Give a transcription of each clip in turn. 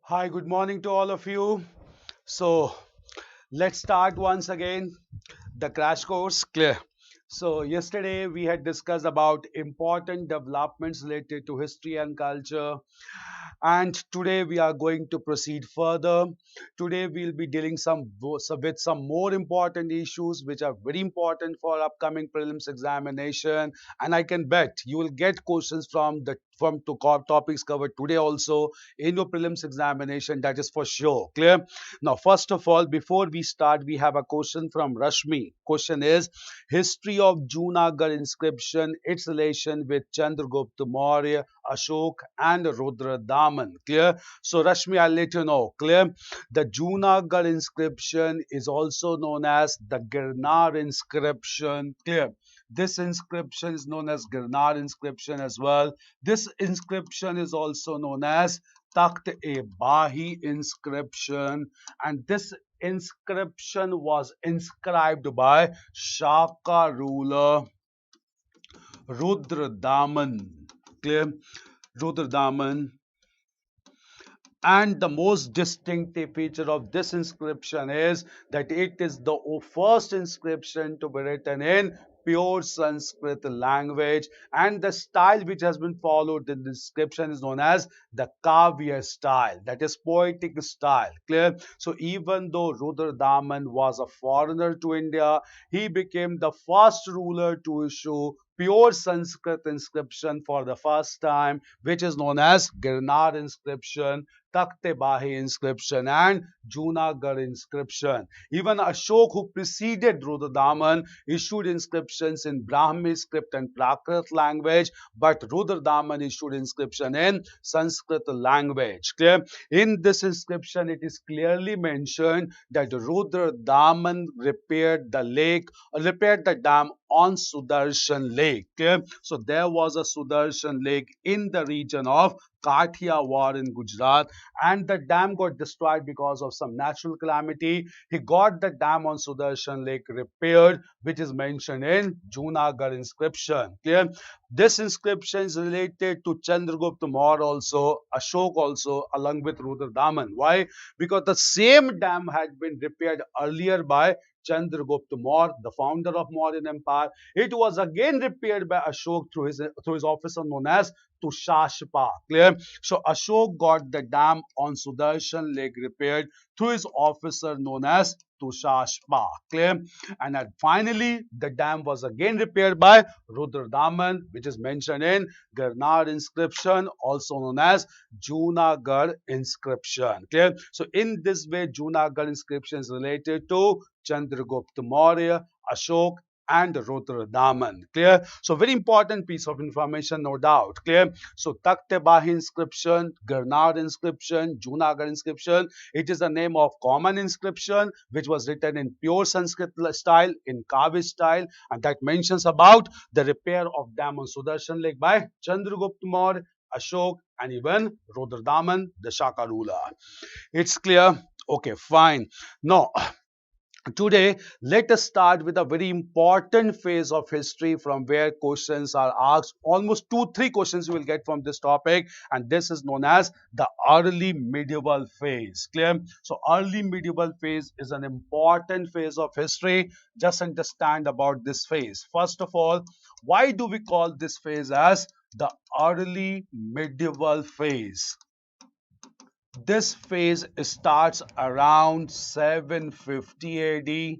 Hi, good morning to all of you. So, let's start once again the crash course. Clear. So, yesterday we had discussed about important developments related to history and culture, and today we are going to proceed further. Today we'll be dealing with some more important issues which are very important for upcoming prelims examination, and I can bet you will get questions from topics covered today also in your prelims examination. That is for sure. Clear. Now, first of all, before we start, we have a question from Rashmi. Question is: history of Junagadh inscription, its relation with Chandragupta Maurya, Ashok, and Rudradaman. Clear? So, Rashmi, I'll let you know. Clear? The Junagadh inscription is also known as the Girnar inscription. Clear? This inscription is known as Girnar inscription as well. This inscription is also known as Takht-e-Bahi inscription, and this inscription was inscribed by Shaka ruler Rudradaman. Clear? Rudradaman. And the most distinctive feature of this inscription is that it is the first inscription to be written in pure Sanskrit language, and the style which has been followed in the inscription is known as the Kavya style, that is poetic style. Clear? So even though Rudradaman was a foreigner to India, he became the first ruler to issue pure Sanskrit inscription for the first time, which is known as Girnar inscription, Takht-e-Bahi inscription, and Junagadh inscription. Even Ashok, who preceded Rudradaman, issued inscriptions in Brahmi script and Prakrit language, but Rudradaman issued inscription in Sanskrit language. Clear? In this inscription, it is clearly mentioned that Rudradaman repaired the dam on Sudarshan Lake. Clear? So there was a Sudarshan Lake in the region of Kathiawar in Gujarat, and the dam got destroyed because of some natural calamity. He got the dam on Sudarshan Lake repaired, which is mentioned in Junagadh inscription. Clear? This inscription is related to Chandragupta Maurya also, Ashok also, along with Rudradaman. Why? Because the same dam had been repaired earlier by Chandragupta Maurya, the founder of Mauryan Empire. It was again repaired by Ashok through his officer known as Tushashpa. Clear? So Ashok got the dam on Sudarshan Lake repaired through his officer known as Tushashpa. Clear? And finally, the dam was again repaired by Rudradaman, which is mentioned in Girnar inscription, also known as Junagadh inscription. Clear? So in this way, Junagadh inscription is related to Chandragupta Maurya, Ashok, and Rudradaman. Clear? So very important piece of information, no doubt. Clear? So Takht-e-Bahi inscription, Girnar inscription, Junagadh inscription, it is the name of common inscription which was written in pure Sanskrit style, in Kavi style, and that mentions about the repair of dam on Sudarshan Lake by Chandragupta Maurya, Ashok, and even Rudradaman, the Shaka ruler. It's clear? Okay, fine. Now, today, let us start with a very important phase of history from where questions are asked. Almost 2-3 questions you will get from this topic, and this is known as the early medieval phase. Clear? So, early medieval phase is an important phase of history. Just understand about this phase. First of all, why do we call this phase as the early medieval phase? This phase starts around 750 AD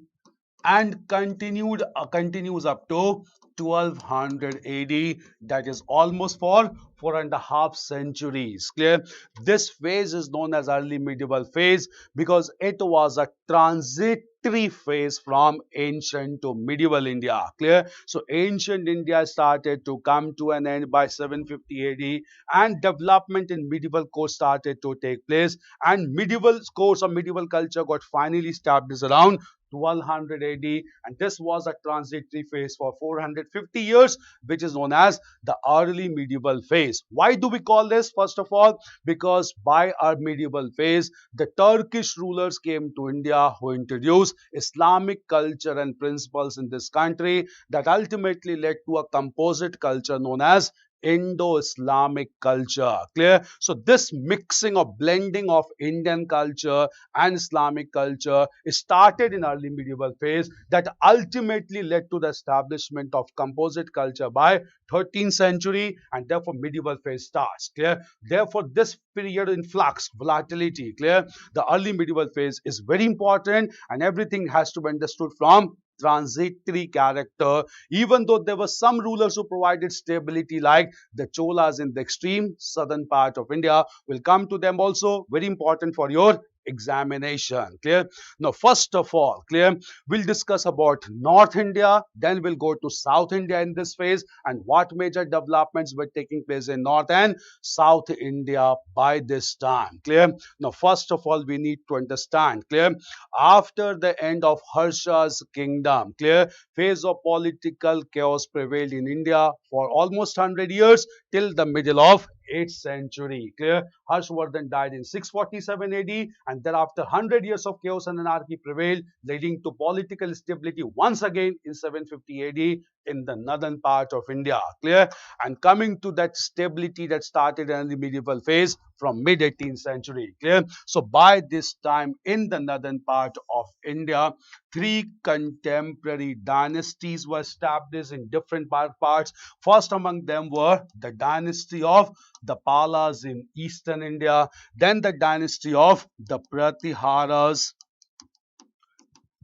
and continues up to 1200 AD. That is almost for 4.5 centuries. Clear? This phase is known as early medieval phase because it was a transitory phase from ancient to medieval India. Clear? So ancient India started to come to an end by 750 AD, and development in medieval course started to take place, and medieval course or medieval culture got finally established around 1200 AD, and this was a transitory phase for 450 years, which is known as the early medieval phase. Why do we call this? First of all, because by our medieval phase, the Turkish rulers came to India who introduced Islamic culture and principles in this country that ultimately led to a composite culture known as Indo-Islamic culture. Clear? So this mixing or blending of Indian culture and Islamic culture started in early medieval phase that ultimately led to the establishment of composite culture by 13th century, and therefore medieval phase starts. Clear? Therefore this period in flux, volatility. Clear? The early medieval phase is very important, and everything has to be understood from transitory character, even though there were some rulers who provided stability like the Cholas in the extreme southern part of India. We'll come to them also, very important for your examination. Clear? Now first of all, clear, we'll discuss about North India, then we'll go to South India in this phase and what major developments were taking place in North and South India by this time. Clear? Now first of all, we need to understand, clear, after the end of Harsha's kingdom, clear, phase of political chaos prevailed in India for almost 100 years till the middle of 8th century. Clear? Harshvardhan died in 647 AD, and thereafter 100 years of chaos and anarchy prevailed, leading to political stability once again in 750 AD in the northern part of India. Clear? And coming to that stability that started in the medieval phase from mid 18th century. Clear? So by this time in the northern part of India, three contemporary dynasties were established in different parts. First among them were the dynasty of the Palas in eastern India, then the dynasty of the Pratiharas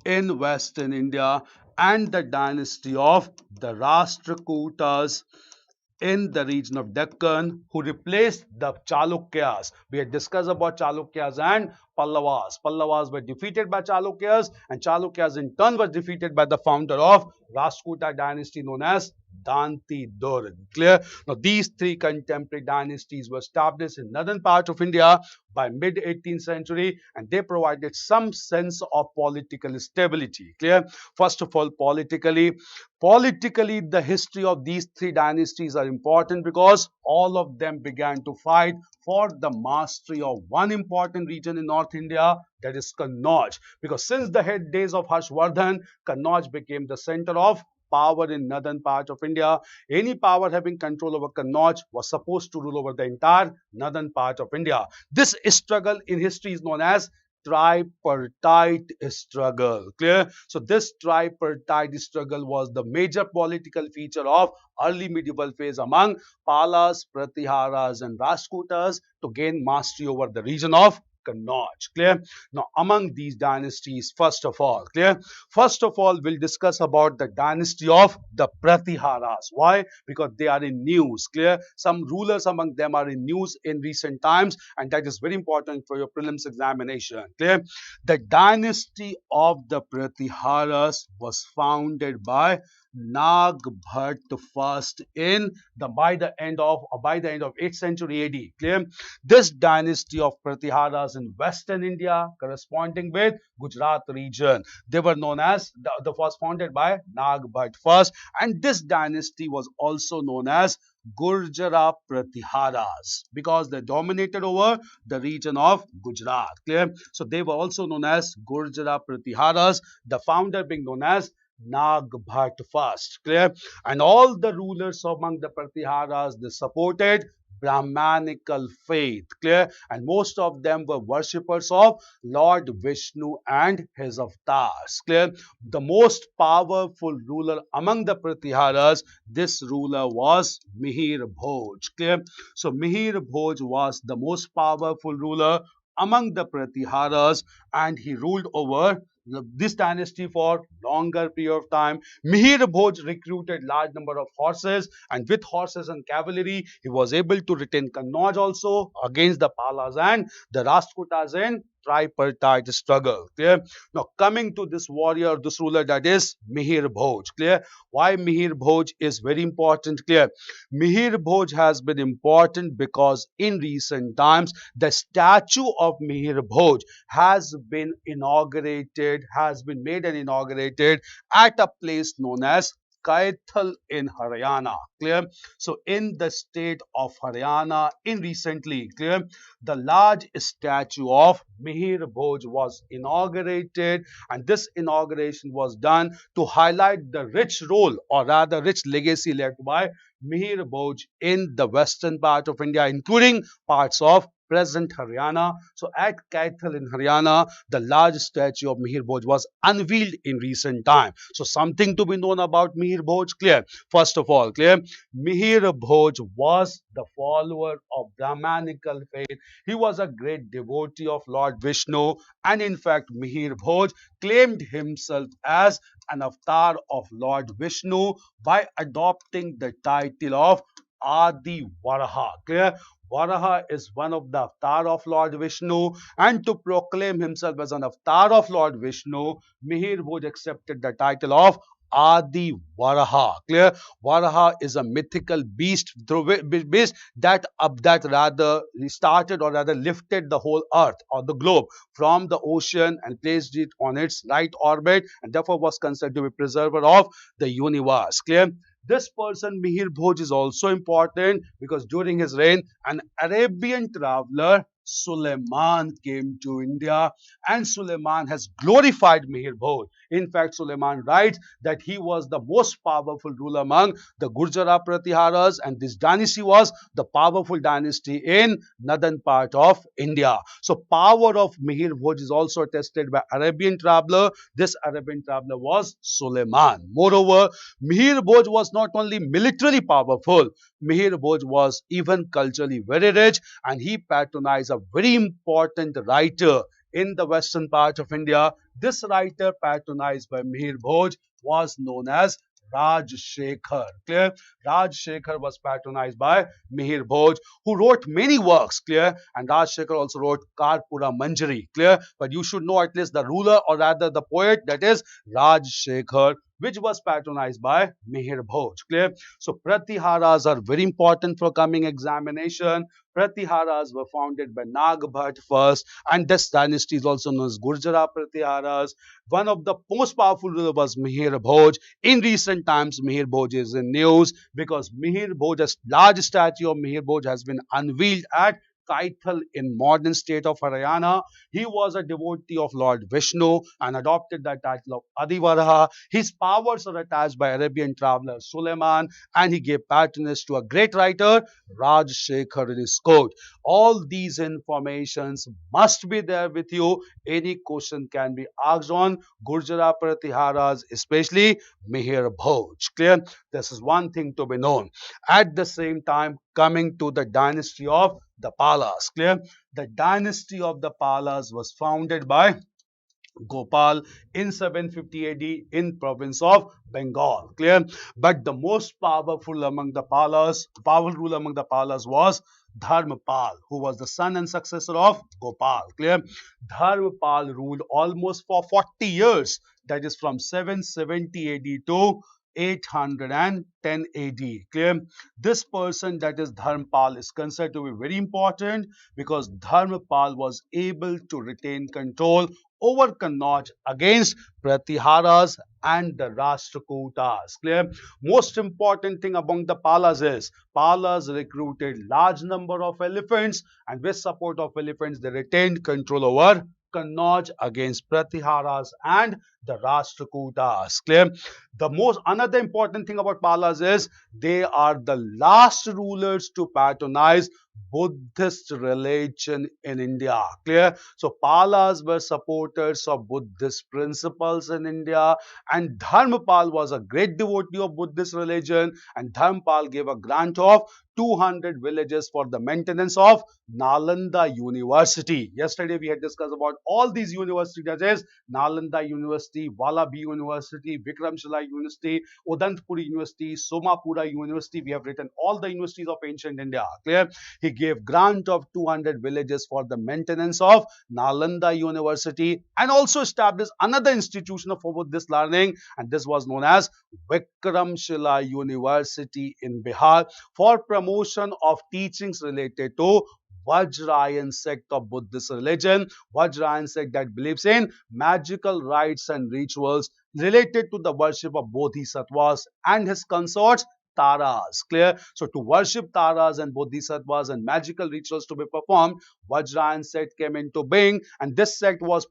in western India, and the dynasty of the Rashtrakutas in the region of Deccan, who replaced the Chalukyas. We had discussed about Chalukyas and Pallavas. Pallavas were defeated by Chalukyas, and Chalukyas in turn were defeated by the founder of Rashtrakuta dynasty known as Danti Durg. Clear? Now these three contemporary dynasties were established in northern part of India by mid 18th century, and they provided some sense of political stability. Clear? First of all, politically the history of these three dynasties are important because all of them began to fight for the mastery of one important region in North India, that is Kannauj. Because since the head days of Harshvardhan, Kannauj became the center of power in northern part of India. Any power having control over Kannauj was supposed to rule over the entire northern part of India. This struggle in history is known as tripartite struggle. Clear? So this tripartite struggle was the major political feature of early medieval phase among Palas, Pratiharas and Rashtrakutas to gain mastery over the region of Kannauj. Clear? Now among these dynasties, first of all, clear? First of all, we'll discuss about the dynasty of the Pratiharas. Why? Because they are in news. Clear? Some rulers among them are in news in recent times, and that is very important for your prelims examination. Clear? The dynasty of the Pratiharas was founded by Nagbhat first in the by the end of 8th century AD. Clear? This dynasty of Pratiharas in western India, corresponding with Gujarat region, they were known as the was founded by Nagbhat first, and this dynasty was also known as Gurjara Pratiharas because they dominated over the region of Gujarat. Clear? So they were also known as Gurjara Pratiharas, the founder being known as Nagbhat first. Clear? And all the rulers among the Pratiharas, they supported Brahmanical faith. Clear? And most of them were worshippers of Lord Vishnu and his avatars. Clear? The most powerful ruler among the Pratiharas, this ruler was Mihir Bhoj. Clear? So Mihir Bhoj was the most powerful ruler among the Pratiharas, and he ruled over this dynasty for longer period of time. Mihir Bhoj recruited large number of horses, and with horses and cavalry, he was able to retain Kannauj also against the Palas and the Rashtrakutas in tripartite struggle. Clear? Now coming to this warrior, this ruler, that is Mihir Bhoj. Clear? Why Mihir Bhoj is very important? Clear? Mihir Bhoj has been important because in recent times the statue of Mihir Bhoj has been inaugurated, has been made and inaugurated at a place known as Kaithal in Haryana. Clear? So in the state of Haryana, in recently, clear, the large statue of Mihir Bhoj was inaugurated, and this inauguration was done to highlight the rich role, or rather rich legacy left by Mihir Bhoj in the western part of India, including parts of present Haryana. So at Kaithal in Haryana, the large statue of Mihir Bhoj was unveiled in recent time. So something to be known about Mihir Bhoj, clear. First of all, clear, Mihir Bhoj was the follower of Brahmanical faith. He was a great devotee of Lord Vishnu, and in fact, Mihir Bhoj claimed himself as an avatar of Lord Vishnu by adopting the title of Adi Varaha. Clear? Varaha is one of the avatar of Lord Vishnu, and to proclaim himself as an avatar of Lord Vishnu, Mihir Bhoj accepted the title of Adi Varaha. Clear? Varaha is a mythical beast, beast that rather started, or rather lifted the whole earth or the globe from the ocean and placed it on its right orbit, and therefore was considered to be preserver of the universe. Clear? This person, Mihir Bhoj, is also important because during his reign, an Arabian traveler, Suleiman, came to India, and Suleiman has glorified Mihir Bhoj. In fact, Suleiman writes that he was the most powerful ruler among the Gurjara Pratiharas, and this dynasty was the powerful dynasty in northern part of India. So power of Mihir Bhoj is also attested by Arabian traveler. This Arabian traveler was Suleiman. Moreover, Mihir Bhoj was not only militarily powerful, Mihir Bhoj was even culturally very rich, and he patronized a very important writer in the western part of India. This writer patronized by Mihir Bhoj was known as Rajshekhar. Clear? Rajshekhar was patronized by Mihir Bhoj, who wrote many works. Clear? And Rajshekhar also wrote Karpura Manjari. Clear? But you should know at least the ruler, or rather the poet, that is Rajshekhar, which was patronized by Mihir Bhoj. Clear? So Pratiharas are very important for coming examination. Pratiharas were founded by Nagbhat first, and this dynasty is also known as Gurjara Pratiharas. One of the most powerful rulers was Mihir Bhoj. In recent times, Mihir Bhoj is in news because Mihir Bhoj, a large statue of Mihir Bhoj, has been unveiled at Kaithal in modern state of Haryana. He was a devotee of Lord Vishnu and adopted the title of Adivaraha. His powers are attached by Arabian traveler Suleiman, and he gave patronage to a great writer, Rajshekhar, in his court. All these informations must be there with you. Any question can be asked on Gurjara Pratiharas, especially Mihir Bhoj. Clear? This is one thing to be known. At the same time, coming to the dynasty of the Palas. Clear? The dynasty of the Palas was founded by Gopal in 750 AD in province of Bengal. Clear? But the most powerful among the Palas, powerful ruler among the Palas was Dharmapal, who was the son and successor of Gopal. Clear? Dharmapal ruled almost for 40 years, that is from 770 AD to 810 AD. Clear? This person, that is Dharmapal, is considered to be very important because Dharmapal was able to retain control over Kannauj against Pratiharas and the Rashtrakutas. Clear? Most important thing among the Palas is Palas recruited large number of elephants, and with support of elephants they retained control over Kannauj against Pratiharas and the Rashtrakutas. Clear? The most another important thing about Palas is they are the last rulers to patronize Buddhist religion in India. Clear? So Palas were supporters of Buddhist principles in India, and Dharmapal was a great devotee of Buddhist religion, and Dharmapal gave a grant of 200 villages for the maintenance of Nalanda University. Yesterday we had discussed about all these universities, that is Nalanda University, Vallabhi University, Vikramshila University, Udantpuri University, Somapura University. We have written all the universities of ancient India. Clear? He gave grant of 200 villages for the maintenance of Nalanda University, and also established another institution of Buddhist learning, and this was known as Vikramshila University in Bihar, for promotion of teachings related to Vajrayan sect of Buddhist religion. Vajrayan sect that believes in magical rites and rituals related to the worship of bodhisattvas and his consorts Taras. Clear? So to worship Taras and bodhisattvas and magical rituals to be performed, Vajrayana sect came into being, and this sect was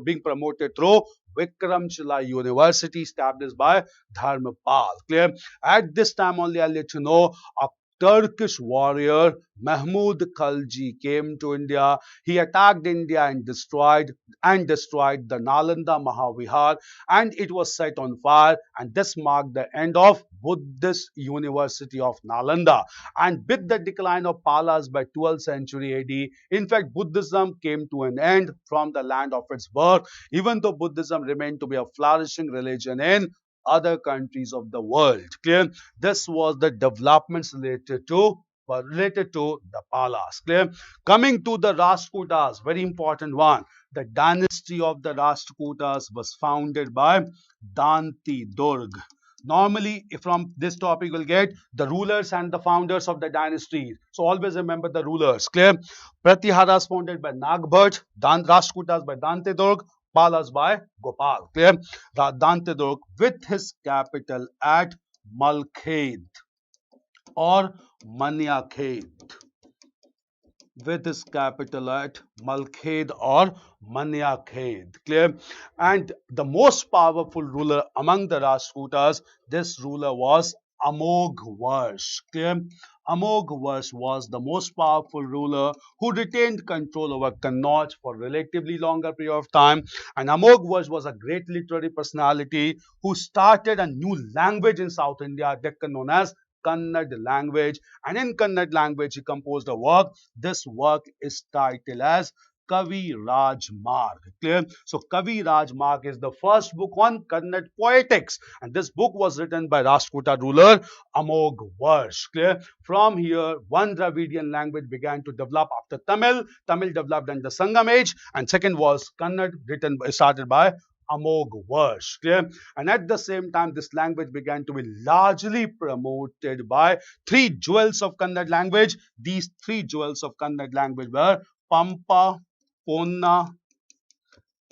being promoted through Vikramshila University established by Dharmapal. Clear? At this time only, I'll let you know, a Turkish warrior Mahmud Khalji came to India. He attacked India and destroyed the Nalanda Mahavihar, and it was set on fire, and this marked the end of Buddhist University of Nalanda. And with the decline of Palas by 12th century AD, in fact, Buddhism came to an end from the land of its birth, even though Buddhism remained to be a flourishing religion in other countries of the world. Clear? This was the developments related to the Palas. Clear? Coming to the Rashtrakutas, very important one. The dynasty of the Rashtrakutas was founded by Danti Durg. Normally, from this topic, we'll get the rulers and the founders of the dynasties. So always remember the rulers. Clear? Pratiharas founded by Nagbhat, Rashtrakutas by Dante Durg, Palas by Gopal. Clear? Dante Durg with his capital at Malkhed or Maniakhed, with his capital at Malkhed or Maniakhed. Clear? And the most powerful ruler among the Rashtrakutas, this ruler was Amogh Clear? Amogh was the most powerful ruler who retained control over Kannauj for a relatively longer period of time. And Amogh was a great literary personality who started a new language in South India, Deccan, known as Kannada language. And in Kannada language, he composed a work. This work is titled as Kavi Rajmarg. Clear? So Kavi Rajmarg is the first book on Kannada poetics, and this book was written by Rashtrakuta ruler Amogh Clear? From here, one Dravidian language began to develop after Tamil. Tamil developed in the Sangam age, and second was Kannada, started by Amogh Clear? And at the same time, this language began to be largely promoted by three jewels of Kannada language. These three jewels of Kannada language were Pampa, Ponna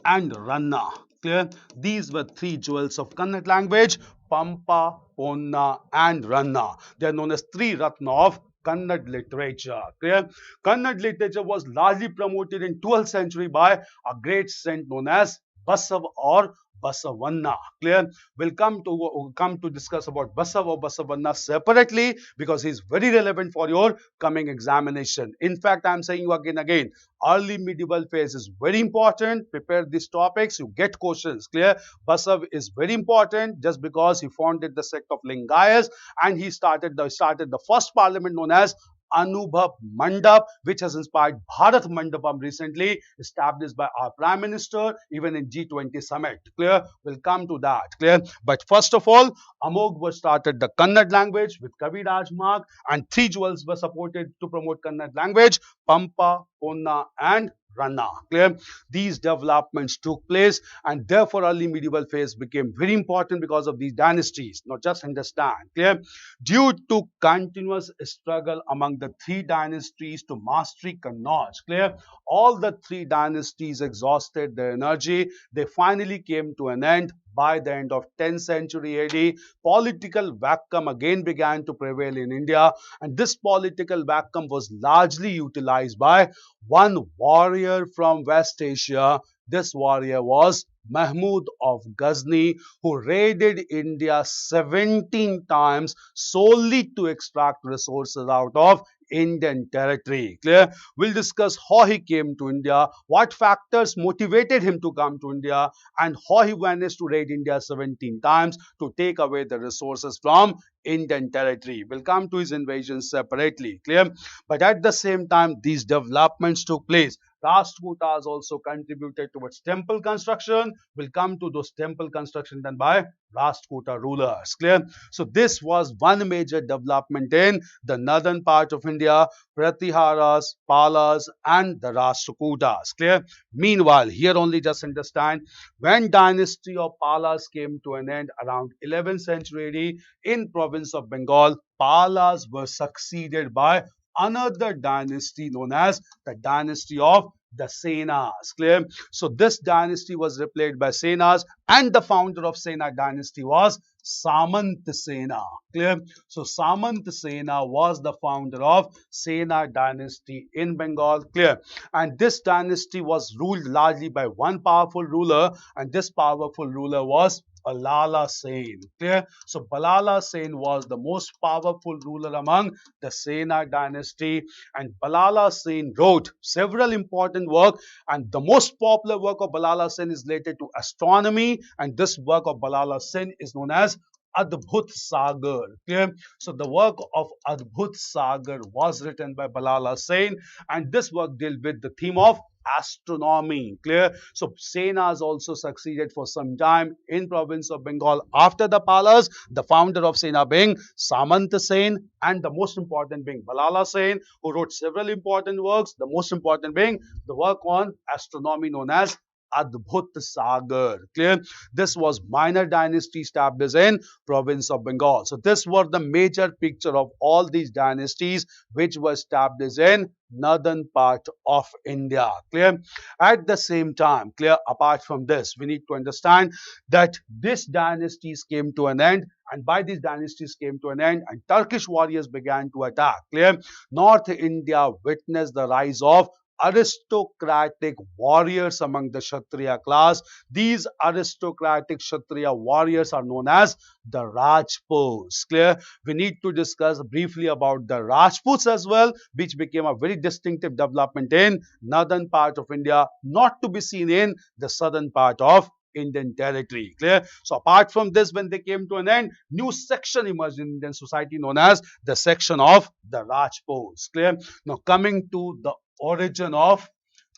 and Ranna. Clear? These were three jewels of Kannada language: Pampa, Ponna and Ranna. They are known as three Ratna of Kannada literature. Clear? Kannada literature was largely promoted in 12th century by a great saint known as Basav or Basavanna. Clear? We'll come to discuss about Basav or Basavanna separately because he's very relevant for your coming examination. In fact, I'm saying you again, early medieval phase is very important. Prepare these topics, you get questions. Clear? Basav is very important just because he founded the sect of Lingayas, and he started the first parliament known as Anubhav Mandap, which has inspired Bharat Mandapam recently, established by our Prime Minister, even in G20 summit. Clear? We'll come to that. Clear? But first of all, Amogh started the Kannada language with Kavi Rajmarg, and three jewels were supported to promote Kannada language: Pampa, Ponna and Ranna. Clear? These developments took place, and therefore early medieval phase became very important because of these dynasties. Now just understand. Clear? Due to continuous struggle among the three dynasties to mastery Kannauj. Clear? All the three dynasties exhausted their energy. They finally came to an end. By the end of 10th century AD, political vacuum again began to prevail in India, and this political vacuum was largely utilized by one warrior from West Asia. This warrior was Mahmud of Ghazni, who raided India 17 times solely to extract resources out of Indian territory. Clear? We'll discuss how he came to India, what factors motivated him to come to India, and how he managed to raid India 17 times to take away the resources from Indian territory. We'll come to his invasions separately. Clear? But at the same time, these developments took place. Rashtrakutas also contributed towards temple construction. We'll come to those temple construction done by Rashtrakuta rulers. Clear? So this was one major development in the northern part of India: Pratiharas, Palas and the Rashtrakutas. Clear? Meanwhile, here only just understand, when dynasty of Palas came to an end around 11th century AD in province of Bengal, Palas were succeeded by another dynasty known as the dynasty of The Senas. Clear? So this dynasty was replaced by Senas, and the founder of Sena dynasty was Samant Sena. Clear? So Samant Sena was the founder of Sena dynasty in Bengal. Clear? And this dynasty was ruled largely by one powerful ruler, and this powerful ruler was Balala Sen. Clear? So Balala Sen was the most powerful ruler among the Sena dynasty, and Balala Sen wrote several important works, and the most popular work of Balala Sen is related to astronomy, and this work of Balala Sen is known as Adbhut Sagar. Clear? So the work of Adbhut Sagar was written by Balala Sen, and this work dealt with the theme of astronomy. Clear? So Senas also succeeded for some time in province of Bengal after the Palas, the founder of Sena being Samant Sen, and the most important being Balala Sen, who wrote several important works, the most important being the work on astronomy known as Adbhut Sagar. Clear? This was minor dynasty established in province of Bengal. So this was the major picture of all these dynasties which were established in northern part of India. Clear? At the same time, clear, apart from this, we need to understand that these dynasties came to an end, and by these dynasties came to an end and Turkish warriors began to attack. Clear? North India witnessed the rise of aristocratic warriors among the Kshatriya class. These aristocratic Kshatriya warriors are known as the Rajputs. Clear? We need to discuss briefly about the Rajputs as well, which became a very distinctive development in northern part of India, not to be seen in the southern part of Indian territory. Clear? So apart from this, when they came to an end, new section emerged in Indian society known as the section of the Rajputs. Clear? Now coming to the origin of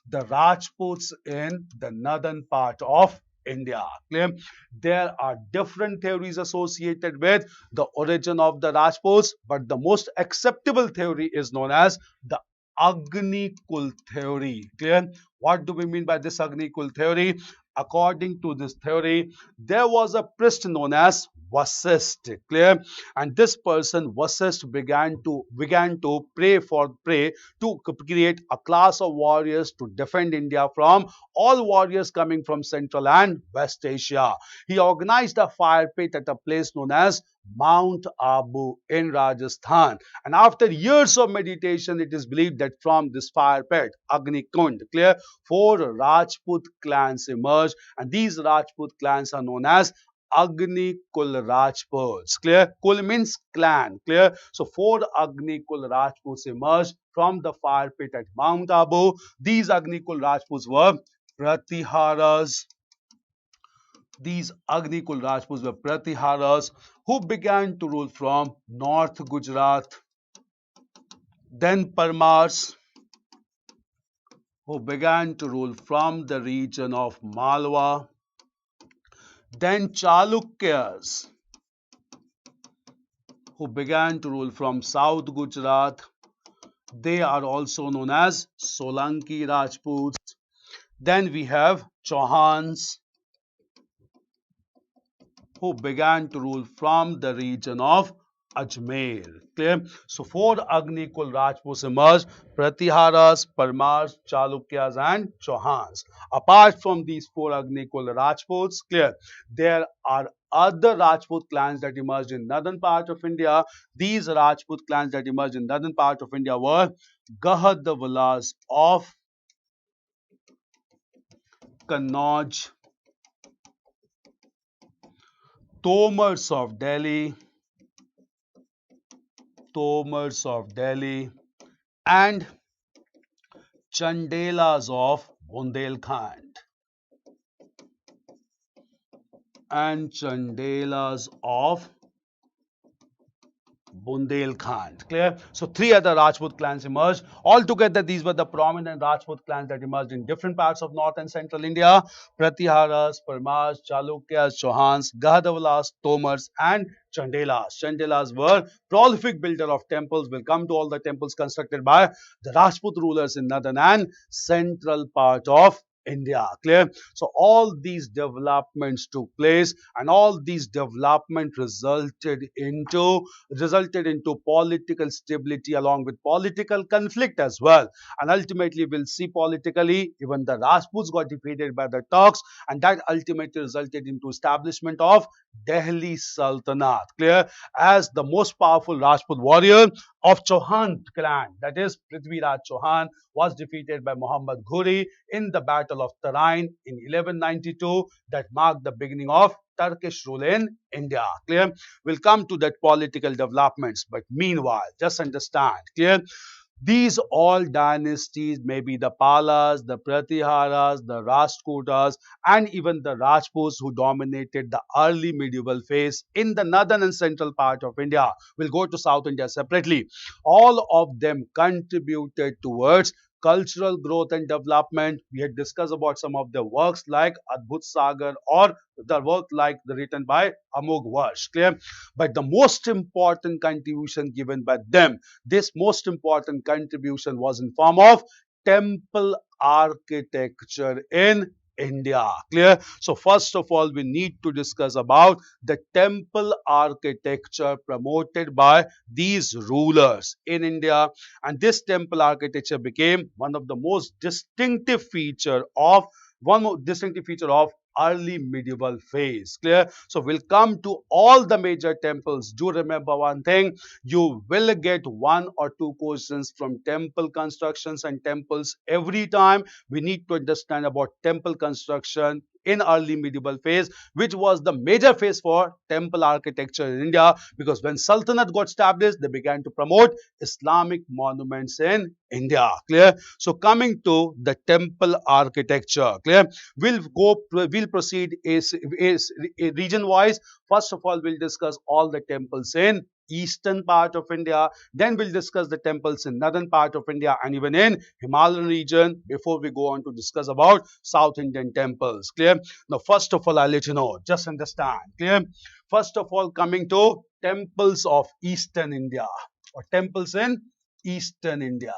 the Rajputs in the northern part of India. Clear? There are different theories associated with the origin of the Rajputs, but the most acceptable theory is known as the Agni Kul theory. Clear? What do we mean by this Agni Kul theory? According to this theory, there was a priest known as Vasist. Clear? And this person Vasist began to pray to create a class of warriors to defend India from all warriors coming from Central and West Asia. He organized a fire pit at a place known as Mount Abu in Rajasthan. And after years of meditation, it is believed that from this fire pit, Agni Kund, clear, 4 Rajput clans emerged, and these Rajput clans are known as Agni Kul Rajputs. Clear? Kul means clan. Clear? So 4 Agni Kul Rajputs emerged from the fire pit at Mount Abu. These Agni Kul Rajputs were Pratiharas. These Agni Kul Rajputs were Pratiharas who began to rule from North Gujarat. Then Parmars, who began to rule from the region of Malwa. Then Chalukyas, who began to rule from South Gujarat. They are also known as Solanki Rajputs. Then we have Chauhans, who began to rule from the region of Ajmer. Clear? So 4 Agni Kul Rajputs emerged: Pratiharas, Parmars, Chalukyas and Chauhans. Apart from these 4 Agni Kul Rajputs, clear, there are other Rajput clans that emerged in northern part of India. These Rajput clans that emerged in northern part of India were Gahadwalas of Kannauj, Tomars of Delhi, and Chandelas of Bundelkhand. Clear? So 3 other Rajput clans emerged. Altogether, these were the prominent Rajput clans that emerged in different parts of north and central India: Pratiharas, Parmars, Chalukyas, Chauhans, Gahadwalas, Tomars and Chandelas. Chandelas were prolific builder of temples. We'll come to all the temples constructed by the Rajput rulers in northern and central part of India. Clear? So all these developments took place, and all these development resulted into political stability along with political conflict as well. And ultimately, we'll see politically, even the Rajputs got defeated by the Turks, and that ultimately resulted into establishment of Delhi Sultanate. Clear? As the most powerful Rajput warrior of Chauhan clan, that is Prithviraj Chauhan, was defeated by Muhammad Ghori in the Battle of Tarain in 1192, that marked the beginning of Turkish rule in India. Clear? We'll come to that political developments, but meanwhile, just understand. Clear? These all dynasties, maybe the Palas, the Pratiharas, the Rashtrakutas, and even the Rajputs who dominated the early medieval phase in the northern and central part of India. We'll go to South India separately. All of them contributed towards cultural growth and development. We had discussed about some of the works like Adbhut Sagar or the work like the written by Amog Varsh. Clear? But the most important contribution given by them, this most important contribution was in form of temple architecture in India. Clear? So first of all, we need to discuss about the temple architecture promoted by these rulers in India. And this temple architecture became one more distinctive feature of early medieval phase. Clear? So we'll come to all the major temples. Do remember one thing, you will get one or two questions from temple constructions and temples every time. We need to understand about temple construction in early medieval phase, which was the major phase for temple architecture in India, because when Sultanate got established, they began to promote Islamic monuments in India. Clear? So coming to the temple architecture. Clear? We'll proceed region wise. First of all, we'll discuss all the temples in eastern part of India. Then we'll discuss the temples in northern part of India and even in Himalayan region before we go on to discuss about South Indian temples. Clear? Now, first of all, I'll let you know. Just understand. Clear? First of all, coming to temples of eastern India or temples in eastern India.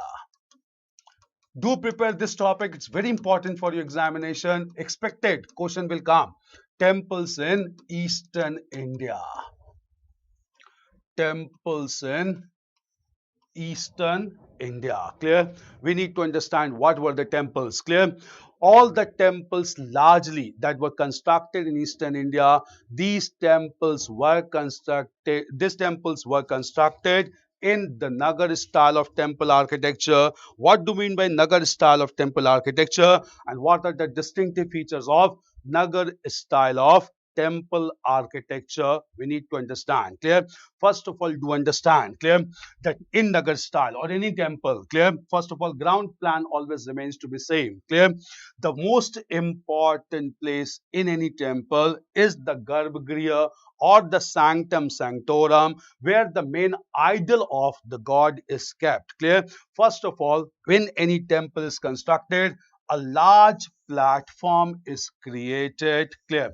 Do prepare this topic. It's very important for your examination. Expected question will come. Temples in eastern India. Temples in eastern India. Clear? We need to understand what were the temples. Clear? All the temples largely that were constructed in eastern India, these temples were constructed in the Nagar style of temple architecture. What do we mean by Nagar style of temple architecture, and what are the distinctive features of Nagar style of temple architecture? We need to understand. Clear? First of all, do understand. Clear? That in Nagar style or any temple, clear? First of all, ground plan always remains to be same. Clear? The most important place in any temple is the Garbhagriha or the Sanctum Sanctorum, where the main idol of the god is kept. Clear? First of all, when any temple is constructed, a large platform is created. Clear?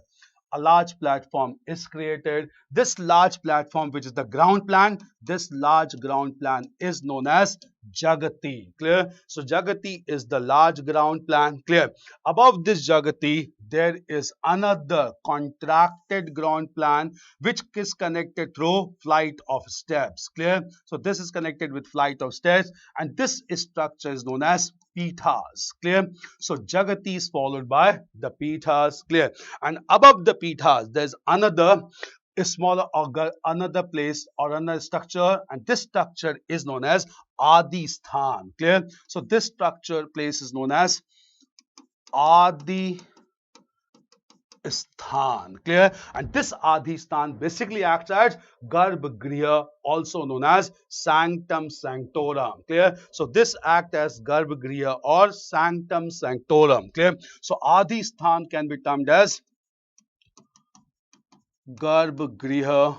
A large platform is created. This large platform, which is the ground plan, this large ground plan is known as Jagati. Clear? So Jagati is the large ground plan. Clear? Above this Jagati, there is another contracted ground plan which is connected through flight of steps. Clear? So this is connected with flight of steps, and this structure is known as Pithas. Clear? So Jagati is followed by the Pithas. Clear? And above the Pithas, there's another smaller or another place or another structure, and this structure is known as Adi Sthan. Clear? So this structure place is known as Adi Sthan. Clear? And this Adi Sthan basically acts as Garbhagriha, also known as Sanctum Sanctorum. Clear? So this acts as Garbhagriha or Sanctum Sanctorum. Clear? So Adi Sthan can be termed as Garbhagriha.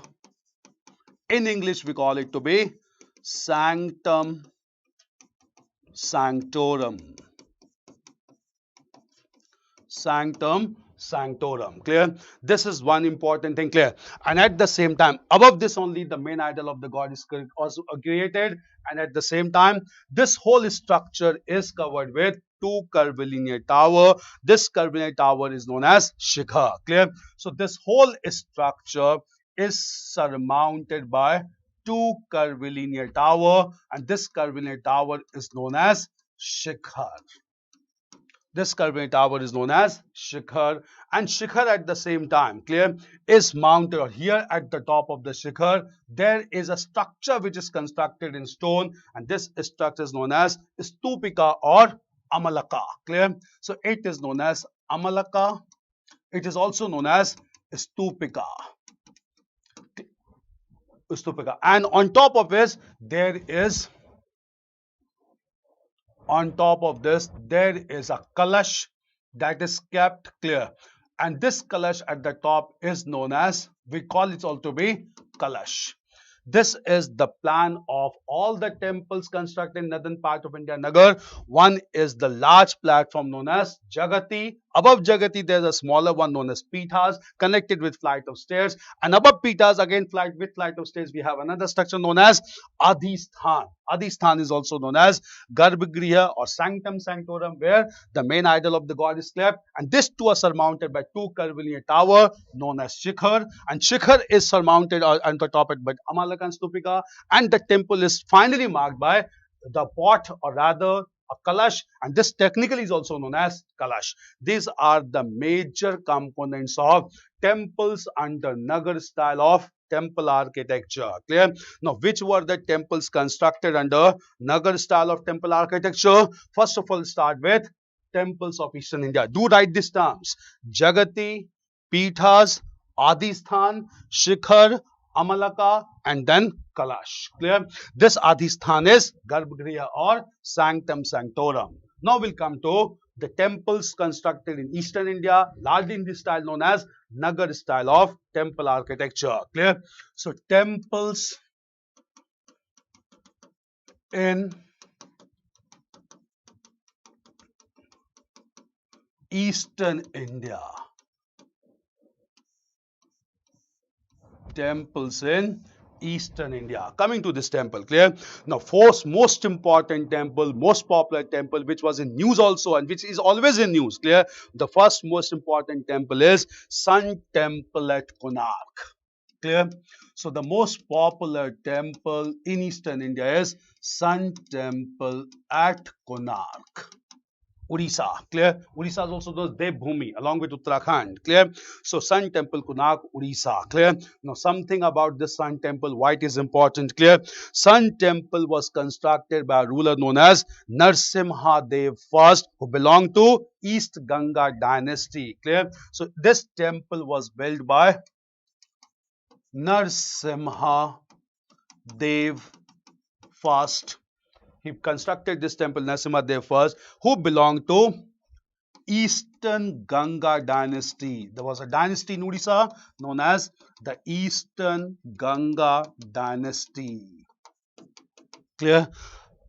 In English, we call it to be Sanctum Sanctorum. Sanctum Sanctorum. Clear? This is one important thing. Clear? And at the same time, above this only, the main idol of the god is also created, and at the same time, this whole structure is covered with two curvilinear tower. This curvilinear tower is known as shikhar. Clear? So this whole structure is surmounted by two curvilinear tower, and this curvilinear tower is known as shikhar. This curvilinear tower is known as shikhar, and shikhar at the same time, clear, is mounted, or here at the top of the shikhar there is a structure which is constructed in stone, and this structure is known as stupika or amalaka. Clear? So it is known as amalaka. It is also known as stupika. Stupika, and on top of this there is a kalash that is kept, clear, and this kalash at the top is known as, we call it also to be kalash. This is the plan of all the temples constructed in northern part of India, Nagar. One is the large platform known as Jagati. Above Jagati, there is a smaller one known as Pithas, connected with flight of stairs. And above Pithas, again flight of stairs, we have another structure known as Adhisthan. Adhisthan is also known as Garbhagriha or Sanctum Sanctorum, where the main idol of the god is kept. And these two are surmounted by two curvilinear tower known as Shikhar. And Shikhar is surmounted on the top by Amalaka and Stupika. And the temple is finally marked by the pot, or rather a kalash, and this technically is also known as kalash. These are the major components of temples under Nagar style of temple architecture. Clear? Now, which were the temples constructed under Nagar style of temple architecture? First of all, start with temples of Eastern India. Do write these terms: Jagati, Pithas, Adhisthan, Shikhar, Amalaka, and then Kalash. Clear? This Adhisthan is Garbhagriha or Sanctum Sanctorum. Now we'll come to the temples constructed in Eastern India, largely in this style known as Nagar style of temple architecture. Clear? So temples in Eastern India. Temples in Eastern India. Coming to this temple, clear? Now, first most important temple, most popular temple, which was in news also and which is always in news, clear? The first most important temple is Sun Temple at Konark. Clear? So, the most popular temple in Eastern India is Sun Temple at Konark. Odisha, clear? Odisha is also known as Devbhumi along with Uttarakhand, clear? So Sun Temple, Konark, Odisha, clear? Now something about this Sun Temple, why it is important, clear? Sun Temple was constructed by a ruler known as Narsimha Dev first, who belonged to East Ganga dynasty, clear? So this temple was built by Narsimha Dev first. He constructed this temple, Narsimha Dev first, who belonged to Eastern Ganga dynasty. There was a dynasty in Odisha known as the Eastern Ganga dynasty. Clear?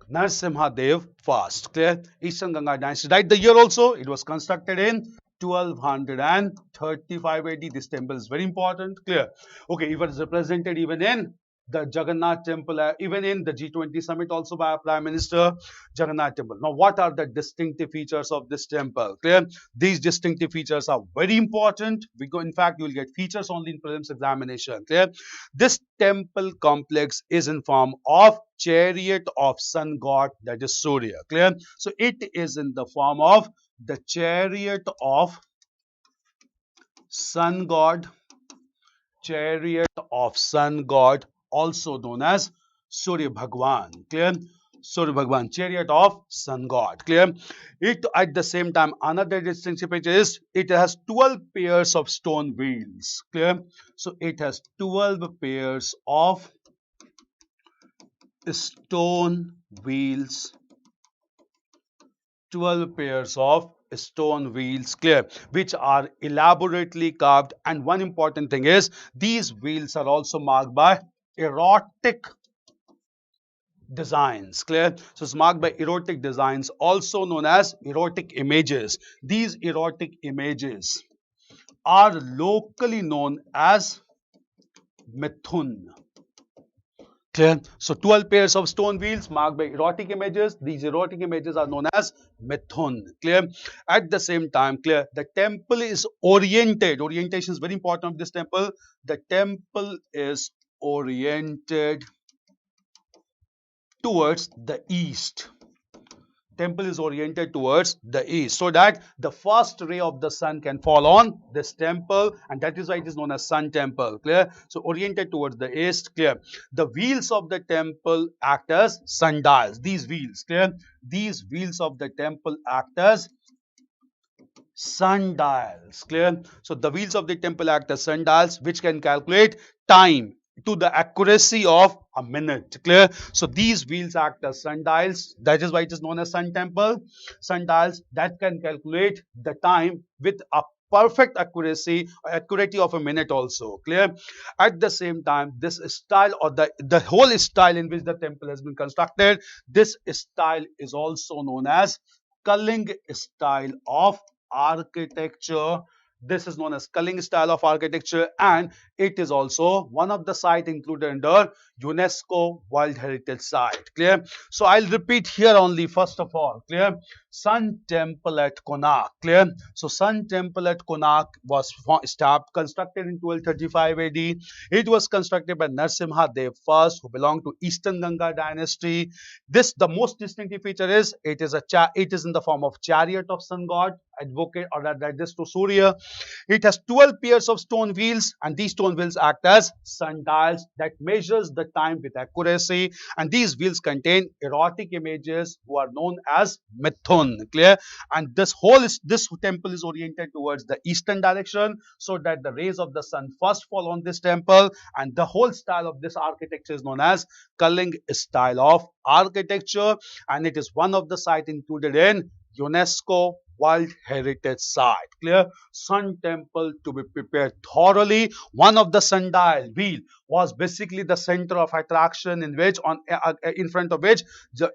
Narsimha Dev first. Clear? Eastern Ganga dynasty. Write the year also. It was constructed in 1235 AD. This temple is very important. Clear? Okay, it was represented even in the Jagannath temple, even in the G20 summit also by Prime Minister. Jagannath temple. Now, what are the distinctive features of this temple? Clear? These distinctive features are very important. In fact, you will get features only in prelims examination. Clear? This temple complex is in form of chariot of sun god, that is Surya. Clear? So it is in the form of the chariot of sun god, also known as Surya Bhagwan. Clear? Surya Bhagwan, chariot of sun god. Clear? It at the same time, another distinctive feature is it has 12 pairs of stone wheels. Clear? So it has 12 pairs of stone wheels. 12 pairs of stone wheels, clear, which are elaborately carved, and one important thing is these wheels are also marked by erotic designs. Clear? So it's marked by erotic designs, also known as erotic images. These erotic images are locally known as Mithun. Clear? So 12 pairs of stone wheels marked by erotic images. These erotic images are known as mithun. Clear? At the same time, clear, the temple is oriented. Orientation is very important of this temple. The temple is oriented towards the east. Temple is oriented towards the east so that the first ray of the sun can fall on this temple, and that is why it is known as sun temple. Clear? So oriented towards the east. Clear? The wheels of the temple act as sundials. These wheels. Clear? These wheels of the temple act as sundials. Clear? So the wheels of the temple act as sundials which can calculate time to the accuracy of a minute. Clear? So these wheels act as sundials. That is why it is known as sun temple. Sundials that can calculate the time with a perfect accuracy of a minute also. Clear? At the same time, this style or the whole style in which the temple has been constructed, this style is also known as Kaling style of architecture. This is known as Kaling style of architecture, and it is also one of the site included under UNESCO World Heritage Site. Clear? So I'll repeat here only first of all. Clear? Sun Temple at Konark. Clear? So Sun Temple at Konark was constructed in 1235 AD. It was constructed by Narsimha Dev first, who belonged to Eastern Ganga dynasty. This the most distinctive feature is it is in the form of chariot of sun god, advocate or that this to Surya. It has 12 pairs of stone wheels, and these stone wheels act as sundials that measures the time with accuracy, and these wheels contain erotic images who are known as mithun. Clear? And this temple is oriented towards the eastern direction so that the rays of the sun first fall on this temple, and the whole style of this architecture is known as Kaling style of architecture, and it is one of the site included in UNESCO World Heritage Site. Clear? Sun Temple to be prepared thoroughly. One of the sundial wheel was basically the center of attraction in front of which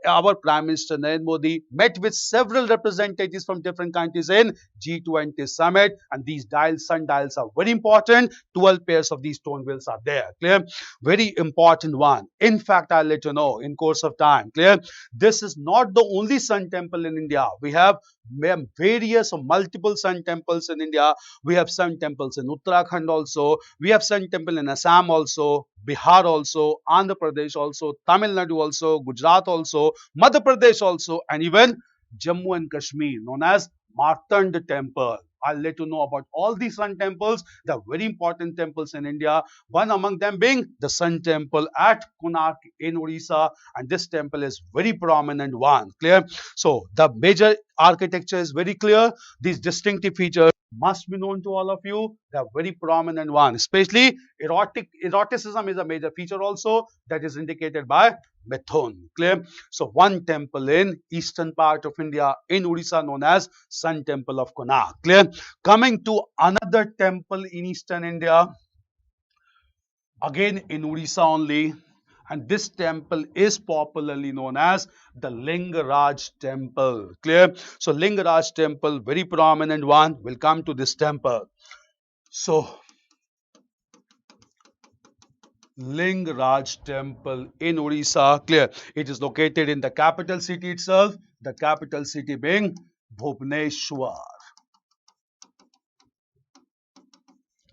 our Prime Minister Narendra Modi met with several representatives from different countries in G20 summit, and these sundials are very important. 12 pairs of these stone wheels are there. Clear? Very important one. In fact, I'll let you know in course of time. Clear? This is not the only sun temple in India. We have various or multiple sun temples in India. We have sun temples in Uttarakhand also. We have sun temple in Assam also, Bihar also, Andhra Pradesh also, Tamil Nadu also, Gujarat also, Madhya Pradesh also, and even Jammu and Kashmir, known as Martand Temple. I'll let you know about all these sun temples. They are very important temples in India. One among them being the Sun Temple at Konark in Odisha, and this temple is very prominent one. Clear? So the major architecture is very clear. These distinctive features must be known to all of you. They are very prominent one. Especially eroticism is a major feature also that is indicated by mithun. Clear? So one temple in eastern part of India in Odisha known as Sun Temple of Konark. Clear? Coming to another temple in eastern India, again in Odisha only, and this temple is popularly known as the Lingaraj temple. Clear? So Lingaraj temple, very prominent one. We'll come to this temple. So Lingaraj temple in Odisha. Clear? It is located in the capital city itself, the capital city being Bhubaneswar.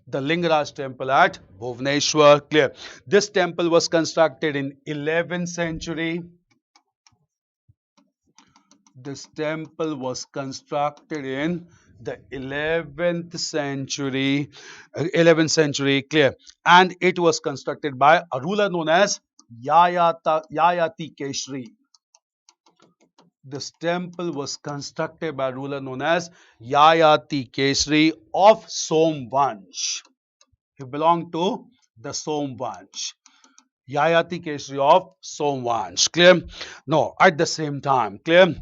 The Lingaraj temple at Bhubaneswar. Clear? This temple was constructed in 11th century. This temple was constructed in the 11th century. 11th century. Clear? And it was constructed by a ruler known as Yayati Keshri. This temple was constructed by a ruler known as Yayati Kesari of Somvansh. He belonged to the Somvansh. Yayati Kesari of Somvansh. Clear? No, at the same time. Clear?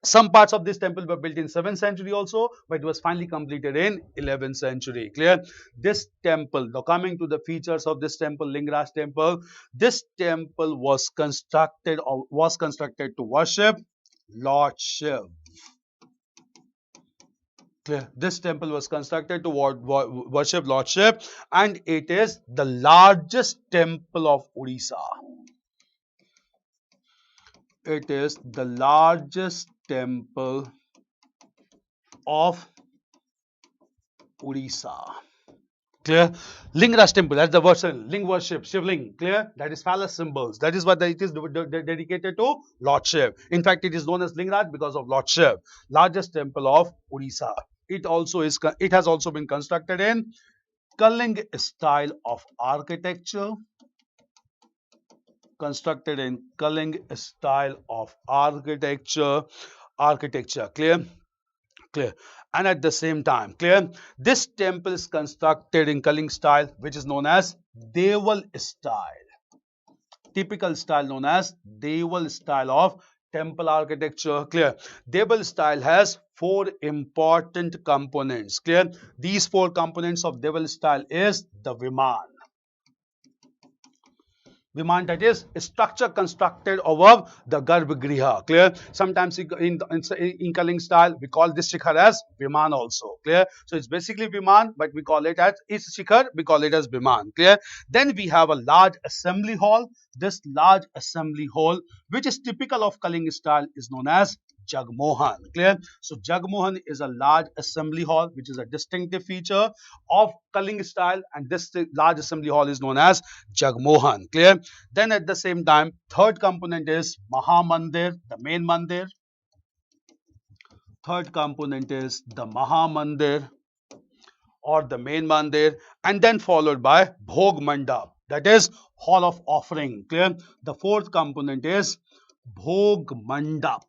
Some parts of this temple were built in 7th century also, but it was finally completed in 11th century. Clear? This temple, now coming to the features of this temple, Lingaraj temple, this temple was constructed to worship Lord Shiv. Clear? This temple was constructed to worship Lord Shiv, and it is the largest temple of Odisha. It is the largest temple of Odisha. Clear? Lingaraj temple, that's the version. Ling worship, Shivling. Clear? That is phallus symbols. That is what it is dedicated to Lord Shiv. In fact, it is known as Lingaraj because of Lord Shiv. Largest temple of Odisha. It has also been constructed in Kaling style of architecture. Constructed in Kaling style of architecture. Clear? Clear. And at the same time, clear, this temple is constructed in Kaling style, which is known as Deval style. Typical style known as Deval style of temple architecture. Clear. Deval style has four important components. Clear. These four components of Deval style is the Viman. Viman, that is a structure constructed over the Garbhagriha. Clear? Sometimes in Kaling style, we call this Shikhar as Viman also. Clear? So it's basically Viman, but we call it as Shikhar, we call it as Viman. Clear? Then we have a large assembly hall. This large assembly hall, which is typical of Kaling style, is known as Jagmohan. Clear? So Jagmohan is a large assembly hall, which is a distinctive feature of Kaling style, and this large assembly hall is known as Jagmohan. Clear? Then at the same time, third component is Mahamandir, the main mandir. Third component is the Mahamandir or the main mandir, and then followed by Bhog Mandap, that is hall of offering. Clear? The fourth component is Bhog Mandap,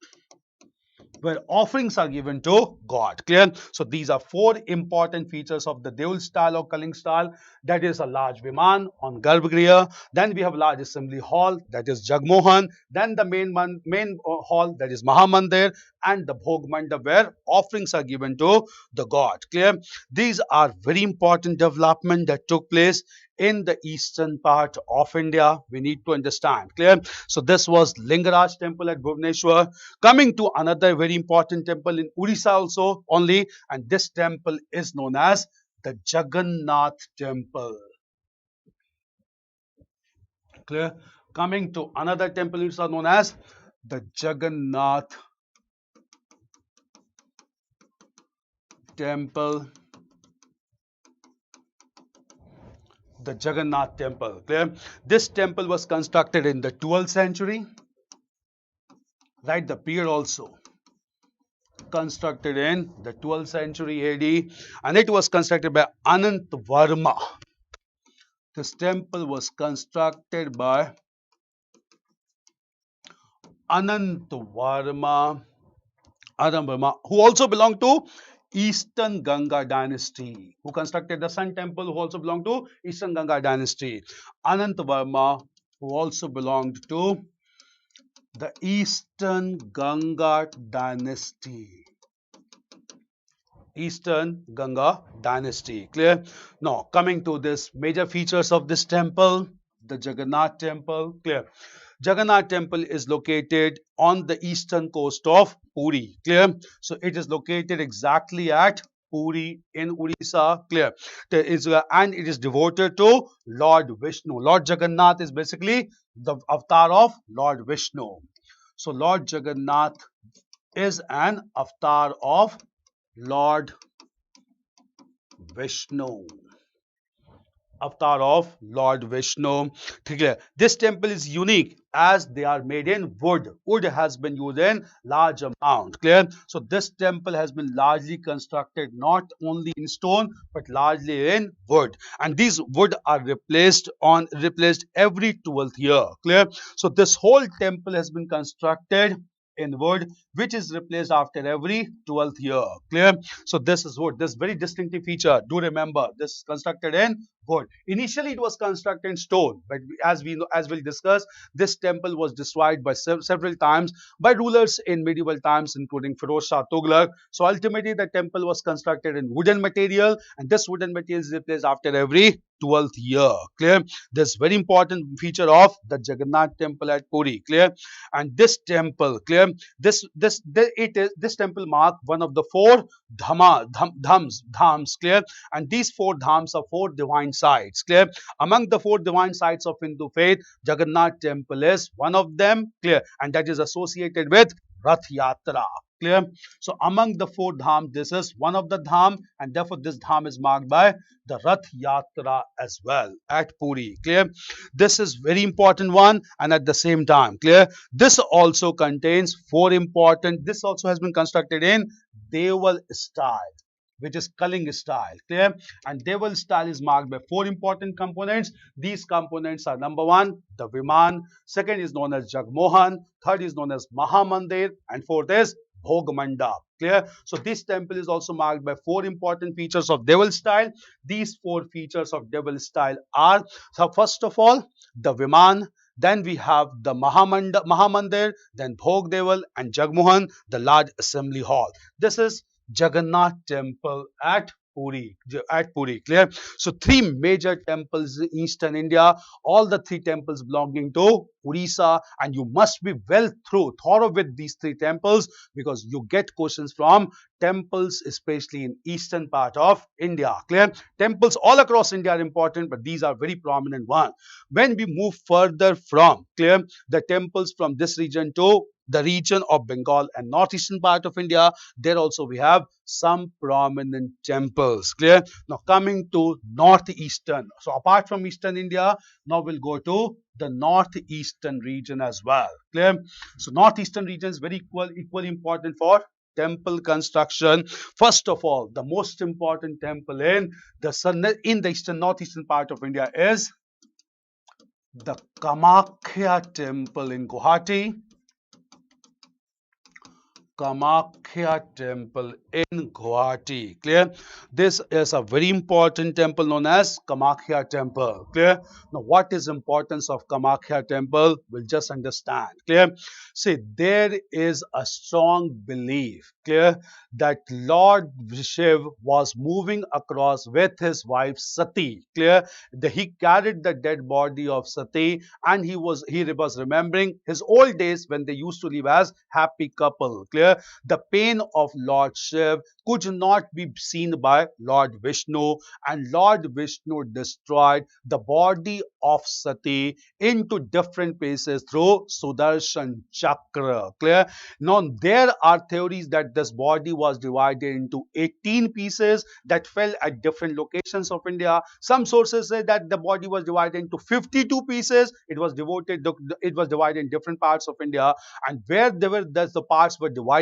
where offerings are given to God. Clear? So these are four important features of the Deul style or Kaling style. That is a large Viman on Garbhagriha. Then we have large assembly hall, that is Jagmohan. Then the main hall, that is Mahamandir, and the Bhog Mandap, where offerings are given to the God. Clear? These are very important development that took place in the eastern part of India. We need to understand. Clear? So this was Lingaraj temple at Bhubaneswar. Coming to another very important temple in Odisha also only, and this temple is known as the Jagannath temple. Clear? Coming to another temple, it's known as the Jagannath temple. The Jagannath temple. Clear? This temple was constructed in the 12th century. Right, the period also constructed in the 12th century AD, and it was constructed by Anant Varma. This temple was constructed by Anant Varma, who also belonged to Eastern Ganga dynasty, who constructed the Sun temple, who also belonged to Eastern Ganga dynasty. Anant Varma, who also belonged to the Eastern Ganga dynasty. Eastern Ganga dynasty. Clear? Now, coming to this major features of this temple, the Jagannath temple. Clear? Jagannath temple is located on the eastern coast of Puri. Clear? So it is located exactly at Puri in Odisha. Clear? And it is devoted to Lord Vishnu. Lord Jagannath is basically the avatar of Lord Vishnu. So Lord Jagannath is an avatar of Lord Vishnu. Avatar of Lord Vishnu. Clear? This temple is unique as they are made in wood. Wood has been used in large amount. Clear? So this temple has been largely constructed not only in stone but largely in wood. And these wood are replaced every 12th year. Clear? So this whole temple has been constructed in wood, which is replaced after every 12th year. Clear? So this is wood. This very distinctive feature. Do remember, this is constructed in wood. Initially, it was constructed in stone, but as we'll discuss, this temple was destroyed by several times by rulers in medieval times, including Firoz Shah Tughlaq. So ultimately, the temple was constructed in wooden material, and this wooden material is replaced after every 12th year. Clear? This very important feature of the Jagannath temple at Puri. Clear? And this temple, clear? This temple mark one of the four dhams. Clear? And these four dhams are four divine divine sites. Clear? Among the 4 divine sites of Hindu faith, Jagannath temple is one of them. Clear? And that is associated with Rath Yatra. Clear? So among the 4 dham, this is one of the dham, and therefore this dham is marked by the Rath Yatra as well at Puri. Clear? This is very important one, and at the same time, clear? This also contains 4 important. This also has been constructed in Deval style, which is Kaling style. Clear? And Deval style is marked by 4 important components. These components are: number 1, the Viman; second is known as Jagmohan; third is known as Mahamandir; and fourth is Bhog Mandap. Clear? So this temple is also marked by 4 important features of Deval style. These 4 features of Deval style are: so first of all, the Viman, then we have the Mahamandir, then Bhog Deval, and Jagmohan, the large assembly hall. This is Jagannath temple at Puri. Clear? So 3 major temples in eastern India, all the 3 temples belonging to Orissa, and you must be thorough with these 3 temples, because you get questions from temples, especially in eastern part of India. Clear? Temples all across India are important, but these are very prominent one. When we move further from, clear, the temples from this region to the region of Bengal and northeastern part of India, there also we have some prominent temples. Clear? Now coming to northeastern. So apart from eastern India, now we'll go to the northeastern region as well. Clear? So northeastern region is very equally important for temple construction. First of all, the most important temple in the northeastern part of India is the Kamakhya temple in Guwahati. Kamakhya temple in Guwahati. Clear? This is a very important temple known as Kamakhya temple. Clear? Now what is importance of Kamakhya temple? We'll just understand. Clear? See, there is a strong belief, clear, that Lord Shiv was moving across with his wife Sati. Clear? He carried the dead body of Sati, and he was remembering his old days when they used to live as happy couple. Clear? The pain of Lord Shiv could not be seen by Lord Vishnu, and Lord Vishnu destroyed the body of Sati into different pieces through Sudarshan Chakra. Clear? Now there are theories that this body was divided into 18 pieces that fell at different locations of India. Some sources say that the body was divided into 52 pieces. It was divided in different parts of India, and where the parts were divided,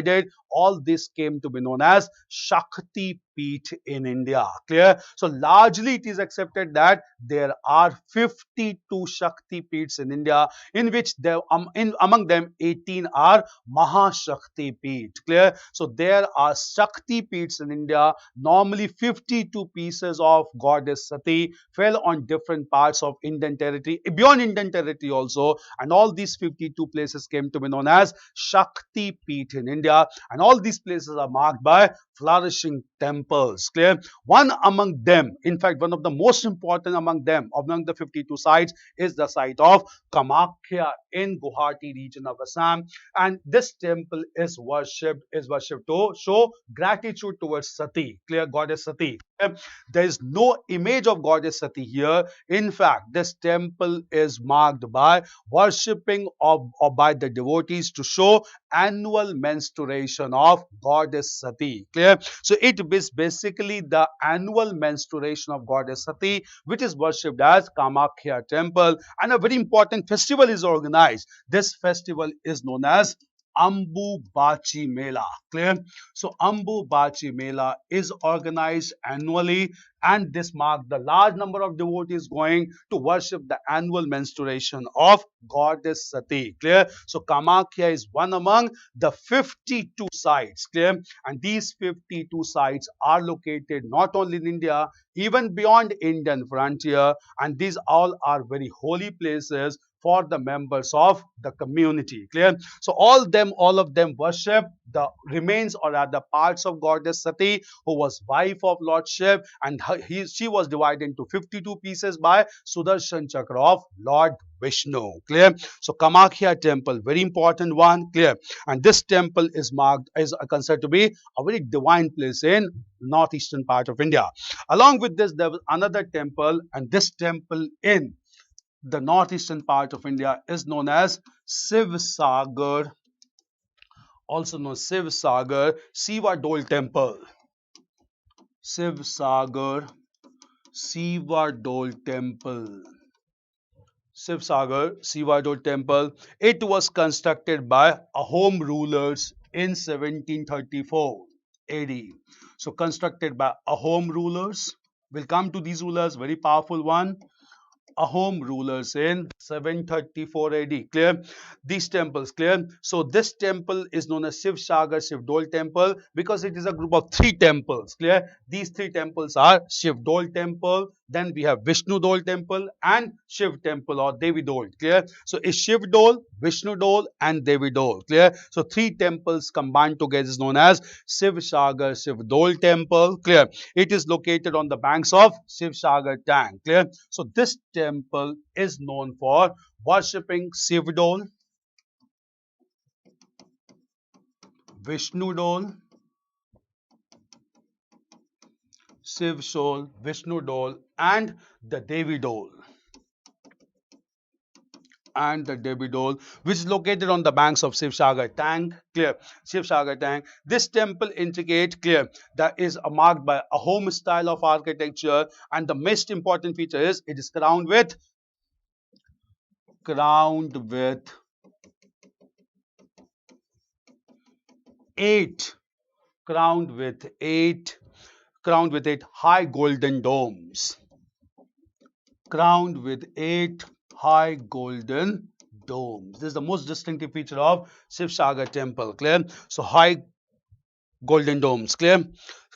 all this came to be known as Shakti Peeth in India. Clear? So largely it is accepted that there are 52 Shakti Peeths in India, in which among them 18 are Mahashakti Peeth. Clear? So there are Shakti Peeths in India. Normally 52 pieces of goddess Sati fell on different parts of Indian territory, beyond Indian territory also, and all these 52 places came to be known as Shakti Peeth in India, and all these places are marked by flourishing temples. Clear? One among them, in fact one of the most important among them, among the 52 sites, is the site of Kamakhya in Guwahati region of Assam, and this temple is worshipped to show gratitude towards Sati. Clear? Goddess Sati. There is no image of goddess Sati here. In fact, this temple is marked by worshipping of by the devotees to show annual menstruation of goddess Sati. Clear? So it is basically the annual menstruation of goddess Sati, which is worshipped as Kamakhya temple, and a very important festival is organized. This festival is known as Ambu Bachi Mela. Clear? So Ambu Bachi Mela is organized annually, and this marks the large number of devotees going to worship the annual menstruation of goddess Sati. Clear? So Kamakhya is one among the 52 sites. Clear? And these 52 sites are located not only in India, even beyond Indian frontier, and these all are very holy places for the members of the community. Clear? So all of them worship the remains or rather parts of goddess Sati, who was wife of Lord Shiv, and she was divided into 52 pieces by Sudarshan Chakra of Lord Vishnu. Clear? So Kamakhya temple, very important one. Clear? And this temple is marked is considered to be a very divine place in northeastern part of India. Along with this, there was another temple, and this temple in the northeastern part of India is known as Shiv Sagar, also known as Shiv Sagar Siva Dole Temple. Shiv Sagar Siva Dole Temple. Shiv Sagar Siva Dole Temple. It was constructed by Ahom rulers in 1734 AD. So constructed by Ahom rulers. We'll come to these rulers, very powerful one. Ahom rulers in 734 AD. Clear? These temples, clear? So this temple is known as Shiv Sagar Shiv Dole Temple because it is a group of 3 temples. Clear? These 3 temples are Shiv Dole Temple, then we have Vishnu Dole Temple and Shiv Temple or Devi Dole. Clear? So it's Shiv Dole, Vishnu Dole and Devi Dole. Clear? So 3 temples combined together is known as Shiv Sagar Shiv Dole Temple. Clear? It is located on the banks of Shiv Sagar Tank. Clear? So this temple is known for worshipping Shiv Dole, Vishnu Dole, Shiv Dole, Vishnu Dole and the Devi Dole. And the Devi Dole, which is located on the banks of Shiv Sagar Tank. Clear? Shiv Sagar Tank. This temple indicate, clear, that is marked by a home style of architecture, and the most important feature is it is crowned with 8 high golden domes. Crowned with 8 high golden domes. This is the most distinctive feature of Shiv Sagar temple. Clear? So high golden domes. Clear?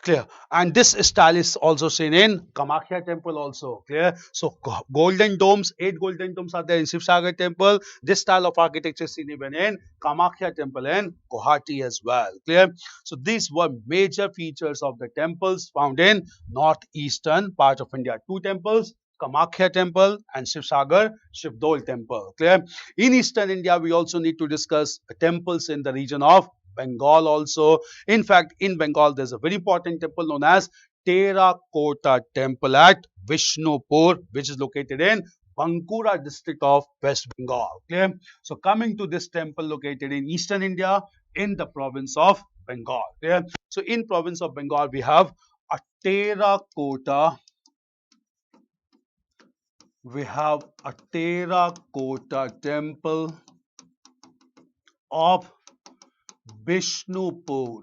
Clear. And this style is also seen in Kamakhya temple also. Clear? So golden domes, 8 golden domes are there in Shiv Sagar temple. This style of architecture is seen even in Kamakhya temple and Guwahati as well. Clear? So these were major features of the temples found in northeastern part of India. 2 temples, Kamakhya temple and Shiv Sagar Shiv Dole temple. Clear? In eastern India, we also need to discuss temples in the region of Bengal also. In fact, in Bengal, there's a very important temple known as Terracotta Temple at Vishnupur, which is located in Bankura district of West Bengal. Clear? So coming to this temple located in eastern India in the province of Bengal. Clear? So in province of Bengal, we have a terracotta temple of Bishnupur.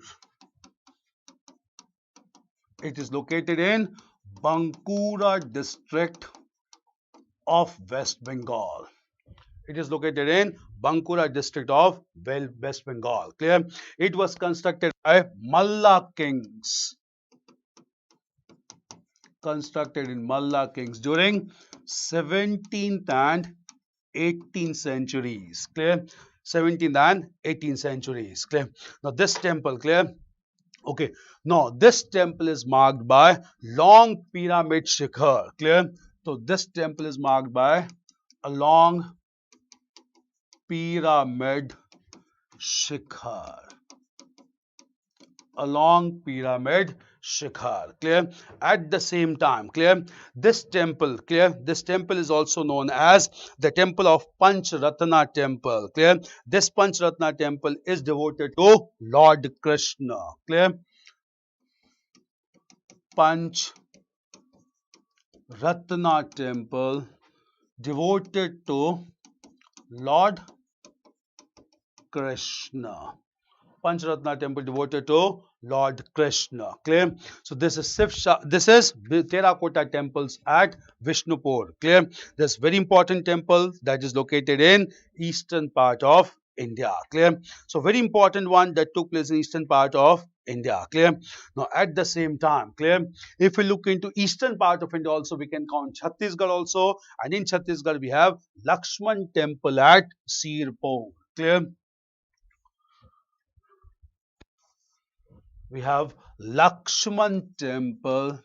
It is located in Bankura district of West Bengal. It is located in Bankura district of West Bengal. Clear? It was constructed by Malla kings. Constructed in Malla kings during 17th and 18th centuries. Clear? 17th and 18th centuries. Clear? Now this temple, clear? Okay. Now this temple is marked by long pyramid shikhar. Clear? So this temple is marked by a long pyramid shikhar. A long pyramid shikhar. Clear? At the same time, clear? This temple, clear? This temple is also known as the temple of Panchratna temple. Clear? This Panchratna temple is devoted to Lord Krishna. Clear? Panchratna temple devoted to Lord Krishna. Panchratna temple devoted to Lord Krishna. Clear? So this is terracotta temples at Vishnupur. Clear? This very important temple that is located in eastern part of India. Clear? So very important one that took place in eastern part of India. Clear? Now at the same time, clear? If we look into eastern part of India also, we can count Chhattisgarh also, and in Chhattisgarh we have Lakshman temple at Sirpur. Clear? We have Lakshman temple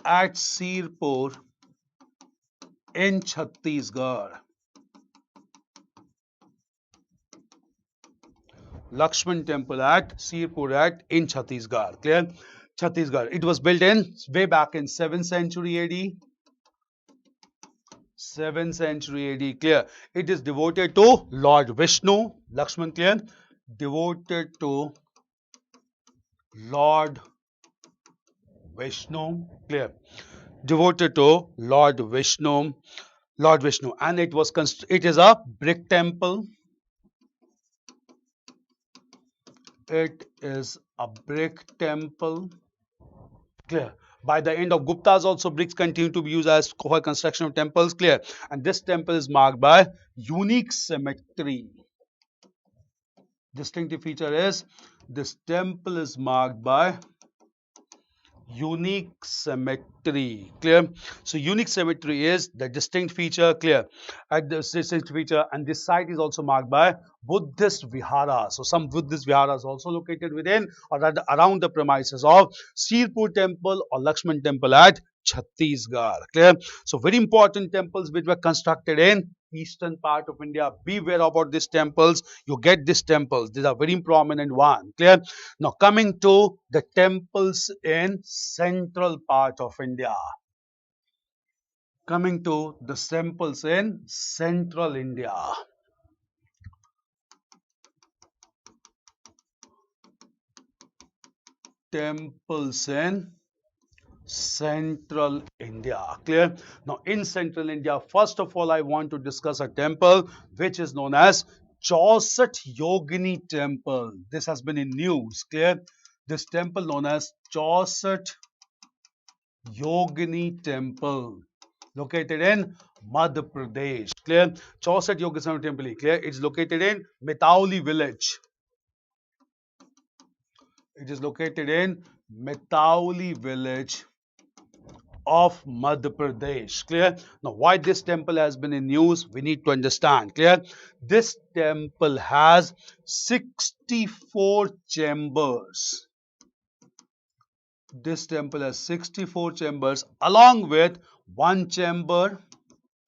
at Sirpur in Chhattisgarh. Lakshman temple at Sirpur at in Chhattisgarh. Clear? Chhattisgarh. It was built in way back in 7th century AD. 7th century AD. Clear? It is devoted to Lord Vishnu. Lakshman, clear? Devoted to Lord Vishnu. Clear? Devoted to Lord Vishnu. Lord Vishnu. And it is a brick temple. It is a brick temple. Clear? By the end of Guptas also bricks continue to be used as for construction of temples. Clear? And this temple is marked by unique symmetry. Distinctive feature is this temple is marked by unique symmetry. Clear? So unique symmetry is the distinct feature. Clear? At the distinct feature, and this site is also marked by Buddhist viharas. So some Buddhist viharas also located within or around the premises of Sirpur temple or Lakshman temple at Chhattisgarh. Clear? So very important temples which were constructed in eastern part of India. Beware about these temples. You get these temples. These are very prominent one. Clear? Now coming to the temples in central part of India. Coming to the temples in central India. Temples in central India. Clear? Now in central India, first of all, I want to discuss a temple which is known as Chauset Yogini temple. This has been in news. Clear? This temple known as Chauset Yogini temple located in Madhya Pradesh. Clear? Chauset Yogini temple. Clear? It's located in Mitauli village. It is located in Mitauli village of Madhya Pradesh. Clear? Now, why this temple has been in news, we need to understand. Clear? This temple has 64 chambers. This temple has 64 chambers along with one chamber,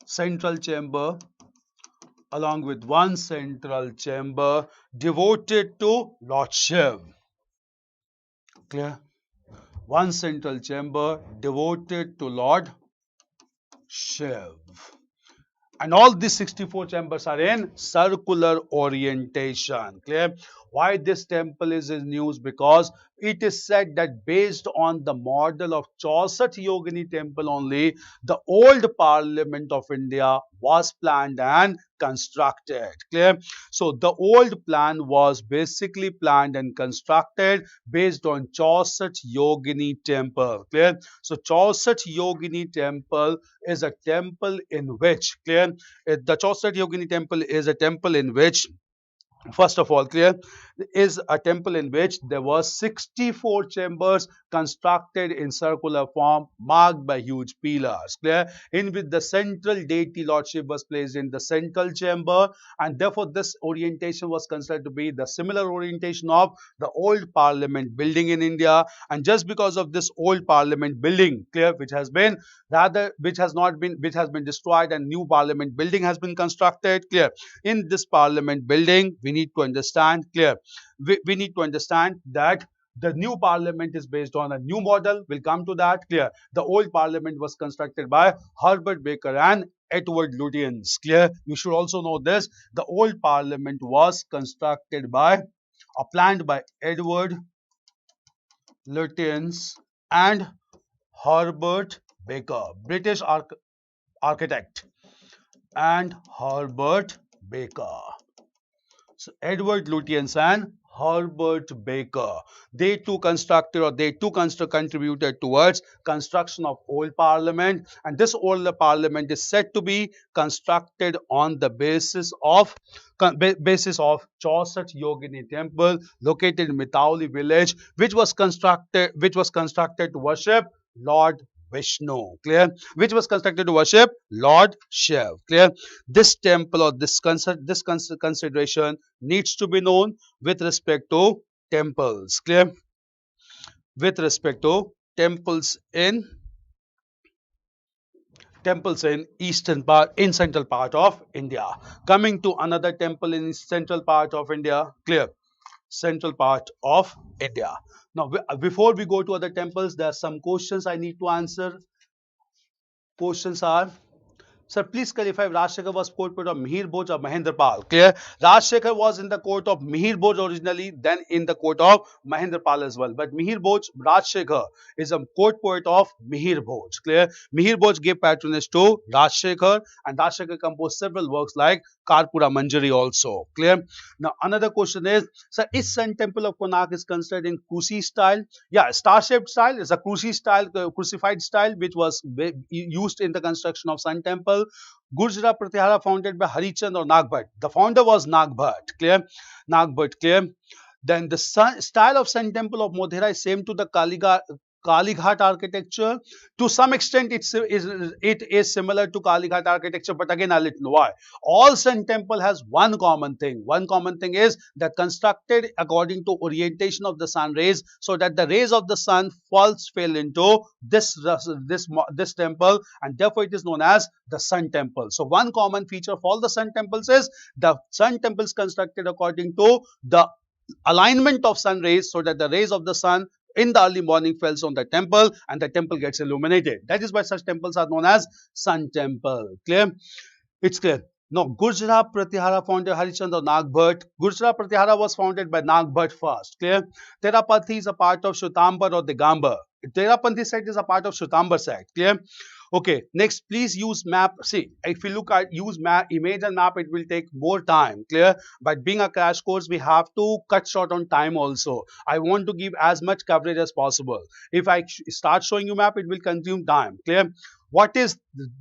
central chamber, along with one central chamber devoted to Lord Shiv. Clear? One central chamber devoted to Lord Shiv. And all these 64 chambers are in circular orientation. Clear? Why this temple is in news? Because it is said that based on the model of Chauset Yogini temple only, the old Parliament of India was planned and constructed. Clear? So the old plan was basically planned and constructed based on Chauset Yogini temple. Clear? So Chauset Yogini temple is a temple in which, clear, the Chauset Yogini temple is a temple in which, first of all, clear, is a temple in which there was 64 chambers constructed in circular form marked by huge pillars. Clear? In which the central deity lordship was placed in the central chamber, and therefore this orientation was considered to be the similar orientation of the old parliament building in India. And just because of this old parliament building, clear, which has been destroyed and new parliament building has been constructed. Clear? In this parliament building, we need to understand, clear, we need to understand that the new parliament is based on a new model. We'll come to that. Clear? The old parliament was constructed by Herbert Baker and Edward Lutyens. Clear? You should also know this. The old parliament was constructed by or planned by Edward Lutyens and Herbert Baker, British architect, and Herbert Baker. So Edward Lutyens and Herbert Baker. They too constructed, or they too contributed towards construction of old parliament, and this old parliament is said to be constructed on the basis of Chauset Yogini temple located in Mitauli village, which was constructed to worship Lord Vishnu. Clear? Which was constructed to worship Lord Shiv. Clear? This temple, or this consideration needs to be known with respect to temples. Clear? With respect to temples in central part of India. Coming to another temple in central part of India. Clear? Central part of India. Now, before we go to other temples, there are some questions I need to answer. Questions are: Sir, please clarify if Rajshekhar was court of Mihir Bhoj or Mahendrapal. Clear? Rajshekhar was in the court of Mihir Bhoj originally, then in the court of Mahendrapal as well. But Mihir Bhoj, Rajshekhar, is a court poet of Mihir Bhoj. Clear? Mihir Bhoj gave patronage to Rajshekhar, and Rajshekhar composed several works like Karpura Manjari also. Clear? Now, another question is: Sir, is Sun Temple of Konark is considered in Kusi style? Yeah, star-shaped style is a Kusi style, crucified style, which was used in the construction of Sun Temple. Gurjara Pratyahara founded by Harichand or Nagbhat. The founder was Nagbhat. Clear? Nagbhat. Clear? Then the style of Sun Temple of Modhera is same to the Kalighat architecture. To some extent, it is similar to Kalighat architecture, but again, I'll let you know why. All Sun Temple has one common thing. One common thing is that constructed according to orientation of the sun rays, so that the rays of the sun fell into this temple, and therefore it is known as the Sun Temple. So one common feature of all the Sun Temples is the Sun Temples constructed according to the alignment of sun rays, so that the rays of the sun in the early morning falls on the temple and the temple gets illuminated. That is why such temples are known as Sun Temple. Clear? It's clear. Now, Gurjara Pratyahara founded Harichandra Nagbhat. Gurjara Pratyahara was founded by Nagbhat first. Clear? Terapathi is a part of Shwetambar or Digambar. Terapanthi sect is a part of Shwetambar sect. Clear? Okay, next, please use map. See, if you look at use map, image and map, it will take more time. Clear? But being a crash course, we have to cut short on time also. I want to give as much coverage as possible. If I start showing you map, it will consume time. Clear? What is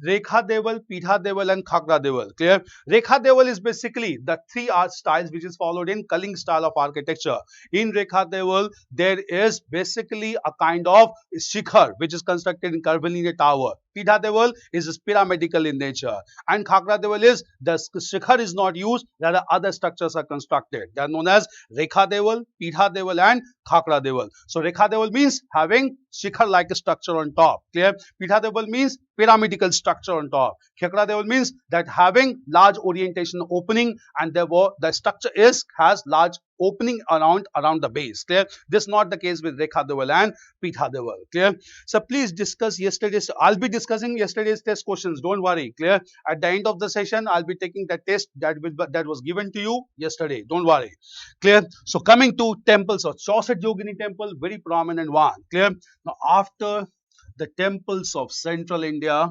Rekha Deval, Pitha Deval and Khakra Deval? Clear? Rekha Deval is basically the three art styles which is followed in Kaling style of architecture. In Rekha Deval, there is basically a kind of shikhar which is constructed in curvilinear tower. Pitha Deval is pyramidal in nature, and Khakra Deval is the shikhar is not used, rather other structures are constructed. They are known as Rekha Deval, Pitha Deval and Khakra Deval. So Rekha Deval means having shikhar like a structure on top. Clear? Pitha Deval means pyramidal structure on top. Khakra Deval means that having large orientation opening, and therefore the structure has large opening around the base. Clear? This is not the case with Rekha Deval and Pitha Deval. Clear? So please discuss yesterday's. I'll be discussing yesterday's test questions. Don't worry. Clear? At the end of the session, I'll be taking the test that was given to you yesterday. Don't worry. Clear? So coming to temples of Chauset Yogini temple, very prominent one. Clear? Now after the temples of central India,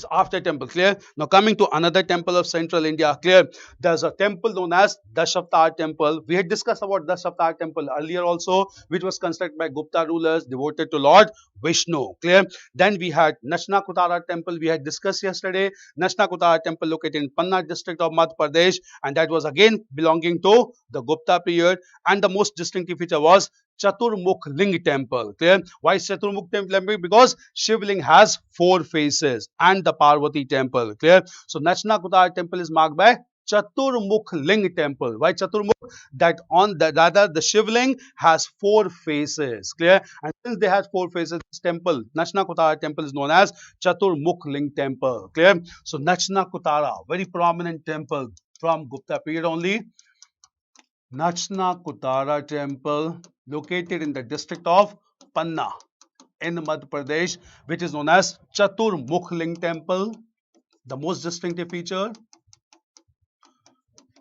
after temple. Clear? Now coming to another temple of central India. Clear? There's a temple known as Dashavtar temple. We had discussed about Dashavtar temple earlier also, which was constructed by Gupta rulers devoted to Lord Vishnu. Clear? Then we had Nashna Kutara temple. We had discussed yesterday. Nashna Kutara temple located in Panna district of Madhya Pradesh, and that was again belonging to the Gupta period. And the most distinctive feature was Chaturmukh Ling temple. Clear? Why is Chaturmukh temple? Because Shivling has 4 faces, and the Parvati temple. Clear? So Nashna Kutara temple is marked by Chaturmukh Ling temple. Why Chaturmukh? That on the rather the Shivling has 4 faces. Clear? And since they have 4 faces, this temple, Nashna Kutara temple, is known as Chaturmukh Ling temple. Clear? So Nashna Kutara, very prominent temple from Gupta period only. Nashna Kutara temple located in the district of Panna in Madhya Pradesh, which is known as Chaturmukh Ling temple. The most distinctive feature,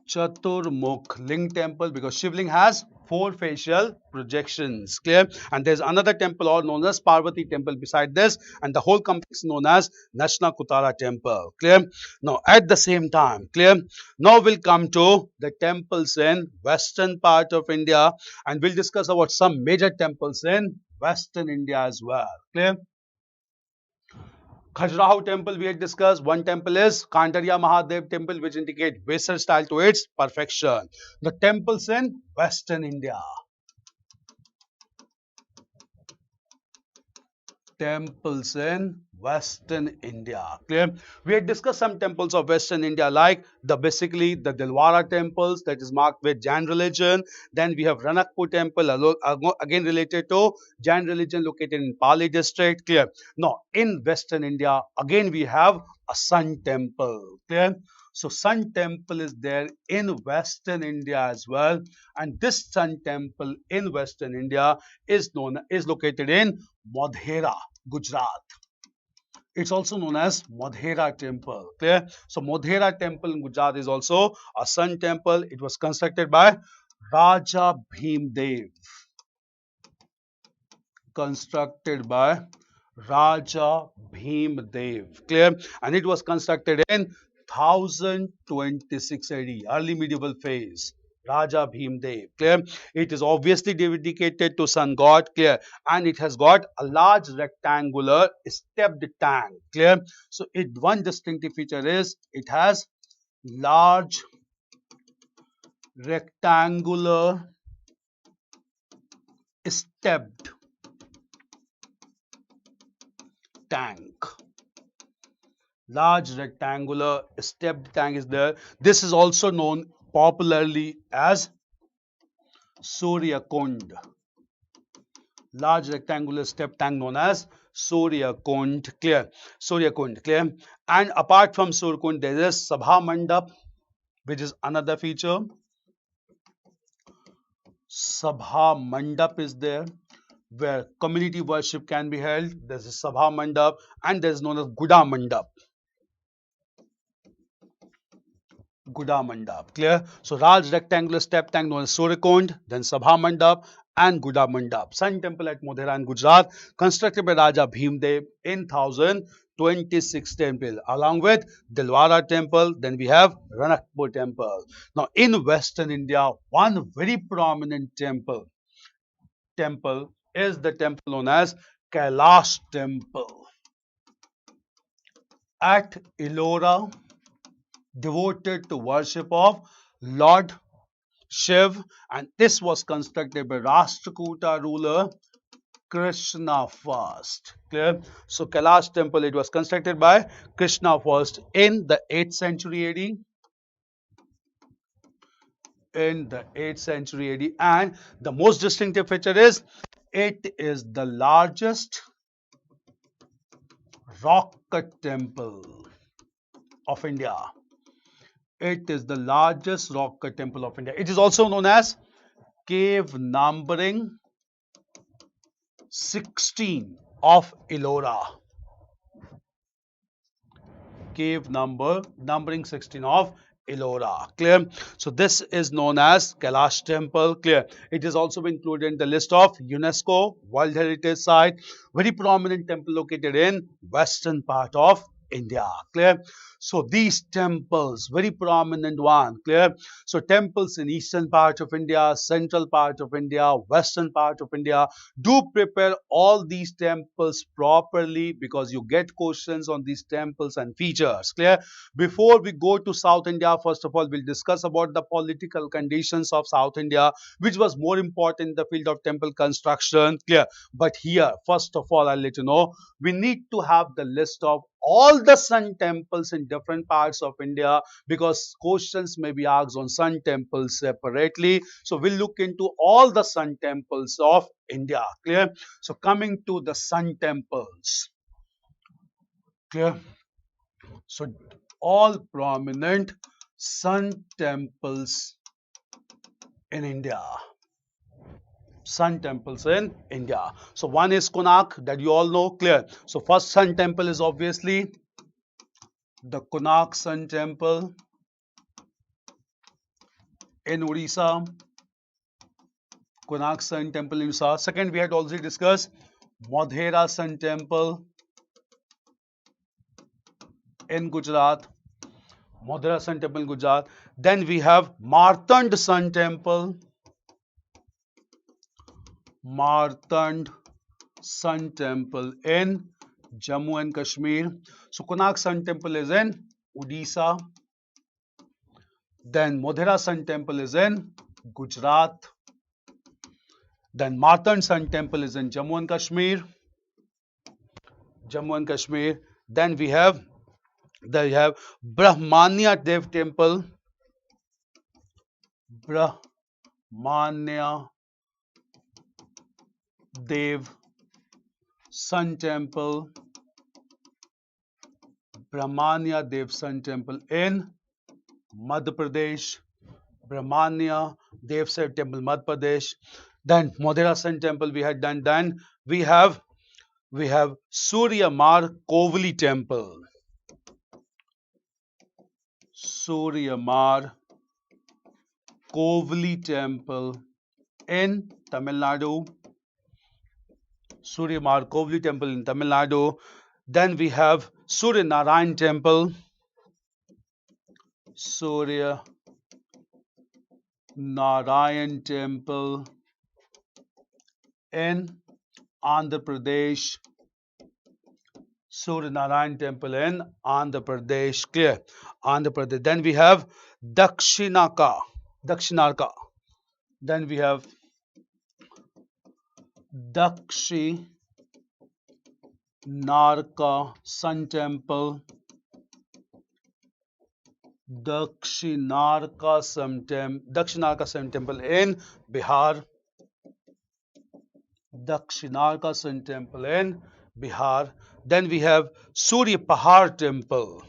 Chaturmukh Ling temple, because Shivling has four facial projections. Clear? And there's another temple all known as Parvati temple beside this, and the whole complex known as Nashna Kutara temple. Clear? Now, at the same time, clear? Now we'll come to the temples in western part of India, and we'll discuss about some major temples in western India as well. Clear? Khajuraho temple we had discussed. One temple is Kandariya Mahadev temple, which indicate Vesar style to its perfection. The temples in western India. Temples in western India. Clear? We had discussed some temples of western India, like basically the Dilwara temples, that is marked with Jain religion. Then we have Ranakpur temple, again related to Jain religion, located in Pali district. Clear? Now in western India, again we have a Sun temple. Clear? So Sun temple is there in western India as well, and this Sun temple in western India is located in Modhera, Gujarat. It's also known as Modhera temple. Clear? So Modhera temple in Gujarat is also a Sun temple. It was constructed by Raja Bhimdev. Constructed by Raja Bhimdev. Clear? And it was constructed in 1026 AD, early medieval phase. Raja Bhimdev. Clear? It is obviously dedicated to sun god. Clear? And it has got a large rectangular stepped tank. Clear? So one distinctive feature is it has large rectangular stepped tank. Large rectangular stepped tank is there. This is also known popularly as Surya Kund. Large rectangular stepped tank known as Surya Kund. Clear? Surya Kund. Clear? And apart from Surya Kund, there is Sabha Mandap, which is another feature. Sabha Mandap is there, where community worship can be held. There's a Sabha Mandap, and there's known as Guda Mandap. Guda Mandap. Clear? So large rectangular step tank known as Surikund, then Sabha Mandap and Guda Mandap. Sun temple at Modhera in Gujarat, constructed by Raja Bhimdev in 1026 temple, along with Dilwara temple. Then we have Ranakpur temple. Now in western India, one very prominent temple is the temple known as Kailash temple at Ellora, devoted to worship of Lord Shiv, and this was constructed by Rashtrakuta ruler Krishna first. Clear? So Kailash temple, it was constructed by Krishna first in the 8th century AD. In the 8th century AD, and the most distinctive feature is it is the largest rock cut temple of India. It is the largest rock cut temple of India. It is also known as cave numbering 16 of Ellora. Cave numbering 16 of Ellora. Clear? So this is known as Kailash temple. Clear? It is also included in the list of UNESCO World Heritage Site. Very prominent temple located in western part of India. Clear? So these temples, very prominent one. Clear? So temples in eastern part of India, central part of India, western part of India. Do prepare all these temples properly, because you get questions on these temples and features. Clear? Before we go to South India, first of all, we'll discuss about the political conditions of South India, which was more important in the field of temple construction. Clear? But here, first of all, I'll let you know, we need to have the list of all the sun temples in different parts of India, because questions may be asked on sun temples separately. So we'll look into all the sun temples of India. Clear? So coming to the sun temples. Clear? So all prominent sun temples in India. Sun temples in India. So one is Konark, that you all know. Clear? So first sun temple is obviously the Konark Sun temple. in Odisha, Konark Sun Temple in Odisha. Second, we had already discussed Modhera Sun Temple in Gujarat. Modhera Sun Temple in Gujarat. Then we have Martand Sun Temple. Martand Sun Temple in Jammu and Kashmir. So Konark Sun Temple is in Odisha. Then Modhera Sun Temple is in Gujarat. Then Martand Sun Temple is in Jammu and Kashmir. Jammu and Kashmir. Then we have Brahmanya Dev Temple. Brahmanya Dev Sun Temple. Brahmanya Dev Sun Temple in Madhya Pradesh. Brahmanya Dev Sun Temple, Madhya Pradesh. Then Modhera Sun Temple we had done. Then we have Surya Mar Kovli Temple. Surya Mar Kovli Temple in Tamil Nadu. Surya Mar Kovli Temple in Tamil Nadu. Then we have Surya Narayan Temple. Surya Narayan Temple in Andhra Pradesh. Surya Narayan Temple in Andhra Pradesh. Clear? Andhra Pradesh. Then we have Dakshinaka. Then we have Dakshinarka Sun Temple. Dakshinarka Sun Temple in Bihar. Dakshinarka Sun Temple in Bihar. Then we have Surya Pahar Temple.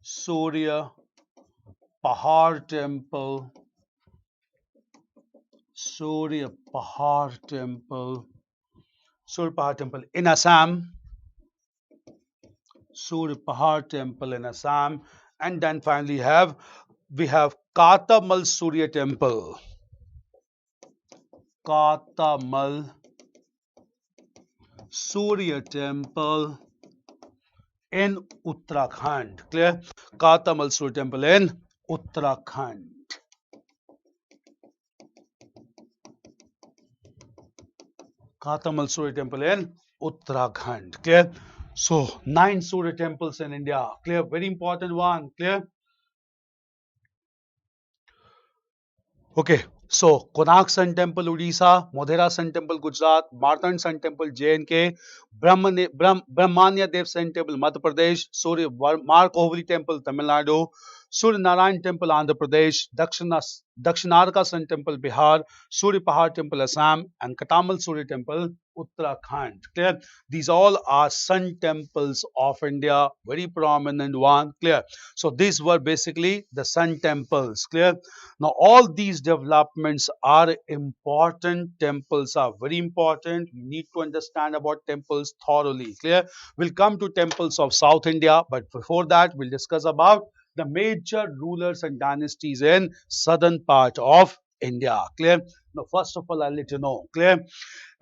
Surya Pahar Temple. Surya Pahar Temple. Surya Pahar Temple in Assam. Surya Pahar Temple in Assam. And then finally we have Katamal Surya Temple. Katamal Surya Temple in Uttarakhand. Clear? Katamal Surya Temple in Uttarakhand. Katamal Surya Temple in Uttarakhand. Clear? So 9 Surya temples in India. Clear? Very important one. Clear? Okay. So Konark Sun Temple Odisha, Modhera Sun Temple Gujarat, Martand Sun Temple JNK, Brahmanya Dev Sun Temple Madhya Pradesh, Surya Mar Kovli Temple Tamil Nadu, Surya Narayan Temple Andhra Pradesh, Dakshinarka Sun Temple Bihar, Surya Pahar Temple Assam, and Katamal Surya Temple Uttarakhand. Clear? These all are sun temples of India, very prominent one. Clear? So these were basically the sun temples. Clear? Now all these developments are important. Temples are very important. We need to understand about temples thoroughly. Clear? We'll come to temples of South India, but before that we'll discuss about the major rulers and dynasties in southern part of India. Clear? Now first of all I'll let you know. Clear?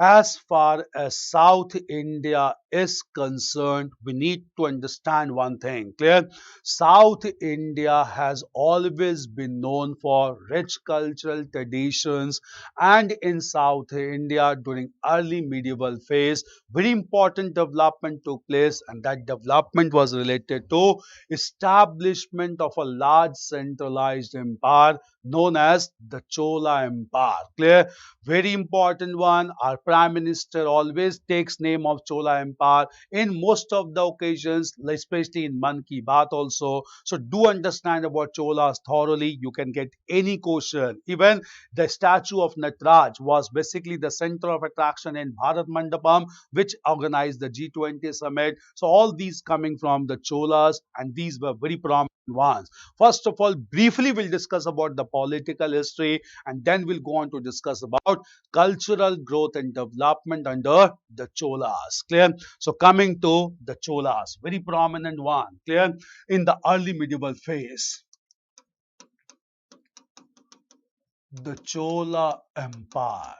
As far as South India is concerned, we need to understand one thing. Clear? South India has always been known for rich cultural traditions, and in South India during early medieval phase, very important development took place, and that development was related to establishment of a large centralized empire known as the Chola Empire. Clear? Very important one. Our Prime Minister always takes name of Chola Empire in most of the occasions, especially in Man Ki Baat also. So do understand about Cholas thoroughly. You can get any question. Even the statue of Nataraj was basically the center of attraction in Bharat Mandapam, which organized the G20 summit. So all these coming from the Cholas, and these were very prominent ones. First of all, briefly we'll discuss about the political history, and then we'll go on to discuss about cultural growth and development under the Cholas. Clear? So coming to the Cholas, very prominent one. Clear? In the early medieval phase. The Chola Empire,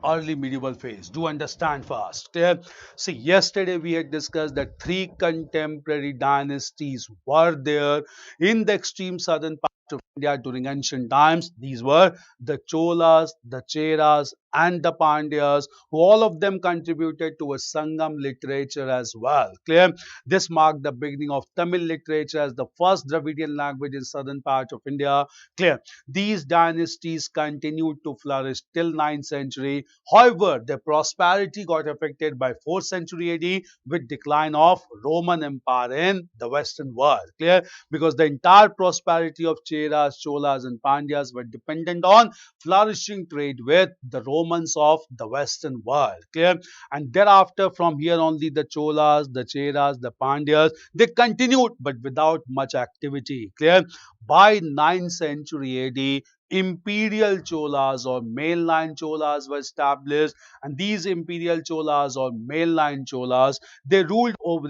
early medieval phase. Do understand first. Clear? See, yesterday we had discussed that three contemporary dynasties were there in the extreme southern part of India during ancient times. These were the Cholas, the Cheras, and the Pandyas, who all of them contributed to a Sangam literature as well. Clear? This marked the beginning of Tamil literature as the first Dravidian language in southern part of India. Clear? These dynasties continued to flourish till 9th century. However, their prosperity got affected by 4th century AD with decline of Roman Empire in the Western world. Clear? Because the entire prosperity of Cheras, Cholas, and Pandyas were dependent on flourishing trade with the Romans of the Western world. Clear? And thereafter, from here only, the Cholas, the Cheras, the Pandyas, they continued but without much activity. Clear? By 9th century AD, imperial cholas or mainline cholas were established, and these imperial cholas or mainline cholas, they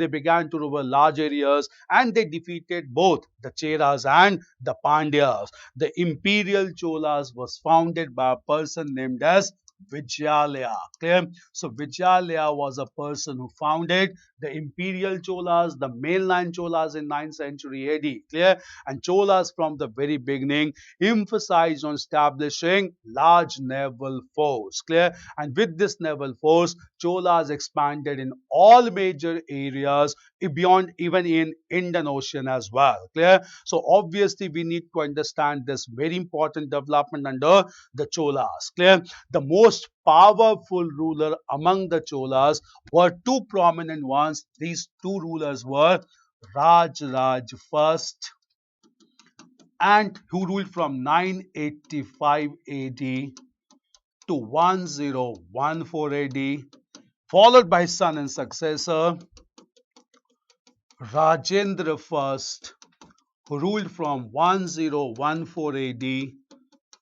began to rule large areas, and they defeated both the cheras and the pandyas. The imperial cholas was founded by a person named as Vijayalaya. Clear? So Vijayalaya was a person who founded the imperial cholas, the mainline cholas in 9th century AD. Clear? And cholas from the very beginning emphasized on establishing large naval force. Clear? And with this naval force, Cholas expanded in all major areas beyond even in Indian Ocean as well. Clear? So obviously we need to understand this very important development under the Cholas. Clear? The most powerful ruler among the Cholas were two prominent ones. These two rulers were Raj first, and who ruled from 985 AD to 1014 AD, followed by his son and successor Rajendra I, who ruled from 1014 AD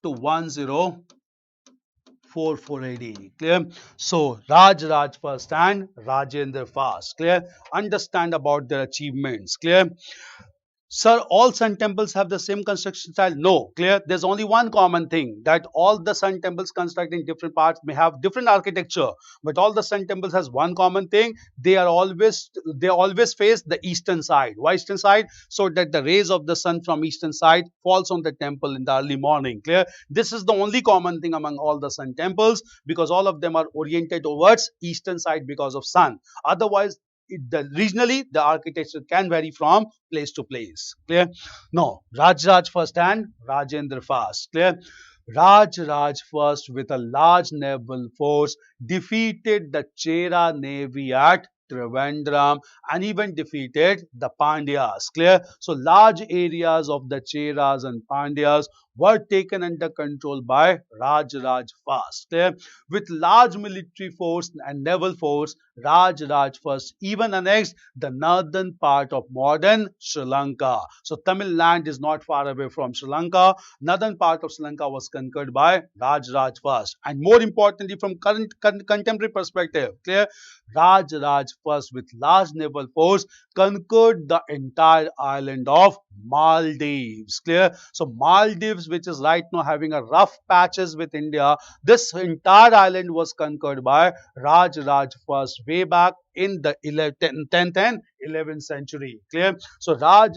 to 1044 AD. Clear? So Raj first and Rajendra first. Clear? Understand about their achievements. Clear? Sir, all sun temples have the same construction style? No. Clear? There's only one common thing, that all the sun temples constructed in different parts may have different architecture, but all the sun temples has one common thing. They always face the eastern side. Why eastern side? So that the rays of the sun from eastern side falls on the temple in the early morning. Clear? This is the only common thing among all the sun temples, because all of them are oriented towards eastern side because of sun. Otherwise, regionally the architecture can vary from place to place. Clear? No. Raj first and Rajendra first. Clear? Raj first, with a large naval force, defeated the Chera navy at Trivandrum and even defeated the Pandyas. Clear? So large areas of the Cheras and Pandyas were taken under control by Raj first. Clear? With large military force and naval force, Raj first even annexed the northern part of modern Sri Lanka. So Tamil land is not far away from Sri Lanka. Northern part of Sri Lanka was conquered by Raj first. And more importantly, from current contemporary perspective, clear, Raj first, with large naval force, conquered the entire island of Maldives. Clear? So Maldives, which is right now having a rough patches with India, this entire island was conquered by Raj first way back in the 10th and 11th century. Clear? So Raj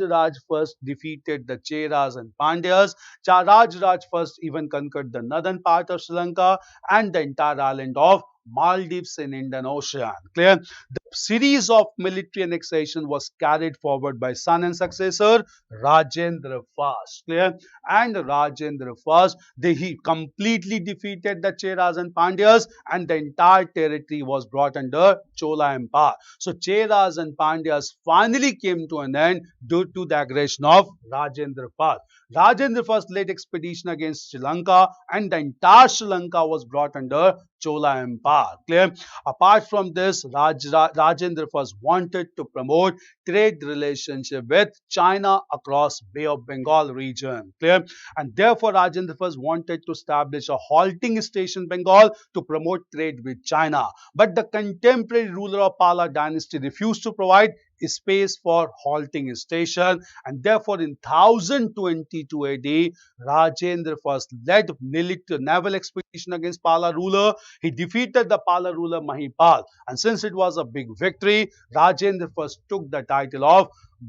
first defeated the Cheras and Pandyas. Raj first even conquered the northern part of Sri Lanka and the entire island of Maldives in Indian Ocean. Clear? The series of military annexation was carried forward by son and successor Rajendra first. Clear? And Rajendra first, he completely defeated the Cheras and Pandyas, and the entire territory was brought under Chola Empire. So Cheras and Pandyas finally came to an end due to the aggression of Rajendra first. Rajendra first led expedition against Sri Lanka, and the entire Sri Lanka was brought under Chola Empire. Clear? Apart from this, Rajendra first wanted to promote trade relationship with China across Bay of Bengal region. Clear? And therefore, Rajendra first wanted to establish a halting station in Bengal to promote trade with China. But the contemporary ruler of Pala dynasty refused to provide space for halting station, and therefore in 1022 AD, Rajendra first led naval expedition against Pala ruler. He defeated the Pala ruler Mahipal, and since it was a big victory, Rajendra first took the title of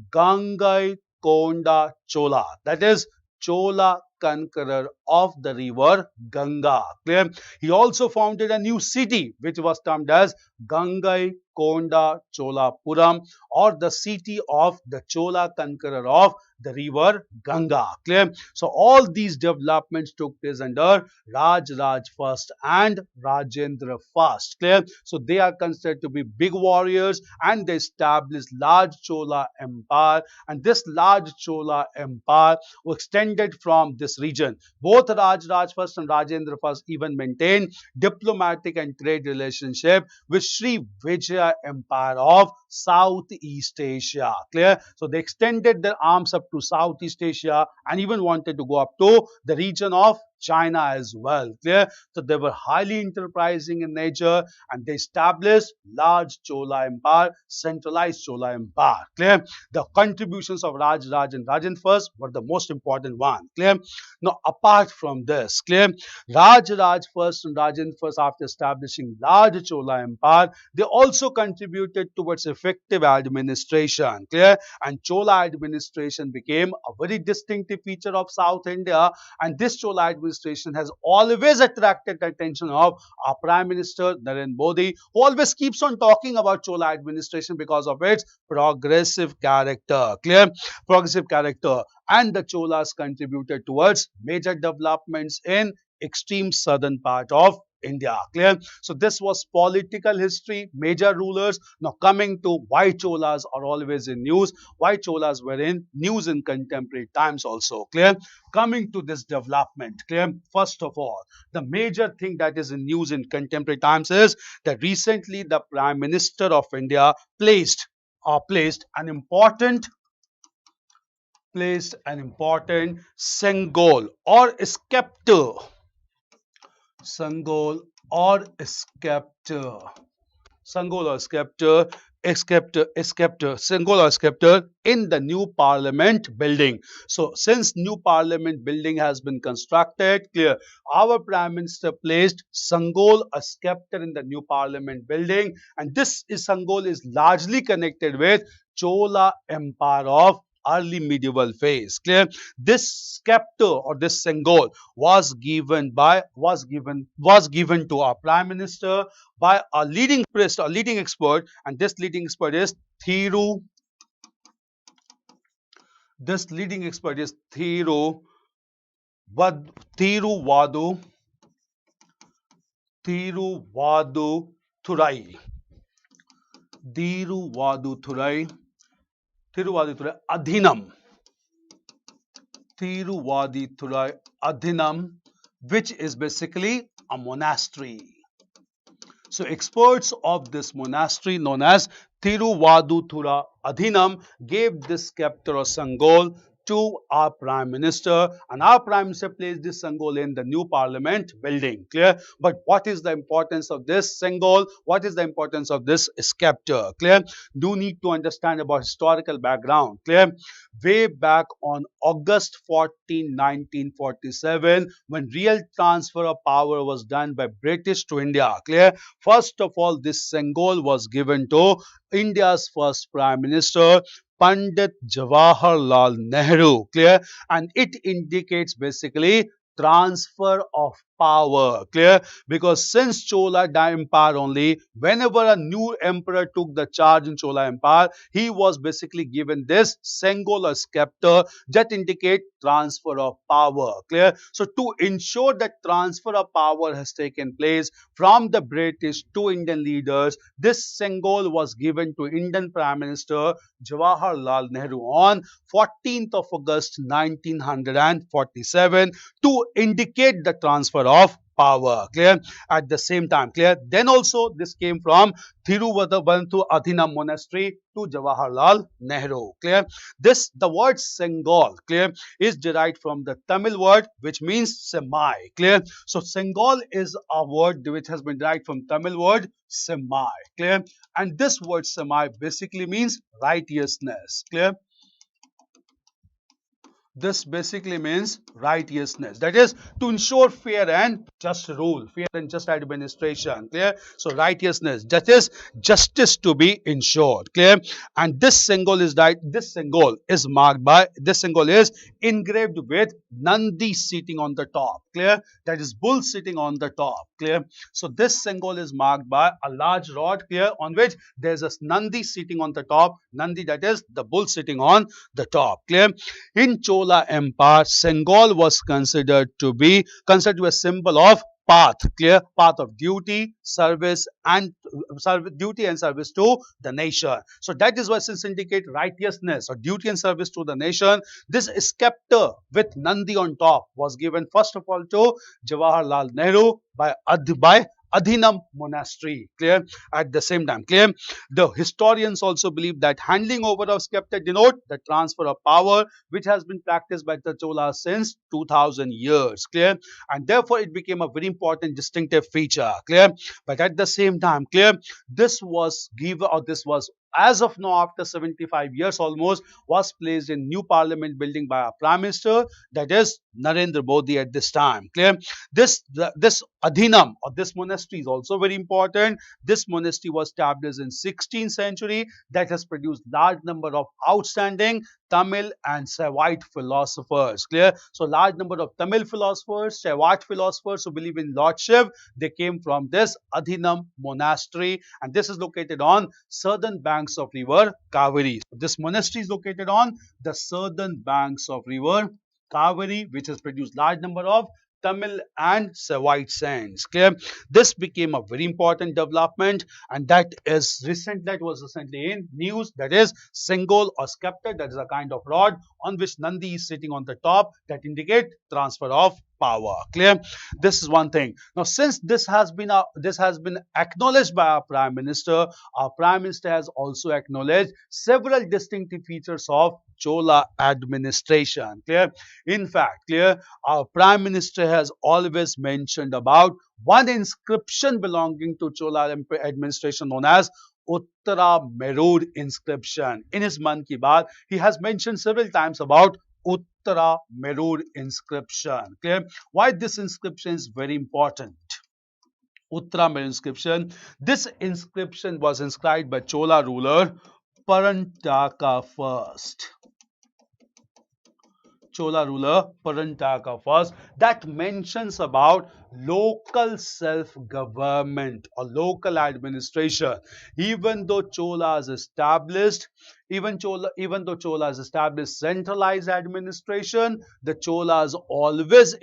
Gangai Konda Chola, that is Chola conqueror of the river Ganga. Clear? He also founded a new city which was termed as Gangai Konda Cholapuram, or the city of the Chola conqueror of the river Ganga. Clear? So all these developments took place under Raj first and Rajendra first. Clear? So they are considered to be big warriors, and they established large Chola empire, and this large Chola empire was extended from this region. Both Raj first and Rajendra first even maintained diplomatic and trade relationship with Sri Vijaya Empire of Southeast Asia. Clear? So they extended their arms up to Southeast Asia and even wanted to go up to the region of China as well. Clear? So they were highly enterprising in nature, and they established large Chola empire, centralized Chola empire. Clear? The contributions of Raj and Rajendra first were the most important one. Clear? Now apart from this, clear, Raj first and Rajendra first, after establishing large Chola empire, they also contributed towards effective administration. Clear? And Chola administration became a very distinctive feature of South India, and this Chola administration has always attracted the attention of our Prime Minister Narendra Modi, who always keeps on talking about Chola administration because of its progressive character. Clear? Progressive character. And the Cholas contributed towards major developments in extreme southern part of India. Clear? So this was political history, major rulers. Now coming to why Cholas are always in news, why Cholas were in news in contemporary times also. Clear? Coming to this development, clear? First of all, the major thing that is in news in contemporary times is that recently the Prime Minister of India placed an important Sangol or scepter. Sangol or scepter. Sangol or scepter. Sangol or scepter in the new parliament building. So since new parliament building has been constructed, clear, our Prime Minister placed Sangol or scepter in the new parliament building, and this Sangol is largely connected with Chola Empire of early medieval phase. Clear? This scepter or this Sangol was given to our Prime Minister by a leading priest, a leading expert, and this leading expert is Thiru. This leading expert is Thiru Vadu Thurai. Adhinam. Thiruvadurai Adhinam, which is basically a monastery. So experts of this monastery known as Thiruvadurai Adhinam gave this scepter or Sangol to our Prime Minister, and our Prime Minister placed this Sangol in the new parliament building. Clear? But what is the importance of this Sangol? What is the importance of this scepter? Clear? Do need to understand about historical background. Clear? Way back on August 14, 1947, when real transfer of power was done by British to India. Clear? First of all, this Sangol was given to India's first Prime Minister, Pandit Jawaharlal Nehru. Clear? And it indicates basically transfer of power. Clear? Because since Chola Empire only, whenever a new emperor took the charge in Chola Empire, he was basically given this Sangol or scepter that indicate transfer of power. Clear? So to ensure that transfer of power has taken place from the British to Indian leaders, this Sangol was given to Indian Prime Minister Jawaharlal Nehru on 14th of August 1947 to indicate the transfer of power. Clear? At the same time, clear? Then also this came from Thiruvananthapuram Monastery to Jawaharlal Nehru. Clear? This, the word Sengal, clear, is derived from the Tamil word which means semi. Clear? So Sengal is a word which has been derived from Tamil word semi. Clear? And this word semi basically means righteousness. Clear? This basically means righteousness. That is to ensure fair and just rule, fair and just administration. Clear? So righteousness, that is justice to be ensured. Clear? And this symbol is right. This symbol is marked by, this symbol is engraved with Nandi sitting on the top. Clear? That is bull sitting on the top. Clear? So this symbol is marked by a large rod. Clear? On which there is a Nandi sitting on the top. Nandi, that is the bull sitting on the top. Clear? In Chola Empire, Sengal was considered to be a symbol of path. Clear? Path of duty, service, and service to the nation. So that is why, since indicate righteousness or duty and service to the nation, this scepter with Nandi on top was given first of all to Jawaharlal Nehru by Adhinam monastery. Clear? At the same time, clear? The historians also believe that handing over of scepter denote the transfer of power which has been practiced by the Cholas since 2000 years. Clear? And therefore it became a very important distinctive feature. Clear? But at the same time, clear, this was given, or this was as of now, after 75 years almost, was placed in new parliament building by our prime minister, that is Narendra Modi at this time. Clear? This Adhinam or this monastery is also very important. This monastery was established in 16th century, that has produced large number of outstanding Tamil and Saivite philosophers. Clear? So large number of Tamil philosophers, Saivite philosophers who believe in Lord Shiv, they came from this Adhinam monastery, and this is located on southern banks of river Kaveri. This monastery is located on the southern banks of river Kaveri, which has produced large number of Tamil and Saivite saints. Clear? This became a very important development, and that was recently in news. That is Sengol or scepter, that is a kind of rod on which Nandi is sitting on the top, that indicate transfer of power. Clear? This is one thing. Now, since this has been acknowledged by our prime minister has also acknowledged several distinctive features of Chola administration. Clear? In fact, clear, our prime minister has always mentioned about one inscription belonging to Chola administration known as Uttara Merur inscription. In his Man Ki Baat, he has mentioned several times about Uttara Merur inscription. Clear? Why this inscription is very important? Uttara Merur inscription. This inscription was inscribed by Chola ruler Parantaka first. Chola ruler Parantaka first, that mentions about local self-government or local administration. Even though Cholas established centralized administration, the Cholas always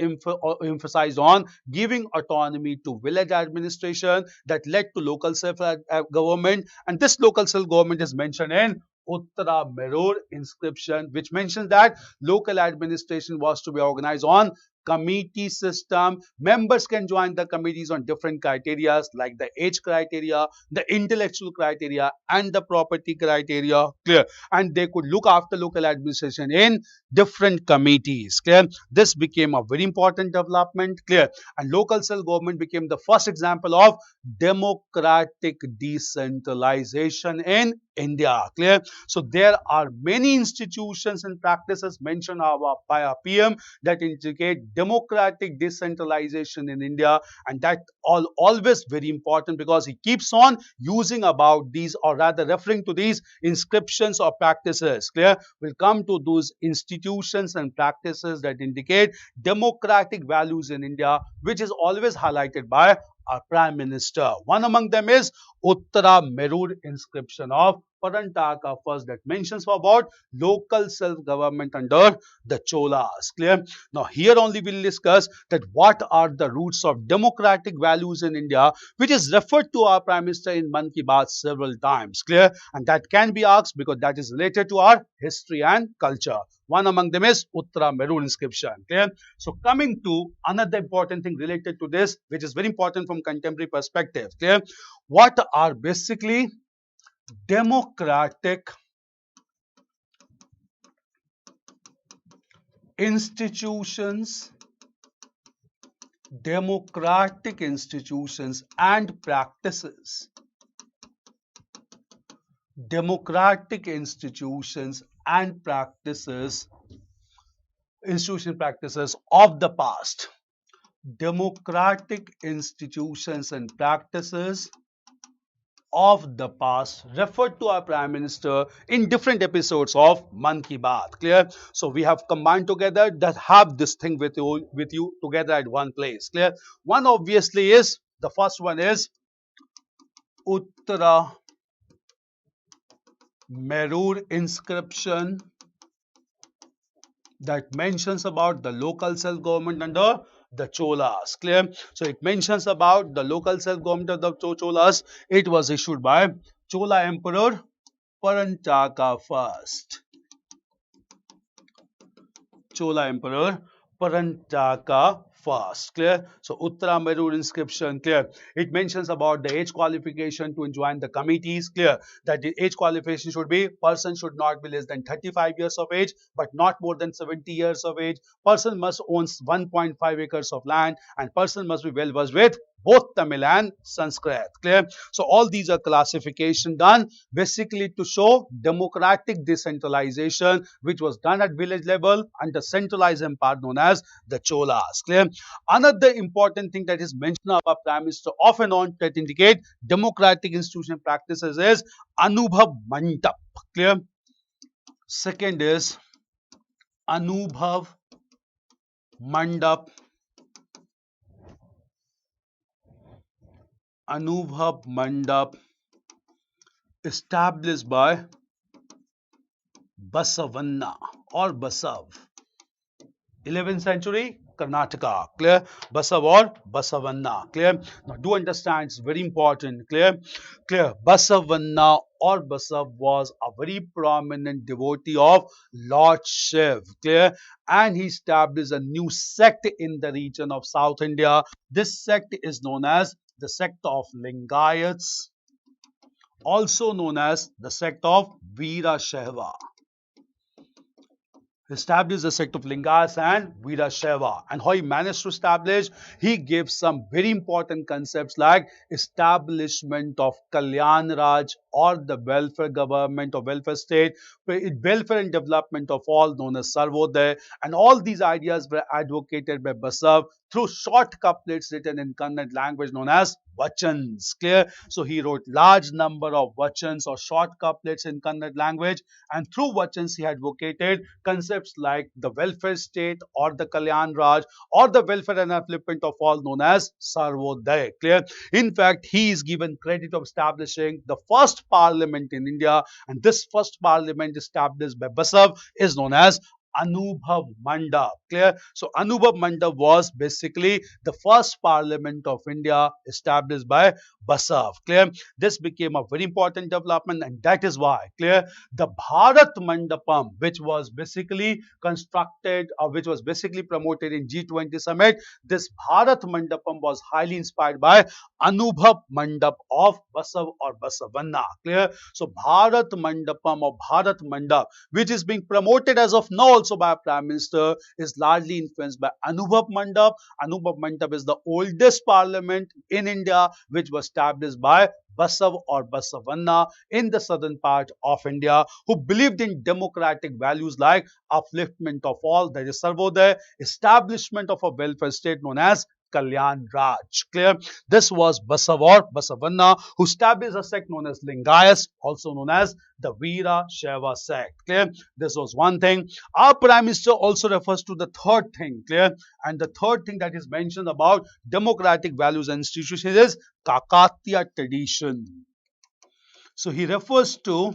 emphasized on giving autonomy to village administration, that led to local self-government, and this local self-government is mentioned in Uttara Merur inscription, which mentions that local administration was to be organized on committee system. Members can join the committees on different criteria like the age criteria, the intellectual criteria, and the property criteria. Clear? And they could look after local administration in different committees. Clear? This became a very important development. Clear? And local self-government became the first example of democratic decentralization in India. Clear? So there are many institutions and practices mentioned by our PM that indicate democratic decentralization in India, and that always very important, because he keeps on using about these, or rather referring to these inscriptions or practices. Clear? We'll come to those institutions and practices that indicate democratic values in India, which is always highlighted by our prime minister. One among them is Uttara Merur inscription of Parantaka first, that mentions about local self-government under the Cholas. Clear? Now here only we'll discuss that what are the roots of democratic values in India, which is referred to our Prime Minister in Mann Ki Baat several times. Clear? And that can be asked because that is related to our history and culture. One among them is Uttara Meru inscription. Clear? So coming to another important thing related to this, which is very important from contemporary perspective. Clear? What are basically democratic institutions, and practices, democratic institutions and practices, of the past, democratic institutions and practices of the past referred to our Prime Minister in different episodes of Mann Ki Baat. Clear? So we have combined together that have this thing with you together at one place. Clear? One obviously is, the first one is Uttara Merur inscription that mentions about the local self-government under the Cholas. Clear? So it mentions about the local self-government of the Cholas. It was issued by Chola Emperor Parantaka first. Chola Emperor Parantaka first. Clear? So Uttara Merur inscription. Clear? It mentions about the age qualification to join the committees. Clear? That the age qualification should be, person should not be less than 35 years of age but not more than 70 years of age. Person must own 1.5 acres of land and person must be well versed with both Tamil and Sanskrit. Clear? So all these are classification done basically to show democratic decentralization which was done at village level under centralized empire known as the Cholas. Clear? Another important thing that is mentioned by Prime Minister off and on that indicate democratic institution practices is Anubhav Mandap. Clear? Second is Anubhav Mandap. Anubhav Mandap established by Basavanna or Basav. 11th century Karnataka. Clear? Basav or Basavanna. Clear? Now do understand, it's very important. Clear? Clear? Basavanna or Basav was a very prominent devotee of Lord Shiv. Clear? And he established a new sect in the region of South India. This sect is known as the sect of Lingayats, also known as the sect of Veerashaiva. Established the sect of Lingayats and Veerashaiva. And how he managed to establish? He gave some very important concepts like establishment of Kalyan Raj or the welfare government or welfare state, welfare and development of all known as Sarvodaya. And all these ideas were advocated by Basav through short couplets written in Kannada language known as Vachans. Clear? So he wrote large number of Vachans or short couplets in Kannada language, and through Vachans he advocated concepts like the welfare state or the Kalyan Raj or the welfare and upliftment of all known as Sarvodaya. Clear? In fact, he is given credit of establishing the first parliament in India, and this first parliament established by Basav is known as Anubhav Mandap. Clear? So Anubhav Mandap was basically the first parliament of India established by Basav. Clear? This became a very important development, and that is why, clear, the Bharat Mandapam, which was basically constructed or which was basically promoted in G20 summit, this Bharat Mandapam was highly inspired by Anubhav Mandap of Basav or Basavanna. Clear? So Bharat Mandapam or Bharat Mandap, which is being promoted as of now also by Prime Minister, is largely influenced by Anubhav Mandap. Anubhav Mandap is the oldest parliament in India which was established by Basav or Basavanna in the southern part of India, who believed in democratic values like upliftment of all, that is Sarvodaya, establishment of a welfare state known as Kalyan Raj. Clear? This was Basav or Basavanna, who established a sect known as Lingayas, also known as the Veerashaiva sect. Clear? This was one thing. Our Prime Minister also refers to the third thing. Clear? And the third thing that is mentioned about democratic values and institutions is Kakatiya tradition. So he refers to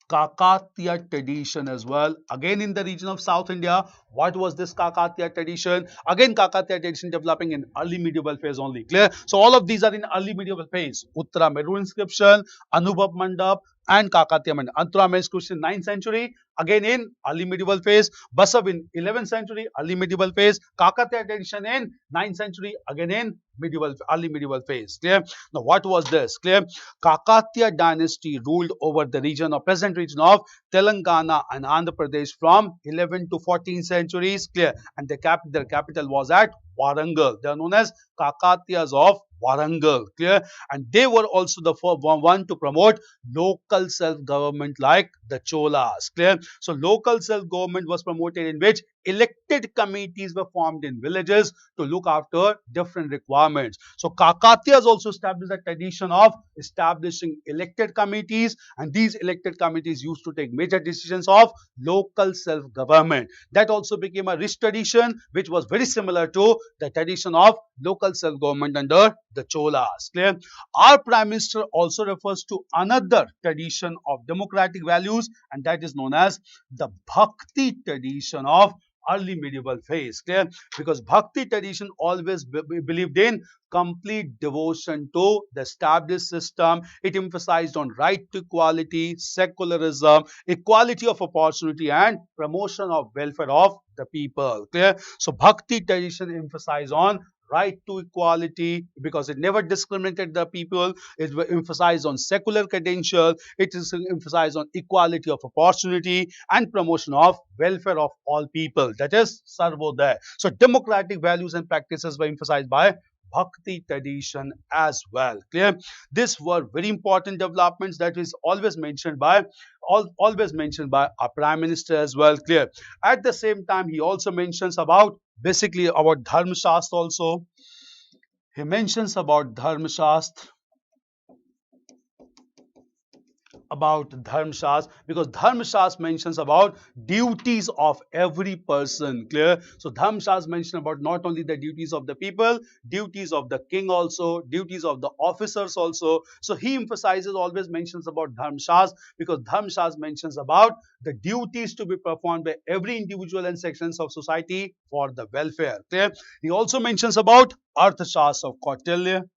Kakatiya tradition as well. Again, in the region of South India, what was this Kakatiya tradition? Again, Kakatiya tradition developing in early medieval phase only. Clear? So all of these are in early medieval phase. Uttara Meru inscription, Anubhav Mandap, and Kakatiya Mandap. Uttara Meru inscription 9th century. Again in early medieval phase. Basav in 11th century, early medieval phase. Kakatiya tradition in 9th century. Again in early medieval phase. Clear? Now what was this? Clear? Kakatiya dynasty ruled over the region of present region of Telangana and Andhra Pradesh from 11th to 14th centuries. Clear? And their capital was at Warangal. They are known as Kakatiyas of Warangal. Clear? And they were also the one to promote local self-government like the Cholas. Clear? So local self-government was promoted in which elected committees were formed in villages to look after different requirements. So Kakatiyas also established a tradition of establishing elected committees, and these elected committees used to take major decisions of local self-government. That also became a rich tradition which was very similar to the tradition of local self-government under the Cholas. Clear? Our Prime Minister also refers to another tradition of democratic values, and that is known as the Bhakti tradition of early medieval phase. Clear? Because Bhakti tradition always believed in complete devotion to the established system. It emphasized on right to equality, secularism, equality of opportunity, and promotion of welfare of the people. Clear? So Bhakti tradition emphasized on right to equality because it never discriminated the people. It emphasized on secular credential. It is emphasized on equality of opportunity and promotion of welfare of all people. That is Sarvodaya. So democratic values and practices were emphasized by Bhakti tradition as well. Clear? These were very important developments that is always mentioned by our Prime Minister as well. Clear? At the same time, he also mentions about basically about Dharma Shastra also. He mentions about Dharma Shastra, because Dharma Shastra mentions about duties of every person. Clear? So Dharma Shastra mentions about not only the duties of the people, duties of the king also, duties of the officers also. So he emphasizes, always mentions about Dharma Shastra because Dharma Shastra mentions about the duties to be performed by every individual and sections of society for the welfare. Clear? He also mentions about Artha Shastra of Kautilya.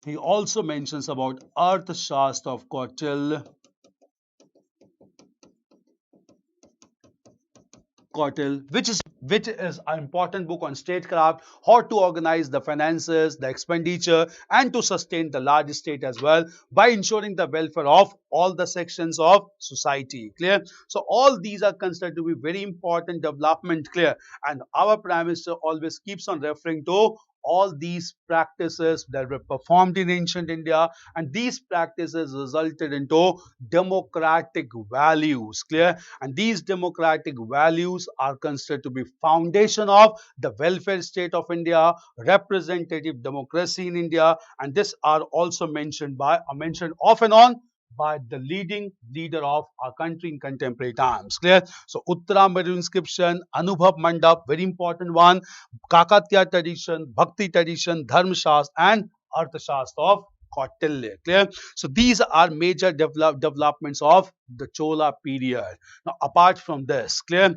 He also mentions about Arthashastra of Kautilya, which is an important book on statecraft, how to organize the finances, the expenditure, and to sustain the large state as well by ensuring the welfare of all the sections of society. Clear? So all these are considered to be very important development. Clear? And our Prime Minister always keeps on referring to all these practices that were performed in ancient India, and these practices resulted into democratic values. Clear? And these democratic values are considered to be foundation of the welfare state of India, representative democracy in India, and this are also mentioned off and on by the leading leader of our country in contemporary times. Clear? So Uttara Meru inscription, Anubhav Mandap, very important one, Kakatiya tradition, Bhakti tradition, Dharma Shastra, and Arthashastra of Kautilya. Clear? So these are major developments of the Chola period. Now apart from this, clear?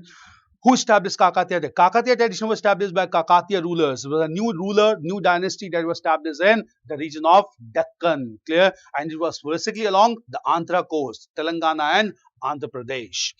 Who established Kakatiya? The Kakatiya tradition was established by Kakatiya rulers. It was a new ruler, new dynasty that was established in the region of Deccan. Clear? And it was basically along the Andhra coast, Telangana and Andhra Pradesh.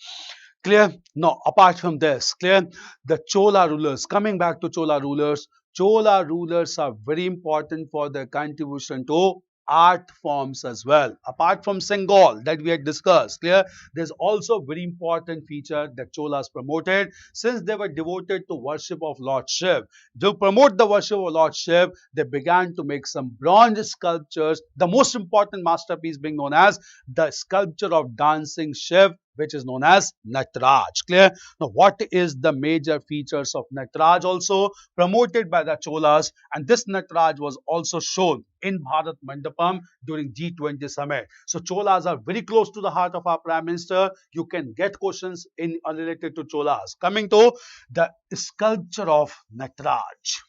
Clear? Now, apart from this, clear? The Chola rulers, coming back to Chola rulers are very important for their contribution to art forms as well. Apart from Bengal that we had discussed, clear? There's also a very important feature that Cholas promoted since they were devoted to worship of Lord Shiv. To promote the worship of Lord Shiv, they began to make some bronze sculptures, the most important masterpiece being known as the sculpture of dancing Shiv, which is known as Nataraj. Clear? Now, what is the major features of Nataraj also promoted by the Cholas? And this Nataraj was also shown in Bharat Mandapam during G20 summit. So Cholas are very close to the heart of our Prime Minister. You can get questions related to Cholas. Coming to the sculpture of Nataraj.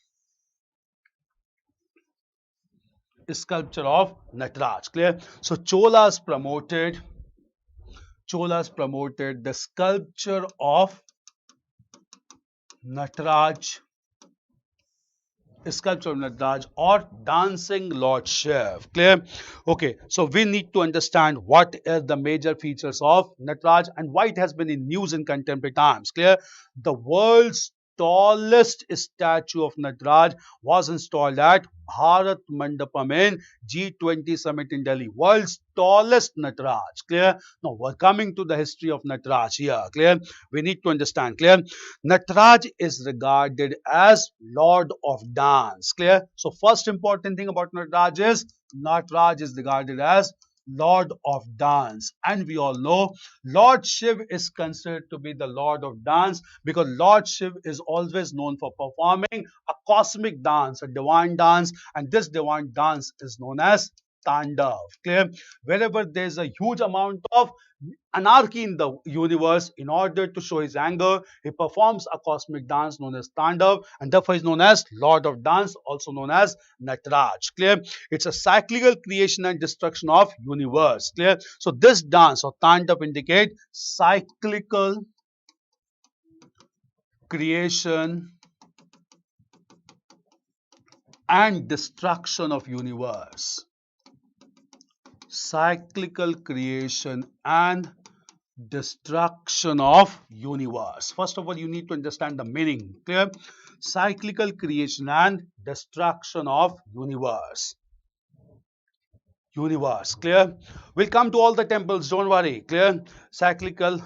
Sculpture of Nataraj. Clear? So Cholas promoted Cholas promoted the sculpture of Nataraj, or dancing Lord Shiv. Clear? Okay, so we need to understand what are the major features of Nataraj and why it has been in news in contemporary times. Clear? The world's tallest statue of Nataraj was installed at Bharat Mandapam in G20 summit in Delhi. World's tallest Nataraj. Clear? Now we're coming to the history of Nataraj here. Clear? We need to understand. Clear? Nataraj is regarded as Lord of Dance. Clear? So first important thing about Nataraj is regarded as Lord of Dance. And we all know Lord Shiv is considered to be the Lord of Dance because Lord Shiv is always known for performing a cosmic dance, a divine dance, and this divine dance is known as Tandav. Clear? Wherever there is a huge amount of anarchy in the universe, in order to show his anger, he performs a cosmic dance known as Tandav, and therefore is known as Lord of Dance, also known as Nataraj. Clear? It's a cyclical creation and destruction of universe. Clear? So this dance or Tandav indicate cyclical creation and destruction of universe. Cyclical creation and destruction of universe. First of all, you need to understand the meaning. Clear? Cyclical creation and destruction of universe. Clear? We'll come to all the temples, don't worry. Clear? Cyclical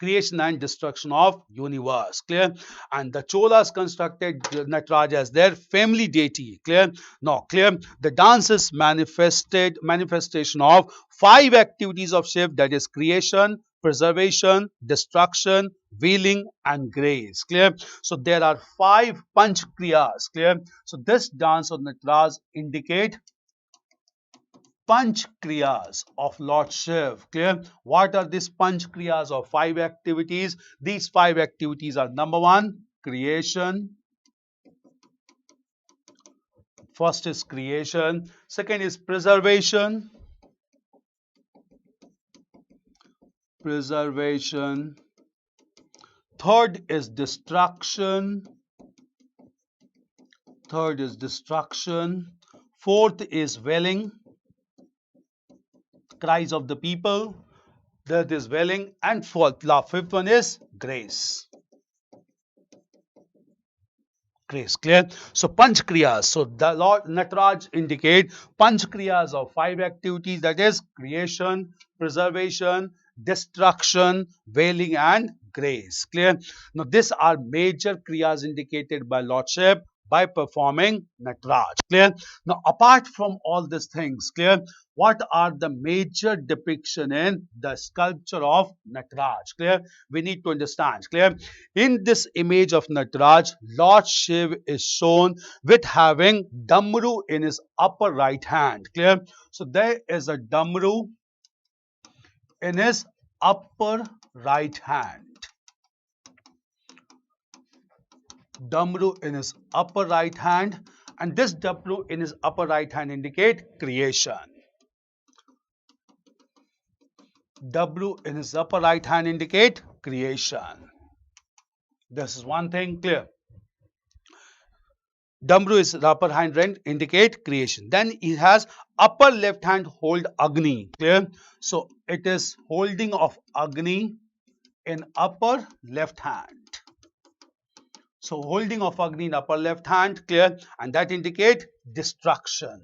creation and destruction of universe. Clear? And the Cholas constructed Nataraj as their family deity. Clear? Now, clear? The dance is manifestation of 5 activities of Shiv, that is creation, preservation, destruction, wheeling, and grace. Clear? So there are 5 panch kriyas. Clear? So this dance of Nataraj indicate Panch Kriyas of Lord Shiv. Clear? What are these Panch Kriyas of 5 activities? These 5 activities are: number 1, creation. First is creation. Second is preservation. Third is destruction. Fourth is wailing, cries of the people. That is wailing. And fifth one is grace. Clear? So Panch Kriyas. So the Lord Nataraj indicate Panch Kriyas of 5 activities, that is creation, preservation, destruction, wailing, and grace. Clear? Now these are major Kriyas indicated by Lord Shiv by performing Nataraj. Clear? Now apart from all these things, clear, what are the major depiction in the sculpture of Nataraj? Clear? We need to understand. Clear? In this image of Nataraj, Lord Shiv is shown with having Damru in his upper right hand. Clear? So there is a Damru in his upper right hand. Damru in his upper right hand, and this Damru in his upper right hand indicate creation. Damru in his upper right hand indicate creation. This is one thing. Clear? Damru is upper hand indicate creation. Then he has upper left hand hold Agni. Clear? So it is holding of Agni in upper left hand. So holding of Agni in upper left hand. Clear? And that indicate destruction.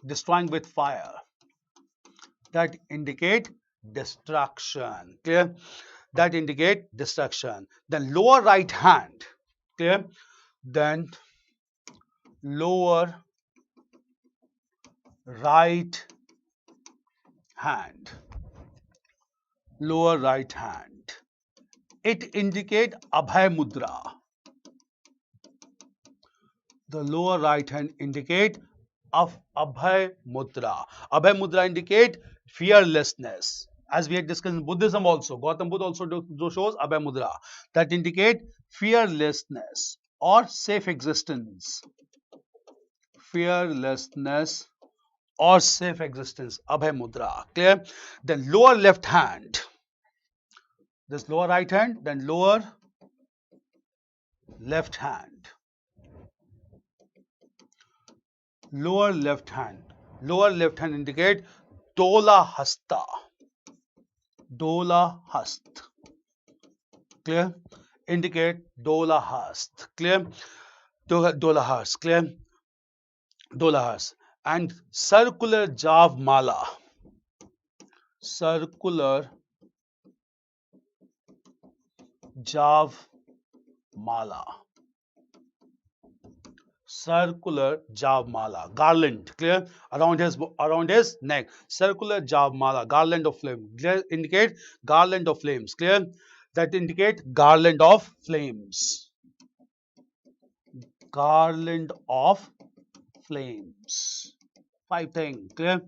Destroying with fire. That indicate destruction. Clear? That indicate destruction. Then lower right hand. Clear? Then lower right hand. Lower right hand. It indicate Abhay Mudra. The lower right hand indicate of Abhay Mudra. Abhay Mudra indicate fearlessness. As we had discussed in Buddhism also, Gautam Buddha also shows Abhay Mudra. That indicate fearlessness or safe existence. Fearlessness or safe existence, Abhay Mudra. Clear? Then lower left hand, this lower right hand, then lower left hand, lower left hand indicate Dola Hasta, Dola Hast. Clear? Indicate Dola Hast. Clear? Dola Hast. Clear? Dola Hast. And circular Jav Mala, circular Jav Mala, circular Jav Mala, garland, clear, around his neck, circular Jav Mala, garland of flame, clear, indicate garland of flames, clear, that indicate garland of flames, garland of flames, five things, clear,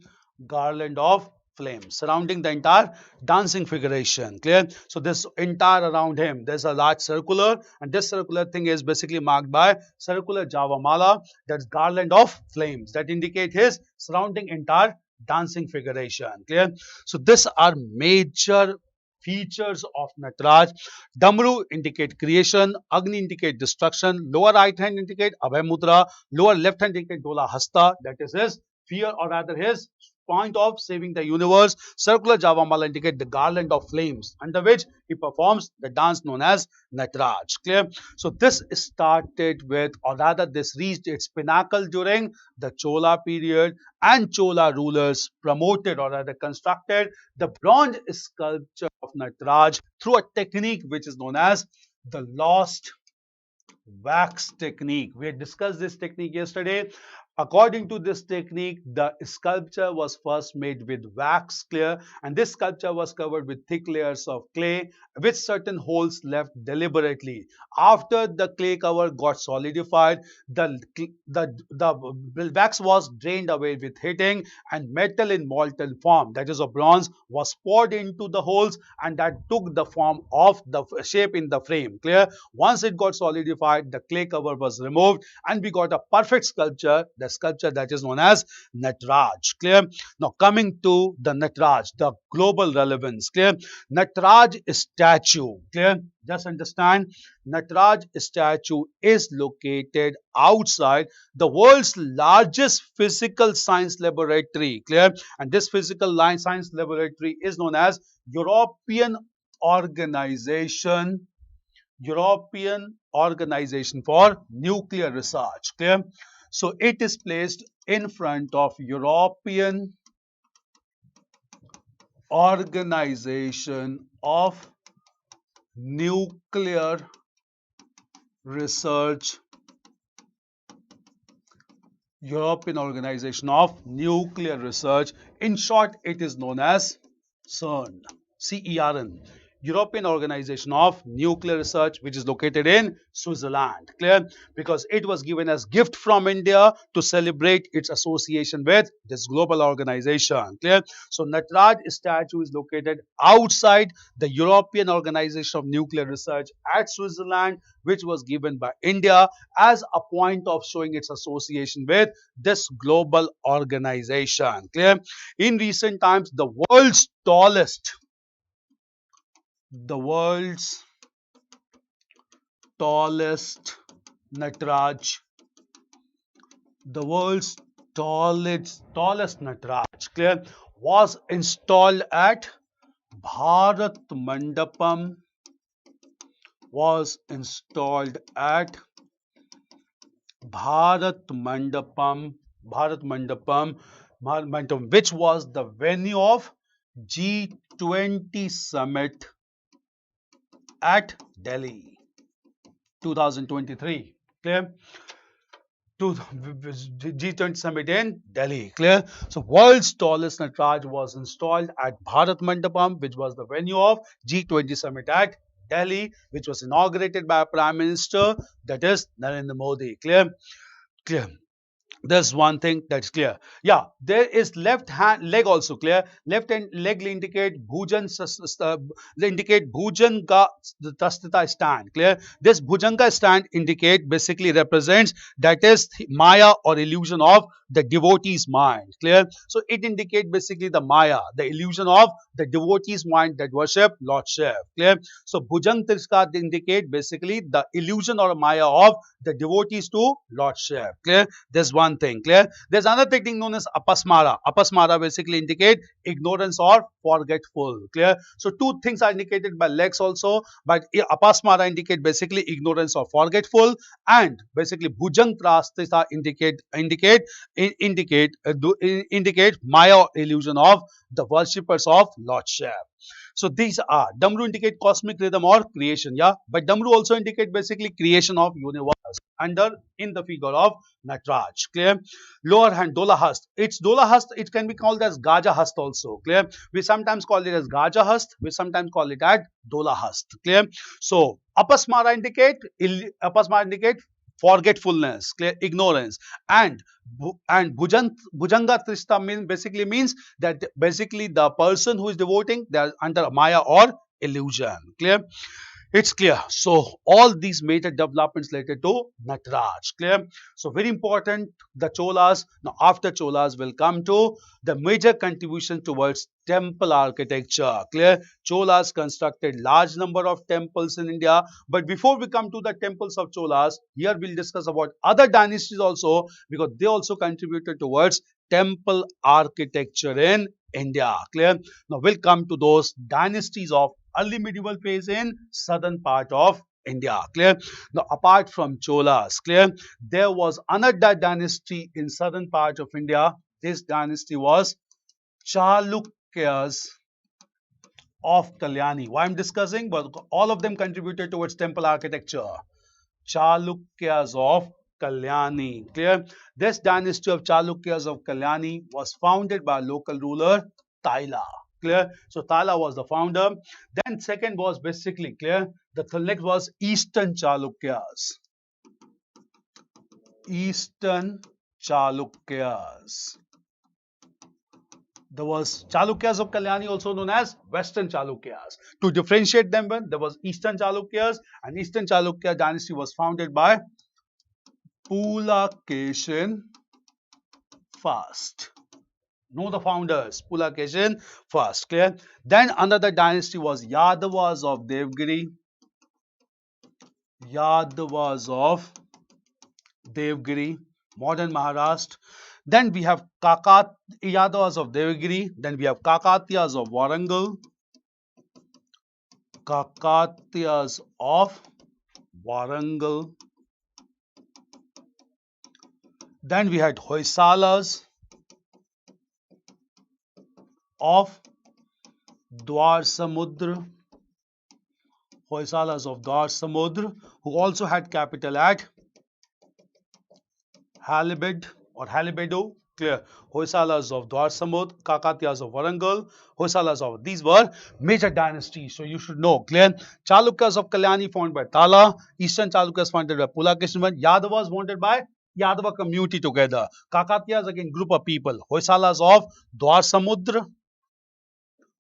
garland of flames surrounding the entire dancing figuration, clear. So this entire around him, there's a large circular, and this circular thing is basically marked by circular Javamala, that's garland of flames that indicate his surrounding entire dancing figuration, clear. So these are major features of Nataraj. Damru indicate creation, Agni indicate destruction, lower right hand indicate Abhay Mudra, lower left hand indicate Dola Hasta, that is his fear or rather his point of saving the universe. Circular Javamala indicate the garland of flames under which he performs the dance known as Nataraj. Clear? So this started with, or rather this reached its pinnacle during the Chola period, and Chola rulers promoted or rather constructed the bronze sculpture of Nataraj through a technique which is known as the lost wax technique. We had discussed this technique yesterday. According to this technique, the sculpture was first made with wax, clear, and this sculpture was covered with thick layers of clay with certain holes left deliberately. After the clay cover got solidified, the wax was drained away with heating, and metal in molten form, that is of bronze, was poured into the holes, and that took the form of the shape in the frame, clear. Once it got solidified, the clay cover was removed, and we got a perfect sculpture, the sculpture that is known as Nataraj, clear. Now coming to the Nataraj, the global relevance, clear. Nataraj statue, clear. Just understand, Nataraj statue is located outside the world's largest physical science laboratory, clear. And this physical science laboratory is known as European Organization for Nuclear Research, clear. So it is placed in front of European Organization of Nuclear Research, European Organization of Nuclear Research. In short, it is known as CERN, CERN. European Organization of Nuclear Research, which is located in Switzerland, clear, because it was given as gift from India to celebrate its association with this global organization, clear. So Nataraj statue is located outside the European Organization of Nuclear Research at Switzerland, which was given by India as a point of showing its association with this global organization, clear. In recent times, the world's tallest Nataraj, the world's tallest Nataraj, clear, was installed at Bharat Mandapam, which was the venue of G20 summit at Delhi 2023, clear. To G20 summit in Delhi, clear. So world's tallest Nataraj was installed at Bharat Mandapam, which was the venue of G20 summit at Delhi, which was inaugurated by Prime Minister, that is Narendra Modi, clear. There's one thing that's clear. Yeah, there is left hand leg also clear. Left hand leg will indicate they indicate bhujanga tastita stand. Clear. This bhujanga stand indicate basically represents that is maya or illusion of the devotee's mind. Clear. So it indicate basically the maya, the illusion of the devotee's mind that worship Lord Shiv. Clear. So bhujang tirska indicate basically the illusion or maya of the devotees to Lord Shiv. Clear. There's one thing clear. There's another technique known as apasmara. Apasmara basically indicate ignorance or forgetful. Clear. So two things are indicated by legs also, but apasmara indicate basically ignorance or forgetful, and basically bhujang prastita indicate maya or illusion of the worshippers of Lord Shiv. So these are Damru indicate cosmic rhythm or creation, yeah. But Damru also indicate basically creation of universe under in the figure of Natraj. Clear? Lower hand Dola Hast. It's Dola Hast. It can be called as Gaja Hast also. Clear? We sometimes call it as Gaja Hast. We sometimes call it as Dola Hast. Clear? So Apasmara indicate forgetfulness, clear, ignorance, and bhujanga trista basically means that basically the person who is devoting they are under maya or illusion. Clear? It's clear. So all these major developments related to Nataraj. Clear? So very important, the Cholas. Now after Cholas will come to the major contribution towards temple architecture. Clear? Cholas constructed large number of temples in India. But before we come to the temples of Cholas, here we'll discuss about other dynasties also, because they also contributed towards temple architecture in India. Clear? Now we'll come to those dynasties of early medieval phase in southern part of India. Clear? Now apart from Cholas, clear, there was another dynasty in southern part of India. This dynasty was Chalukyas of Kalyani. Why I'm discussing? But all of them contributed towards temple architecture. Chalukyas of Kalyani. Clear? This dynasty of Chalukyas of Kalyani was founded by a local ruler, Taila. Clear? So Taila was the founder. Then second was basically clear. The next was Eastern Chalukyas. Eastern Chalukyas. There was Chalukyas of Kalyani, also known as Western Chalukyas. To differentiate them, there was Eastern Chalukyas, and Eastern Chalukya dynasty was founded by Pulakeshin first. Know the founders, Pulakeshin first. Clear? Then another dynasty was Yadavas of Devgiri. Yadavas of Devgiri, modern Maharashtra. Then we have Yadavas of Devgiri. Then we have Kakatiyas of Warangal. Kakatiyas of Warangal. Then we had Hoysalas of Dwarsamudra. Hoysalas of Dwarsamudra, who also had capital at Halibid or Halibedo. Clear? Hoysalas of Dwarsamud, Kakatiyas of Warangal, Hoysalas of these were major dynasties. So you should know. Clear? Chalukyas of Kalyani founded by Tala, Eastern Chalukyas founded by Pulakeshin, Yadavas founded by Yadava community together. Kakatiyas again group of people. Hoysalas of Dwarsamudra.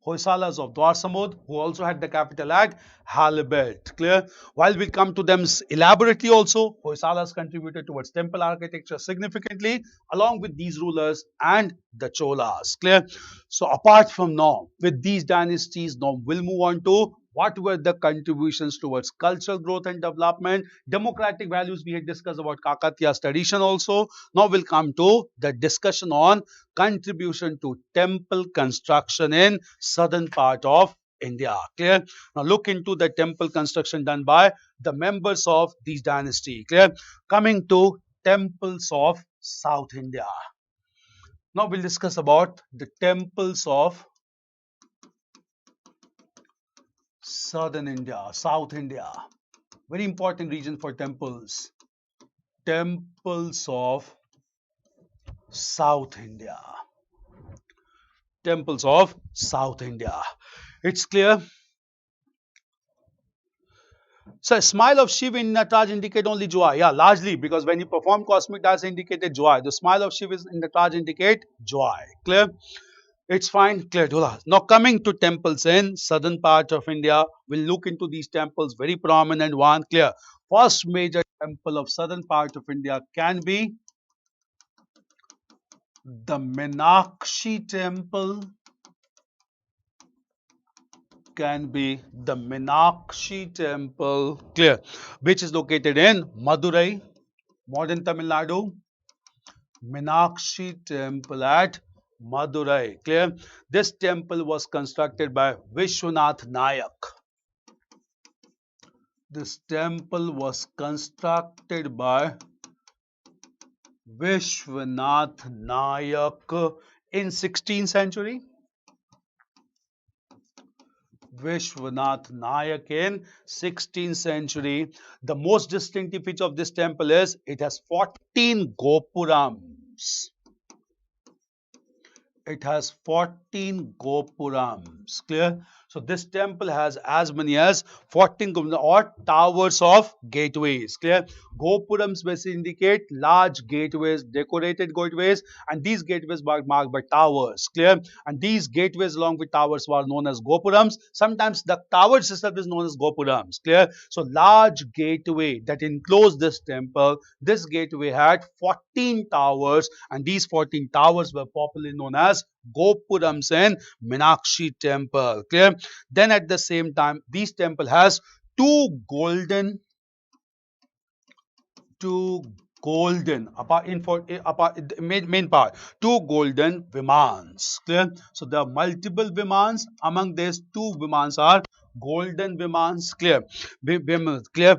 Hoysalas of Dwarsamud, who also had the capital at Halibut. Clear? While we come to them elaborately also, Hoysalas contributed towards temple architecture significantly along with these rulers and the Cholas. Clear? So apart from now, with these dynasties, now we'll move on to what were the contributions towards cultural growth and development, democratic values. We had discussed about Kakatiya's tradition also. Now we'll come to the discussion on contribution to temple construction in southern part of India. Clear? Now look into the temple construction done by the members of these dynasty. Clear? Coming to temples of South India. Now we'll discuss about the temples of Southern India, South India. Very important region for temples. Temples of South India. Temples of South India. It's clear. So smile of Shiva in Nataraj indicate only joy. Yeah, largely because when you perform cosmic dance indicated joy. The smile of Shiva in Nataraj indicate joy. Clear? It's fine, clear. Dula. Now coming to temples in southern part of India, we'll look into these temples. Very prominent one, clear. First major temple of southern part of India can be the Meenakshi temple. Can be the Meenakshi temple, clear, which is located in Madurai, modern Tamil Nadu. Meenakshi temple at Madurai, clear. This temple was constructed by Vishwanath Nayak. This temple was constructed by Vishwanath Nayak in 16th century. Vishwanath Nayak in 16th century. The most distinctive feature of this temple is it has 14 gopurams. It has 14 gopurams. Clear? So this temple has as many as 14 or towers of gateways. Clear? Gopurams basically indicate large gateways, decorated gateways, and these gateways are marked by towers. Clear? And these gateways along with towers are known as gopurams. Sometimes the towers itself is known as gopurams. Clear? So large gateway that enclosed this temple. This gateway had 14 towers, and these 14 towers were popularly known as gopurams in Meenakshi temple. Clear? Then at the same time, this temple has two golden apart in for apart main part, two golden vimans. Clear? So there are multiple vimans. Among these, two vimans are golden vimans. Clear? Clear? Clear?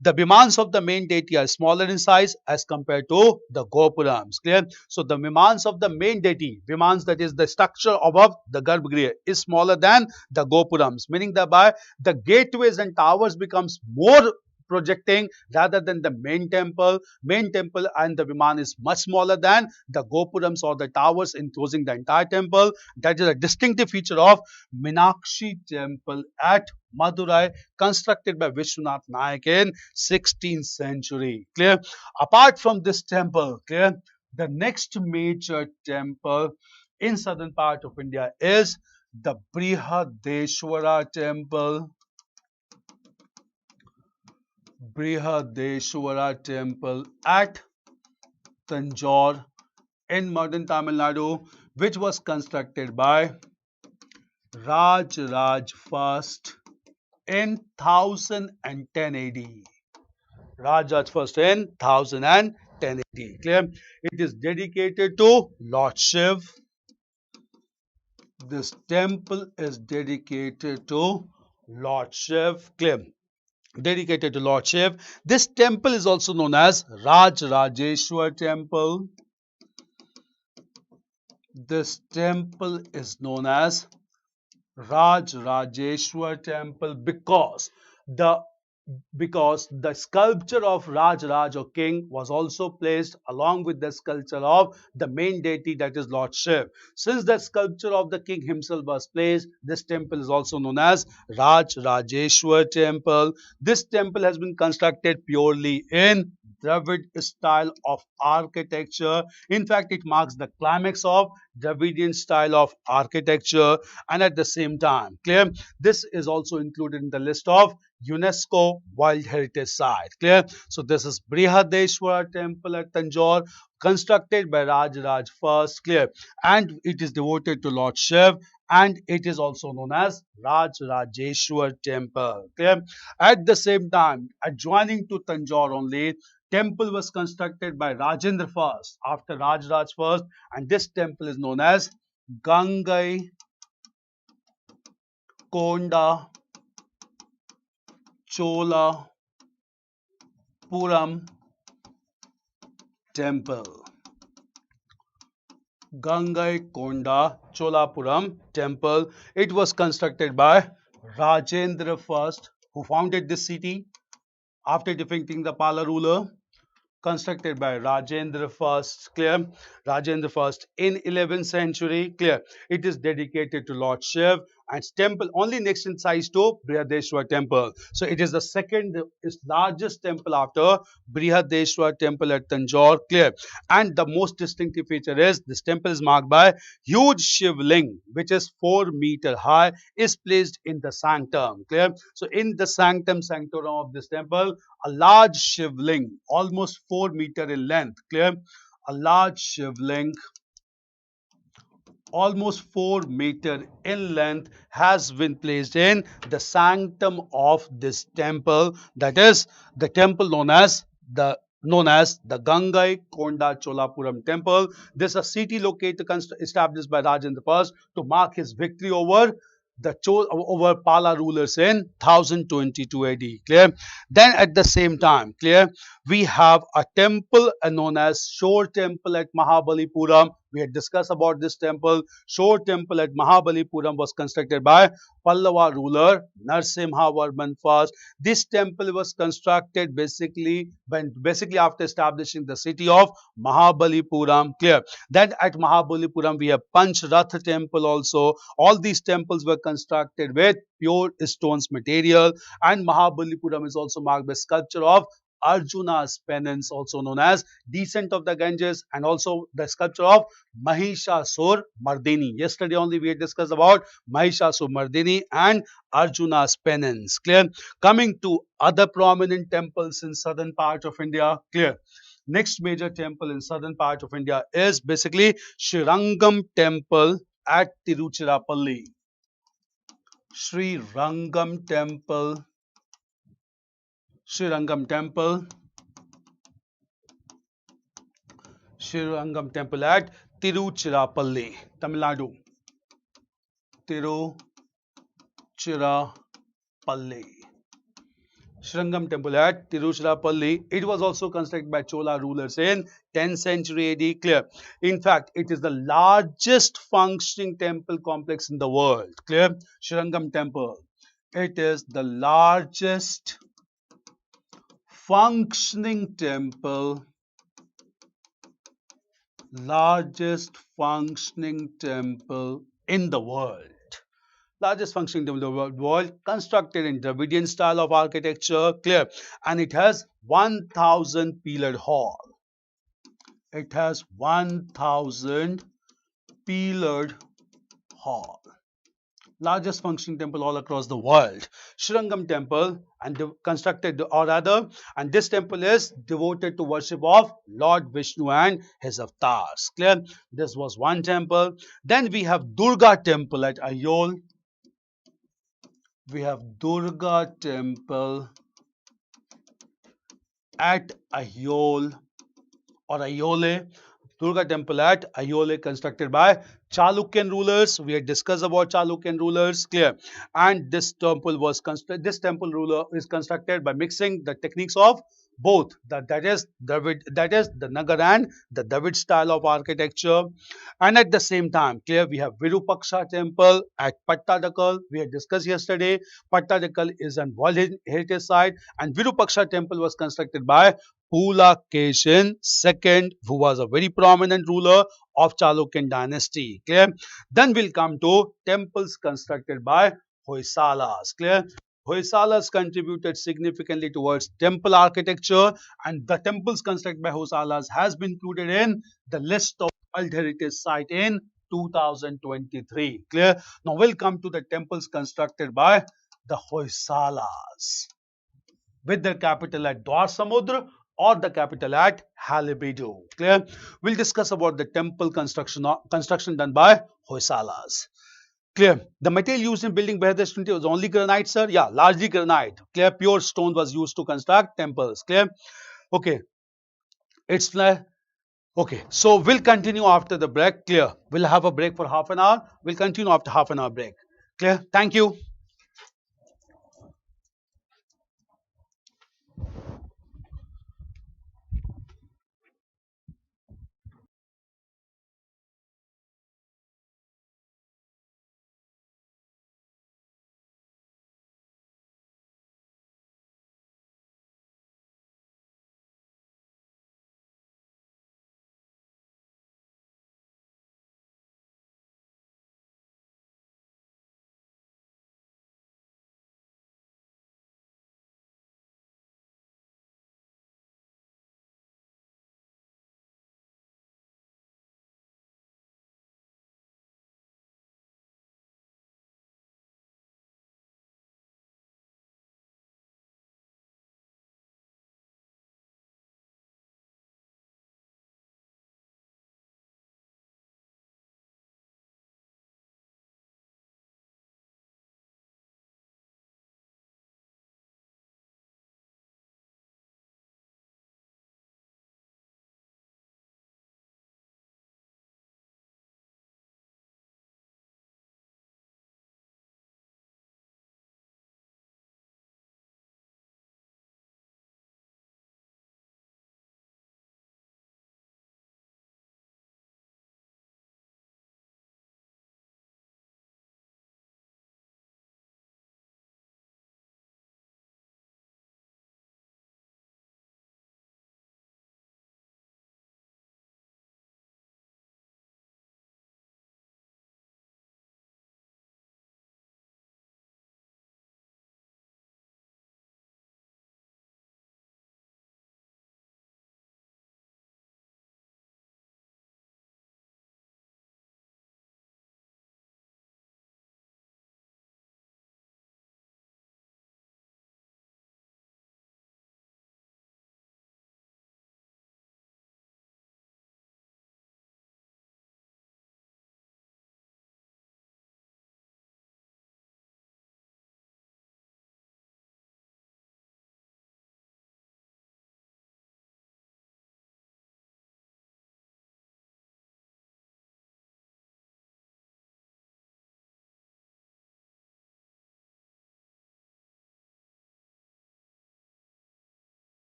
The vimans of the main deity are smaller in size as compared to the gopurams. Clear? So the vimans of the main deity, vimans, that is the structure above the garbhagriha, is smaller than the gopurams, meaning thereby the gateways and towers becomes more projecting rather than the main temple. Main temple and the Viman is much smaller than the Gopurams or the towers enclosing the entire temple. That is a distinctive feature of Meenakshi temple at Madurai, constructed by Vishwanath Nayak in 16th century. Clear? Apart from this temple, clear, the next major temple in southern part of India is the Brihadeshwara temple. Brihadeshwara temple at Tanjore in modern Tamil Nadu, which was constructed by Raj first in 1010 AD. Raj first in 1010 AD. Clear? It is dedicated to Lord Shiv. This temple is dedicated to Lord Shiv. Clear? Dedicated to Lord Shiv. This temple is also known as Rajeshwar temple. This temple is known as Rajeshwar temple because the sculpture of Raj or king was also placed along with the sculpture of the main deity, that is Lord Shiv. Since the sculpture of the king himself was placed, this temple is also known as Rajeshwar temple. This temple has been constructed purely in Dravid style of architecture. In fact, it marks the climax of Dravidian style of architecture, and at the same time, clear, this is also included in the list of UNESCO World Heritage Site. Clear? So this is Brihadeshwara temple at Tanjore, constructed by Raj first. Clear? And it is devoted to Lord Shiv, and it is also known as Rajeshwar temple. Clear? At the same time, adjoining to Tanjore only, temple was constructed by Rajendra first after Raj first, and this temple is known as Gangai Konda Cholapuram temple. Gangai Konda Cholapuram temple. It was constructed by Rajendra first, who founded this city after defeating the Pala ruler. Constructed by Rajendra first. Clear? Rajendra first in 11th century. Clear? It is dedicated to Lord Shiv, and temple only next in size to Brihadeshwar temple. So it is the second is largest temple after Brihadeshwar temple at Tanjore. Clear. And the most distinctive feature is this temple is marked by huge Shivling, which is 4 meter high, is placed in the sanctum. Clear. So in the sanctum sanctorum of this temple, a large Shivling, almost 4 meter in length. Clear. A large Shivling almost 4 meter in length has been placed in the sanctum of this temple, that is the temple known as the Gangai Konda Cholapuram temple. This is a city located established by Rajendra I to mark his victory over Pala rulers in 1022 AD. Clear. Then at the same time, clear, we have a temple known as Shore Temple at Mahabalipuram. We had discussed about this temple. Shore Temple at Mahabalipuram was constructed by Pallava ruler Narsimhavarman I. This temple was constructed basically after establishing the city of Mahabalipuram. Clear. Then at Mahabalipuram we have Panchratha temple also. All these temples were constructed with pure stones material, and Mahabalipuram is also marked by sculpture of Arjuna's penance, also known as descent of the Ganges, and also the sculpture of Mahishasur Mardini. Yesterday only we had discussed about Mahishasur Mardini and Arjuna's penance. Clear. Coming to other prominent temples in southern part of India. Clear. Next major temple in southern part of India is basically Srirangam temple at Tiruchirappalli. Sri Rangam temple, Srirangam temple, Srirangam temple at Tiruchirappalli, Tamil Nadu. Tiruchirappalli. Srirangam temple at Tiruchirappalli. It was also constructed by Chola rulers in 10th century AD. Clear. In fact, it is the largest functioning temple complex in the world. Clear. Srirangam temple. It is the largest functioning temple in the world. Largest functioning temple in the world, constructed in Dravidian style of architecture. Clear. And it has 1000 pillared hall. It has 1000 pillared hall. Largest functioning temple all across the world. Srirangam temple, and constructed, or rather, and this temple is devoted to worship of Lord Vishnu and his avatars. Clear. This was one temple. Then we have Durga temple at Ayol. We have Durga temple at Ayol or Ayole. Durga temple at Ayole, constructed by Chalukyan rulers. We had discussed about Chalukyan rulers. Clear. And this temple ruler is constructed by mixing the techniques of both that is the Nagar and the Dravid style of architecture. And at the same time, clear, we have Virupaksha temple at Pattadakal. We had discussed yesterday. Pattadakal is an World Heritage Site, and Virupaksha temple was constructed by Pulakeshin II, who was a very prominent ruler of Chalukyan dynasty. Clear. Then we'll come to temples constructed by Hoysalas. Clear. Hoysalas contributed significantly towards temple architecture, and the temples constructed by Hoysalas has been included in the list of World Heritage Site in 2023. Clear. Now we'll come to the temples constructed by the Hoysalas with their capital at Dwarsamudra or the capital at Halebidu. Clear. We'll discuss about the temple construction done by Hoysalas. Clear. The material used in building Brihadeshwar was only granite, sir. Yeah, largely granite. Clear. Pure stone was used to construct temples. Clear. Okay. It's okay. So we'll continue after the break. Clear. We'll have a break for half an hour. We'll continue after half an hour break. Clear. Thank you.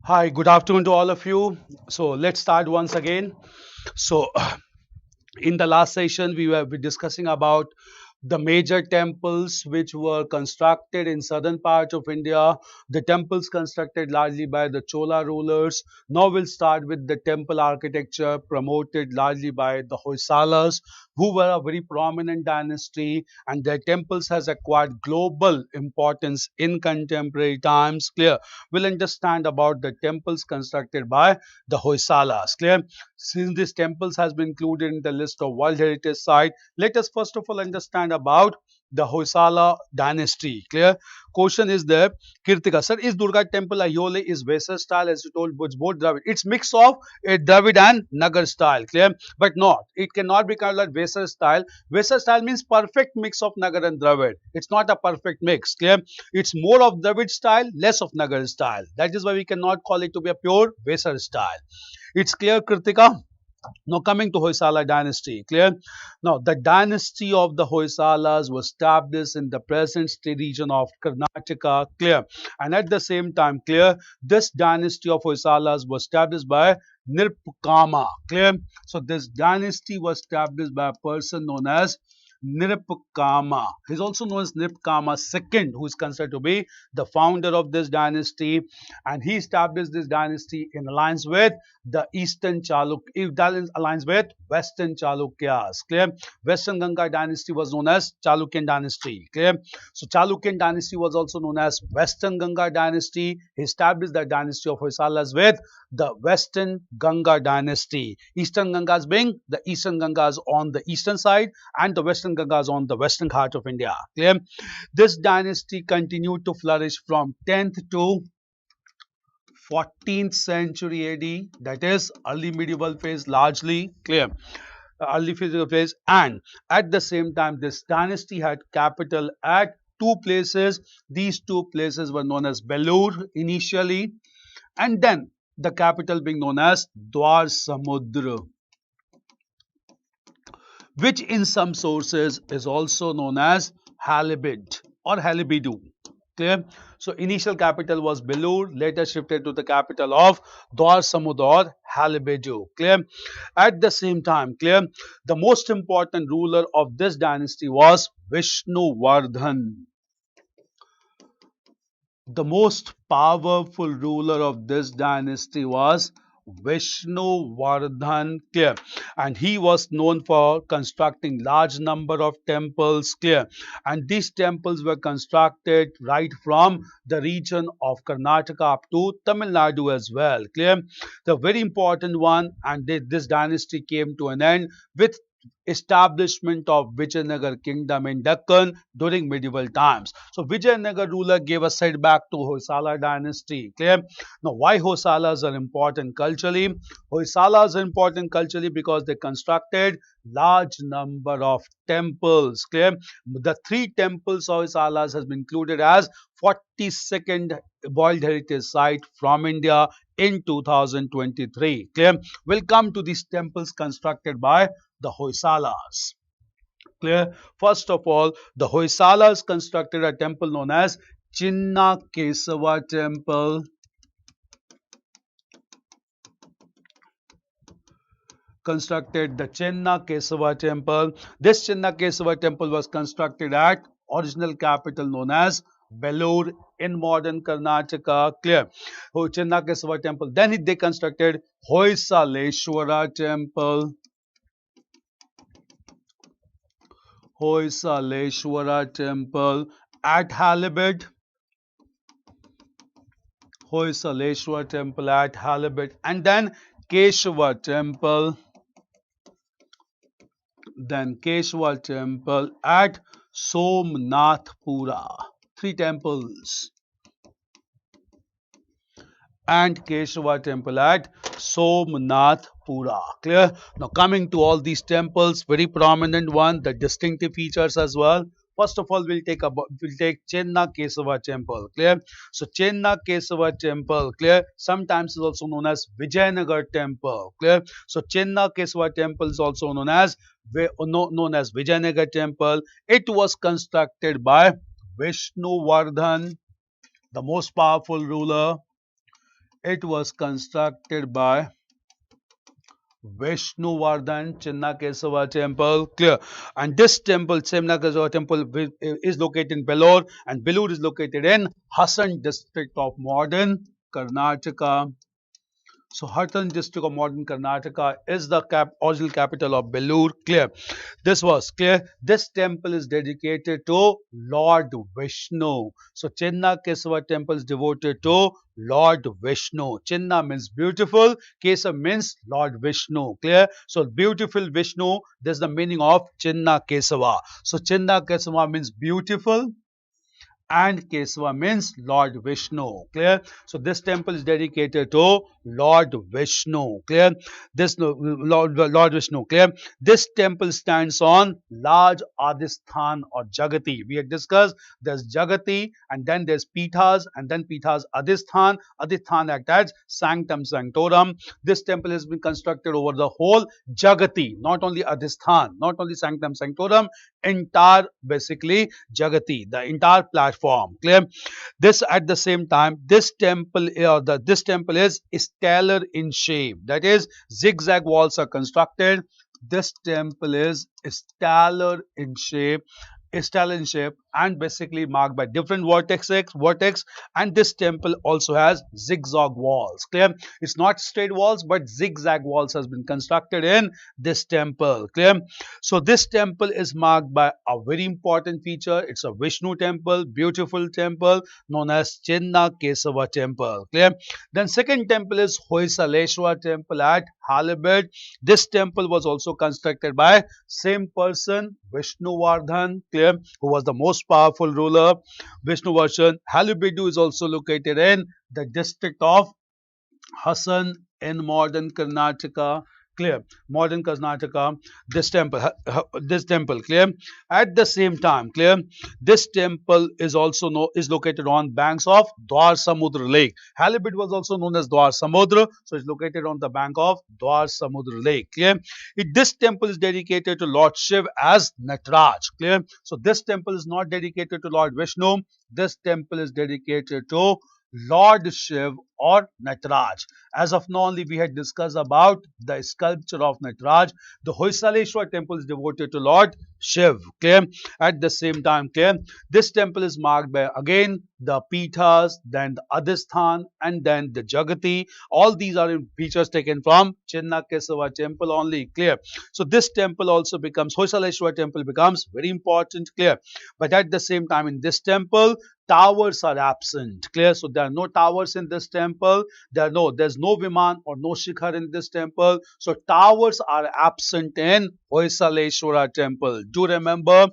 Hi, good afternoon to all of you. So let's start once again. So in the last session, we were discussing about the major temples which were constructed in southern part of India, the temples constructed largely by the Chola rulers. Now we'll start with the temple architecture promoted largely by the Hoysalas, who were a very prominent dynasty, and their temples has acquired global importance in contemporary times. Clear? We'll understand about the temples constructed by the Hoysalas. Clear? Since these temples has been included in the list of World Heritage Site, let us first of all understand about the Hoysala dynasty. Clear? Question is there, Kirtika sir, is Durga temple Ayole is Vesar style as you told, but both Dravid. It's mix of Dravid and Nagar style. Clear? But not. It cannot be called like Vesar style. Vesar style means perfect mix of Nagar and Dravid. It's not a perfect mix. Clear? It's more of Dravid style, less of Nagar style. That is why we cannot call it to be a pure Vesar style. It's clear, Kritika? Now coming to Hoysala dynasty, clear? Now the dynasty of the Hoysalas was established in the present state region of Karnataka, clear? And at the same time, clear, this dynasty of Hoysalas was established by Nirpkama, clear? So this dynasty was established by a person known as Nirpkama. He is also known as Nirpkama II, who is considered to be the founder of this dynasty, and he established this dynasty in alliance with the Eastern Chalukya, aligns with Western Chalukyas. Clear? Western Ganga dynasty was known as Chalukyan dynasty. Clear? So Chalukyan dynasty was also known as Western Ganga dynasty. He established the dynasty of Hoysalas with the Western Ganga dynasty. Eastern Gangas being the Eastern Gangas on the eastern side and the Western Gangas on the western part of India. Clear? This dynasty continued to flourish from 10th to 14th century AD, that is early medieval phase largely, clear, early physical phase, and at the same time this dynasty had capital at two places. These two places were known as Belur initially, and then the capital being known as Dwar Samudra, which in some sources is also known as Halibid or Halibidu. Clear? So initial capital was Belur, later shifted to the capital of Dwar Samud or Halibidu. Clear? At the same time, clear, the most important ruler of this dynasty was Vishnuvardhan. The most powerful ruler of this dynasty was Vishnuvardhan, clear, and he was known for constructing large number of temples, clear, and these temples were constructed right from the region of Karnataka up to Tamil Nadu as well, clear. The very important one, and this dynasty came to an end with establishment of Vijayanagar kingdom in Deccan during medieval times. So Vijayanagar ruler gave a setback to Hoysala dynasty. Clear? Now why Hoysalas are important culturally? Hoysalas are important culturally because they constructed large number of temples. Clear? The three temples of Hoysalas has been included as 42nd World Heritage Site from India in 2023. Clear? We'll come to these temples constructed by the Hoysalas. Clear? First of all, the Hoysalas constructed a temple known as Chinna Kesava temple. Constructed the Chinna Kesava temple. This Chinna Kesava temple was constructed at original capital known as Belur in modern Karnataka. Clear? Chinna Kesava temple. Then they constructed Hoysaleshwara temple. Hoysaleshwara temple at Halibut. Hoysaleshwara temple at Halibut, and then Keshava temple. Then Keshava temple at Somnathpura. Three temples. And Keshava temple at Somnathpura. Clear? Now coming to all these temples, very prominent one, the distinctive features as well. First of all, we'll take Chenna Kesava temple. Clear? So Chenna Kesava temple, clear? Sometimes is also known as Vijayanagar temple. Clear? So Chenna Kesava temple is also known as Vijayanagar temple. It was constructed by Vishnuvardhan, the most powerful ruler. It was constructed by Vishnuvardhan Chinnakesava temple. Clear. And this temple, Chinnakesava temple, is located in Belur, and Belur is located in Hassan district of modern Karnataka. So Hattan district of modern Karnataka is the original capital of Belur. Clear. This was clear. This temple is dedicated to Lord Vishnu. So Chinna Kesava temple is devoted to Lord Vishnu. Chinna means beautiful. Kesava means Lord Vishnu. Clear. So beautiful Vishnu. This is the meaning of Chinna Kesava. So Chinna Kesava means beautiful, and Kesava means Lord Vishnu. Clear? So this temple is dedicated to Lord Vishnu. Clear? This Lord Vishnu. Clear? This temple stands on large Adisthan or Jagati. We had discussed there's Jagati, and then there's Pithas, and then Pithas Adisthan. Adisthan act as Sanctum Sanctorum. This temple has been constructed over the whole Jagati, not only Adisthan, not only Sanctum Sanctorum, entire basically Jagati, the entire platform. Clear? This at the same time, this temple is stellar in shape. That is, zigzag walls are constructed. This temple is stellar in shape, and basically marked by different vertex, and this temple also has zigzag walls. Clear? It's not straight walls, but zigzag walls has been constructed in this temple. Clear? So this temple is marked by a very important feature. It's a Vishnu temple, beautiful temple known as Chinna Kesava temple. Clear? Then second temple is Hoysaleshwar temple at Halibut. This temple was also constructed by same person, Vishnuvardhan. Clear? Who was the most powerful ruler. Vishnuvardhan. Halibidu is also located in the district of Hassan in modern Karnataka. Clear? Modern Karnataka. This temple. Clear? At the same time, clear? This temple is also is located on banks of Dwar Samudra Lake. Halibut was also known as Dwar Samudra, so it's located on the bank of Dwar Samudra Lake. Clear? This temple is dedicated to Lord Shiv as Nataraj. Clear? So this temple is not dedicated to Lord Vishnu. This temple is dedicated to Lord Shiv or Nataraj. As of now, only we had discussed about the sculpture of Nataraj. The Hoysaleshwar temple is devoted to Lord Shiv. Clear? At the same time, clear? This temple is marked by again the Pithas, then the Adisthan, and then the Jagati. All these are features taken from Chinna Kesava temple only. Clear? So this temple also becomes, Hoysaleshwar temple becomes very important. Clear? But at the same time, in this temple, towers are absent. Clear? So there are no towers in this temple. There's no Viman or no Shikhar in this temple. So towers are absent in Hoysaleshwara temple. Do remember,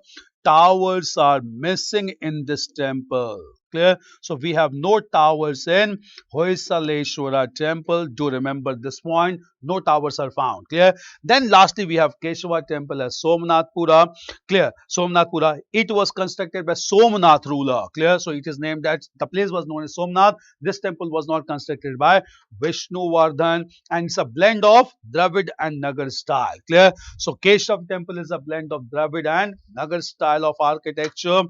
towers are missing in this temple. Clear? So we have no towers in Hoysaleshwara temple. Do remember this point. No towers are found. Clear? Then lastly, we have Keshava temple as Somnathpura. Clear? Somnathpura. It was constructed by Somnath ruler. Clear? So it is named that the place was known as Somnath. This temple was not constructed by Vishnuvardhan, and it's a blend of Dravid and Nagar style. Clear? So Keshav temple is a blend of Dravid and Nagar style of architecture.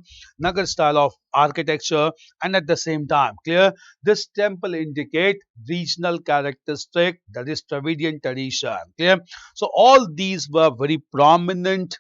And at the same time, clear, this temple indicate regional characteristic, that is Dravidian tradition. Clear? So all these were very prominent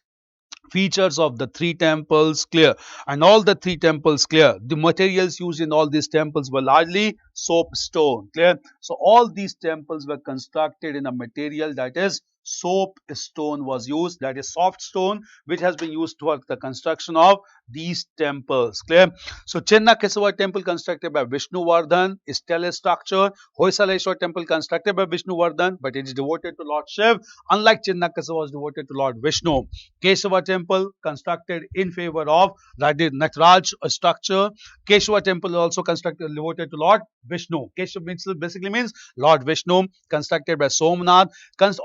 features of the three temples. Clear? And all the three temples, clear, the materials used in all these temples were largely soapstone. Clear? So all these temples were constructed in a material, that is soapstone was used, that is soft stone, which has been used for the construction of these temples. Clear? So Chinna Kesava temple constructed by Vishnuvardhan is stellar structure. Hoysaleshwar temple constructed by Vishnuvardhan, but it is devoted to Lord Shiv, unlike Chinna Kesava was devoted to Lord Vishnu. Kesava temple constructed in favor of Nataraj structure. Keshava temple also constructed devoted to Lord Vishnu. Keshava basically means Lord Vishnu, constructed by Somnath.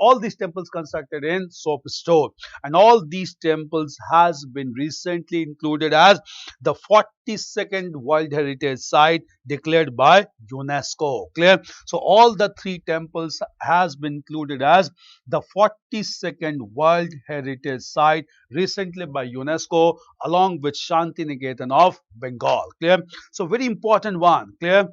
All these temples constructed in soapstone, and all these temples has been recently included as the 42nd World Heritage Site declared by UNESCO. Clear? So all the three temples has been included as the 42nd World Heritage Site recently by UNESCO, along with Shantiniketan of Bengal. Clear? So very important one. Clear?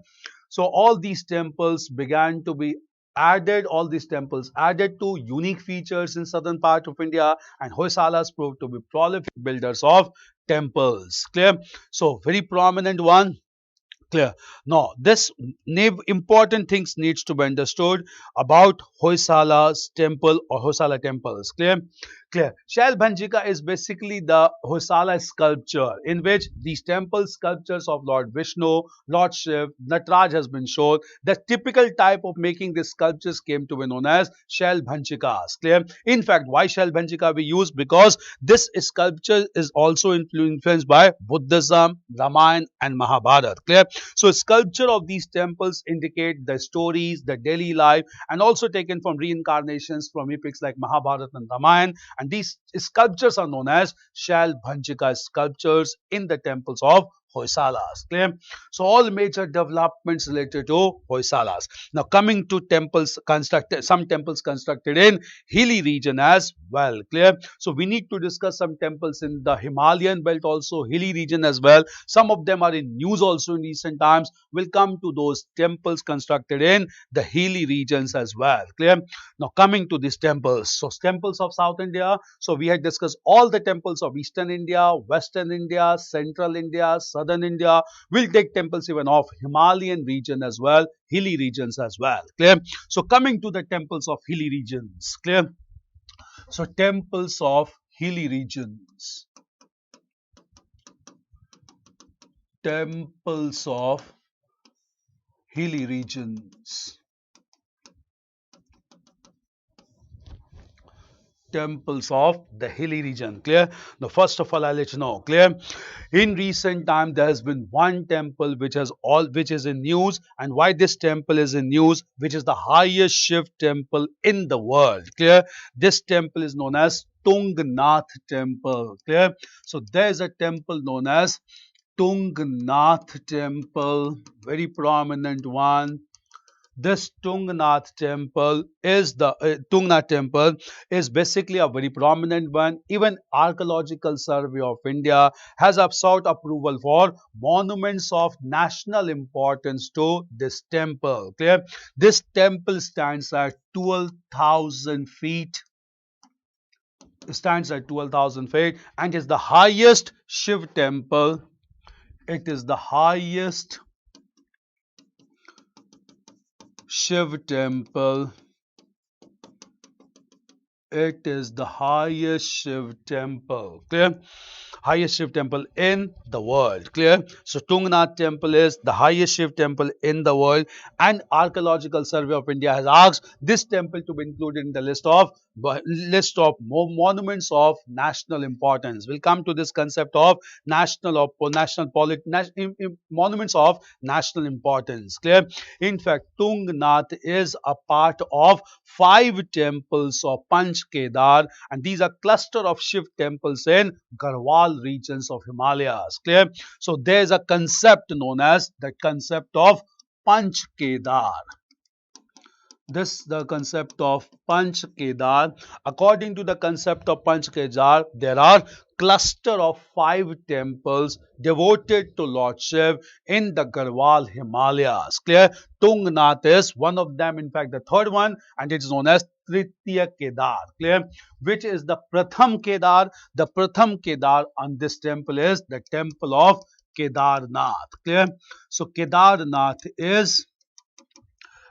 So all these temples began to be added, all these temples added to unique features in southern part of India, and Hoysalas proved to be prolific builders of temples. Clear? So very prominent one. Clear. Now, this important things needs to be understood about Hoysala's temple or Hoysala temples. Clear? Clear. Shailbhanjika is basically the Hoysala sculpture in which these temple sculptures of Lord Vishnu, Lord Shiv, Nataraj has been shown. The typical type of making these sculptures came to be known as Shailbhanjikas. Clear? In fact, why Shailbhanjika we use? Because this sculpture is also influenced by Buddhism, Ramayana and Mahabharata. Clear? So sculpture of these temples indicate the stories, the daily life, and also taken from reincarnations from epics like Mahabharata and Ramayana. And these sculptures are known as Shailbhanjika sculptures in the temples of Hoysalas. Clear? So all major developments related to Hoysalas. Now coming to temples constructed, some temples constructed in hilly region as well. Clear? So we need to discuss some temples in the Himalayan belt also, hilly region as well. Some of them are in news also in recent times. We'll come to those temples constructed in the hilly regions as well. Clear? Now coming to these temples. So temples of South India. So we had discussed all the temples of Eastern India, Western India, Central India, Southern India. We'll take temples even of Himalayan region as well, hilly regions as well. Clear? So coming to the temples of hilly regions. Clear? So temples of hilly regions. Temples of hilly regions. Temples of the hilly region. Clear? Now first of all I'll let you know. Clear? In recent time there has been one temple which is in news, and why this temple is in news, which is the highest Shiv temple in the world. Clear? This temple is known as Tungnath temple. Clear? So there is a temple known as Tungnath temple, very prominent one. This Tungnath temple is basically a very prominent one. Even Archaeological Survey of India has sought approval for monuments of national importance to this temple. Clear? This temple stands at 12,000 feet. Stands at 12,000 feet and is the highest Shiv temple. It is the highest Shiv temple. It is the highest Shiv temple. Clear? Highest Shiv temple in the world. Clear? So Tungnath temple is the highest Shiv temple in the world, and Archaeological Survey of India has asked this temple to be included in the list of monuments of national importance. We'll come to this concept of monuments of national importance. Clear? In fact, Tungnath is a part of 5 temples of Panch Kedar, and these are cluster of Shiv temples in Garhwal regions of Himalayas. Clear? So there is a concept known as the concept of Panch Kedar. This the concept of Panch Kedar. According to the concept of Panch Kedar, there are cluster of 5 temples devoted to Lord Shiv in the Garhwal Himalayas. Clear? Tungnath is one of them, in fact the third one, and it is known as Tritiya Kedar. Clear? Which is the Pratham Kedar. The Pratham Kedar on this temple is the temple of Kedarnath. Clear? So Kedarnath is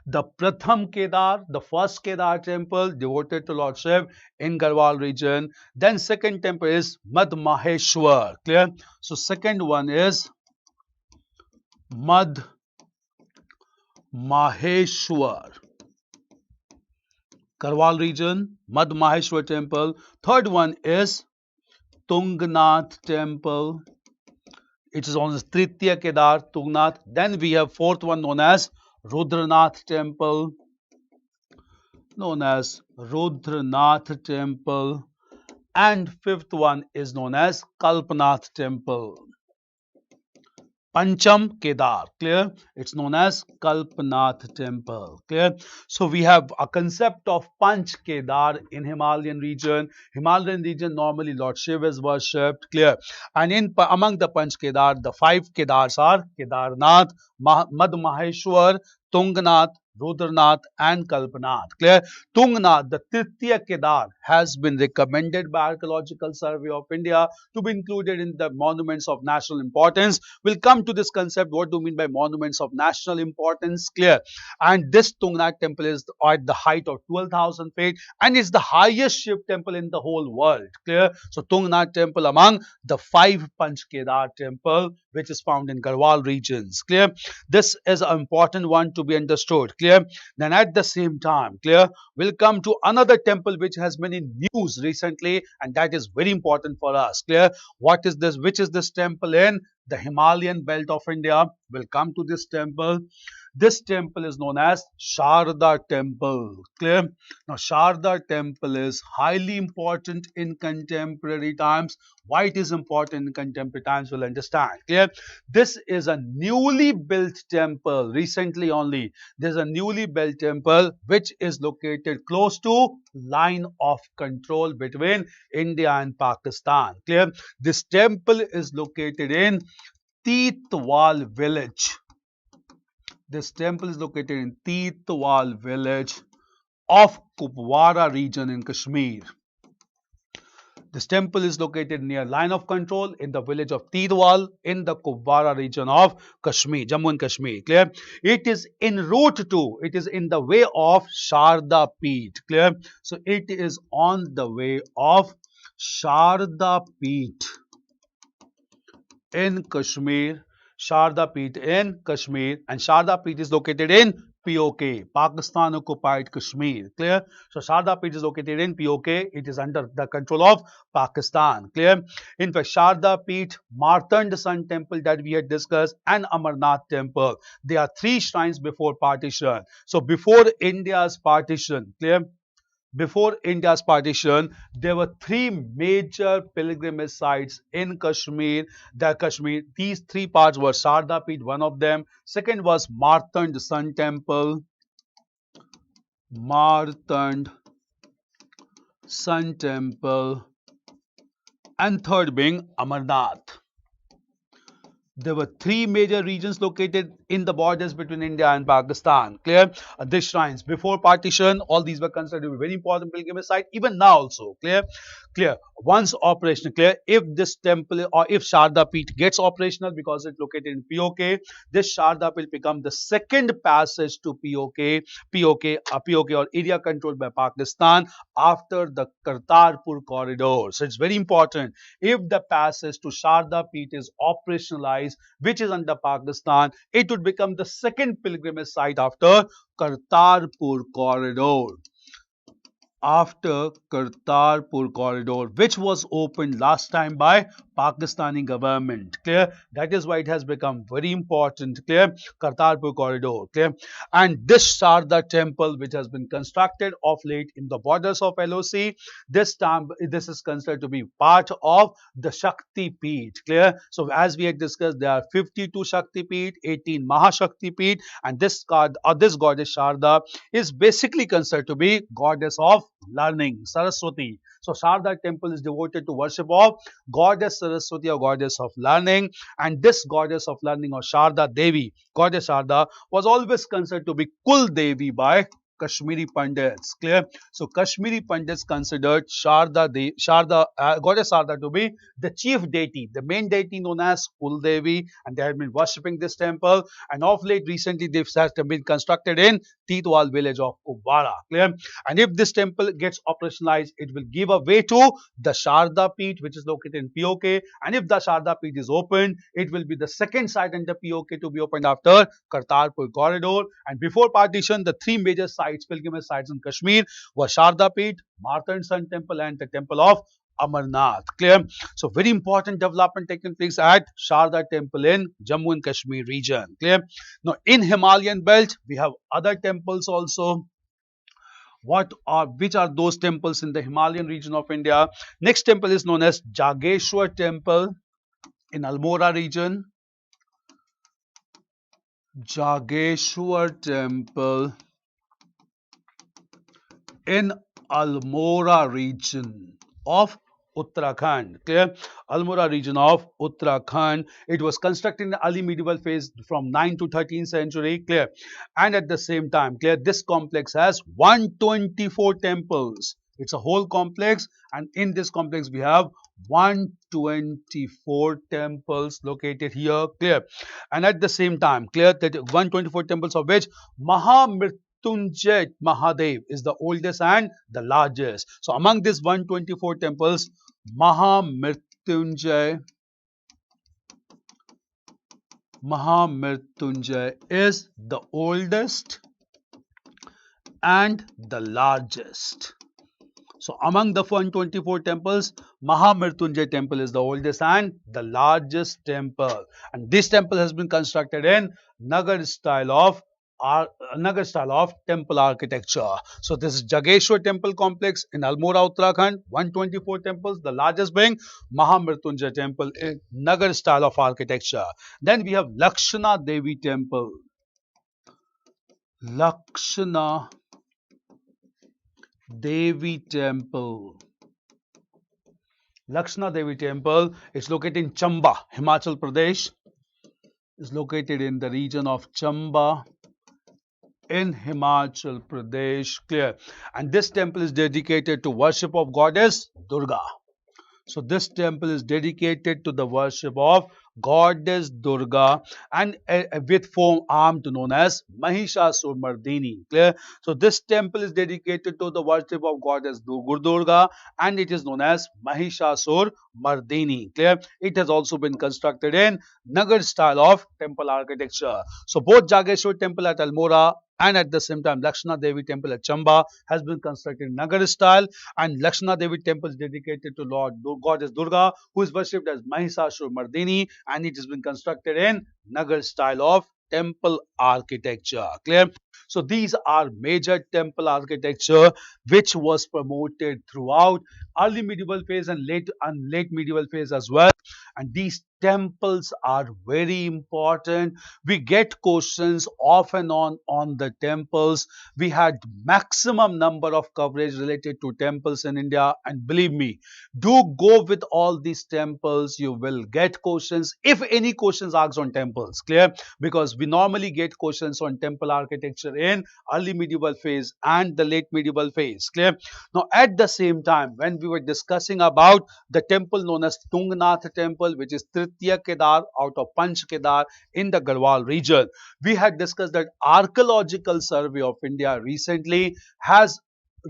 the Pratham Kedar, the first Kedar temple devoted to Lord Shiv in Garhwal region. Then second temple is Mad Maheshwar. Clear? So second one is Mad Maheshwar. Garhwal region, Mad Maheshwar temple. Third one is Tungnath temple. It is on the Tritiya Kedar, Tungnath. Then we have fourth one known as Rudranath temple, and fifth one is known as Kalpanath temple. Pancham Kedar, clear? It's known as Kalpanath temple, clear? So we have a concept of Panch Kedar in Himalayan region. Himalayan region normally Lord Shiva is worshipped, clear? And among the Panch Kedar, the five Kedars are Kedarnath, Mad Maheshwar, Tungnath, Rudranath and Kalpanath. Clear? Tungnath, the Tritiya Kedar, has been recommended by Archaeological Survey of India to be included in the monuments of national importance. We'll come to this concept. What do you mean by monuments of national importance? Clear. And this Tungnath temple is at the height of 12,000 feet and is the highest Shiv temple in the whole world. Clear. So Tungnath temple among the five Panch Kedar temple which is found in Garhwal regions. Clear. This is an important one to be understood. Clear. Then at the same time, clear, we'll come to another temple which has been in news recently and that is very important for us. Clear. What is this? Which is this temple in the Himalayan belt of India? We'll come to this temple. This temple is known as Sharda temple. Clear? Now Sharda temple is highly important in contemporary times. Why it is important in contemporary times we'll understand. Clear? This is a newly built temple. Recently only there's a newly built temple which is located close to line of control between India and Pakistan. Clear? This temple is located in Titwal village. This temple is located in Titwal village of Kupwara region in Kashmir. This temple is located near line of control in the village of Titwal in the Kupwara region of Kashmir, Jammu and Kashmir. Clear? It is en route to, it is in the way of Sharda Peeth. Clear? So it is on the way of Sharda Peeth in Kashmir. Sharda Peeth in Kashmir, and Sharda Peeth is located in POK, Pakistan occupied Kashmir. Clear? So Sharda Peeth is located in POK. It is under the control of Pakistan. Clear? In fact, Sharda Peeth, Martand Sun temple that we had discussed, and Amarnath temple. There are three shrines before partition. So before India's partition, clear? Before India's partition, there were three major pilgrimage sites in Kashmir. These three parts were Sharda Peeth, one of them. Second was Martand Sun Temple. Martand Sun Temple. And third being Amarnath. There were three major regions located in the borders between India and Pakistan. Clear? These shrines before partition, all these were considered to be very important pilgrimage site. Even now also, clear? Clear. Once operational, clear. If this temple or if Sharda Peeth gets operational because it's located in POK, this Sharda will become the second passage to POK or area controlled by Pakistan after the Kartarpur corridor. So it's very important. If the passage to Sharda Peeth is operationalized, which is under Pakistan, it would become the second pilgrimage site after Kartarpur corridor. After Kartarpur corridor, which was opened last time by Pakistani government. Clear? That is why it has become very important. Clear? Kartarpur corridor. Clear? And this Sharda temple, which has been constructed of late in the borders of LOC, this is considered to be part of the Shakti Peeth. Clear? So as we had discussed, there are 52 Shakti Peeth, 18 Mahashakti Peeth, and this goddess Sharda is basically considered to be goddess of learning, Saraswati. So Sharda temple is devoted to worship of goddess Saraswati or goddess of learning, and this goddess of learning or Sharda Devi, goddess Sharda, was always considered to be Kul Devi by Kashmiri Pandits. Clear? So Kashmiri Pandits considered goddess Sharda to be the chief deity, the main deity known as Kul Devi, and they have been worshipping this temple. And of late, recently, they've been constructed in Titwal village of Kupwara. Clear? And if this temple gets operationalized, it will give a way to the Sharda Peeth, which is located in POK. And if the Sharda Peeth is opened, it will be the second site under POK to be opened after Kartarpur corridor. And before partition, the three major pilgrimage sites in Kashmir were Sharda Peeth, Martand Sun Temple, and the temple of Amarnath. Clear? So very important development taking place at Sharda Temple in Jammu and Kashmir region. Clear? Now in Himalayan belt, we have other temples also. Which are those temples in the Himalayan region of India? Next temple is known as Jageshwar Temple in Almora region. Jageshwar temple in Almora region of Uttarakhand. Clear? Almora region of Uttarakhand. It was constructed in the early medieval phase from 9th to 13th century. Clear? And at the same time, clear, this complex has 124 temples. It's a whole complex, and in this complex we have 124 temples located here. Clear? And at the same time, clear that 124 temples of which Mahamrityunjay Mahadev is the oldest and the largest. So among these 124 temples, Mahamrityunjay is the oldest and the largest. So among the 124 temples, Mahamrityunjay temple is the oldest and the largest temple. And this temple has been constructed in Nagar style of temple architecture. So this is Jageshwar temple complex in Almora, Uttarakhand. 124 temples, the largest being Mahamrityunjay temple in Nagar style of architecture. Then we have Lakshana Devi temple. Lakshana Devi temple. Lakshana Devi temple is located in Chamba, Himachal Pradesh. Is located in the region of Chamba in Himachal Pradesh. Clear. And this temple is dedicated to worship of goddess Durga. So this temple is dedicated to the worship of goddess Durga and with form armed known as Mahishasur-Mardini. Clear? So this temple is dedicated to the worship of goddess Durga and it is known as Mahishasur-Mardini. Clear? It has also been constructed in Nagar style of temple architecture. So both Jageshwar temple at Almora and at the same time Lakshana Devi temple at Chamba has been constructed in Nagar style, and Lakshana Devi temple is dedicated to Lord Goddess Durga, who is worshipped as Mahishasur Mardini, and it has been constructed in Nagar style of temple architecture. Clear? So these are major temple architecture which was promoted throughout early medieval phase and late medieval phase as well. And these temples are very important. We get questions off and on the temples. We had maximum number of coverage related to temples in India, and believe me, do go with all these temples. You will get questions if any questions asked on temples. Clear? Because we normally get questions on temple architecture in early medieval phase and the late medieval phase. Clear? Now at the same time, when we were discussing about the temple known as Tungnath temple, which is Tritiya Kedar out of Panch Kedar in the Garhwal region, we had discussed that Archaeological Survey of India recently has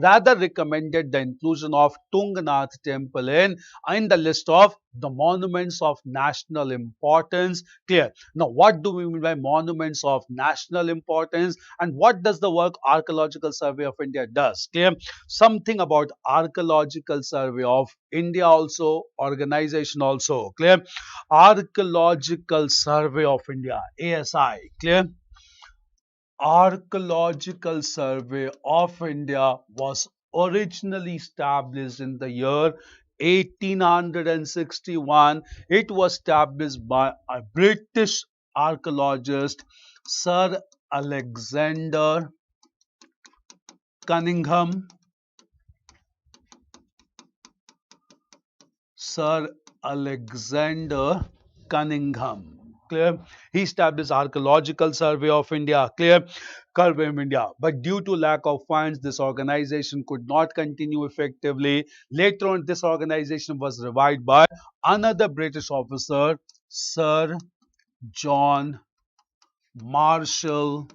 rather recommended the inclusion of Tungnath temple in the list of the monuments of national importance. Clear? Now what do we mean by monuments of national importance and what does the work Archaeological Survey of India does? Clear? Something about Archaeological Survey of India also, organization also. Clear? Archaeological Survey of India, ASI. Clear? Archaeological Survey of India was originally established in the year 1861. It was established by a British archaeologist, Sir Alexander Cunningham. Sir Alexander Cunningham. Clear? He established Archaeological Survey of India. Clear? Survey of India. But due to lack of funds, this organization could not continue effectively. Later on, this organization was revived by another British officer, Sir John Marshall.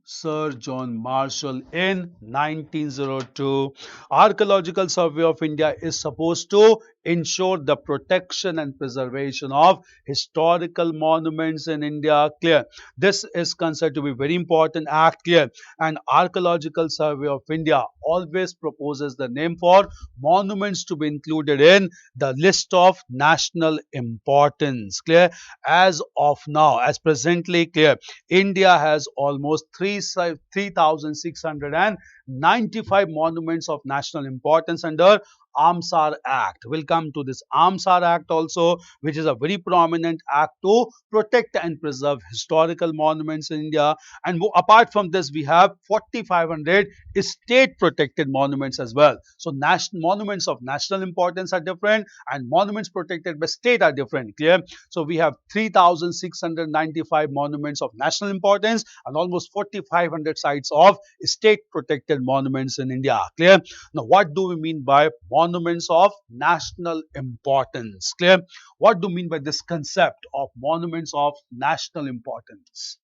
Sir John Marshall in 1902. Archaeological Survey of India is supposed to ensure the protection and preservation of historical monuments in India. Clear? This is considered to be very important act. Clear? And Archaeological Survey of India always proposes the name for monuments to be included in the list of national importance. Clear? As of now, as presently, clear, India has almost 3,690 95 monuments of national importance under Amsar Act. We'll come to this Amsar Act also, which is a very prominent act to protect and preserve historical monuments in India. And apart from this, we have 4,500 state protected monuments as well. So national monuments of national importance are different, and monuments protected by state are different. Clear? So we have 3,695 monuments of national importance and almost 4,500 sites of state protected monuments in India. Clear? Now, what do we mean by monuments of national importance? Clear? What do we mean by this concept of monuments of national importance?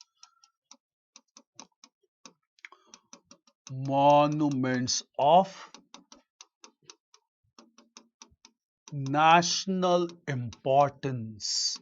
Monuments of national importance.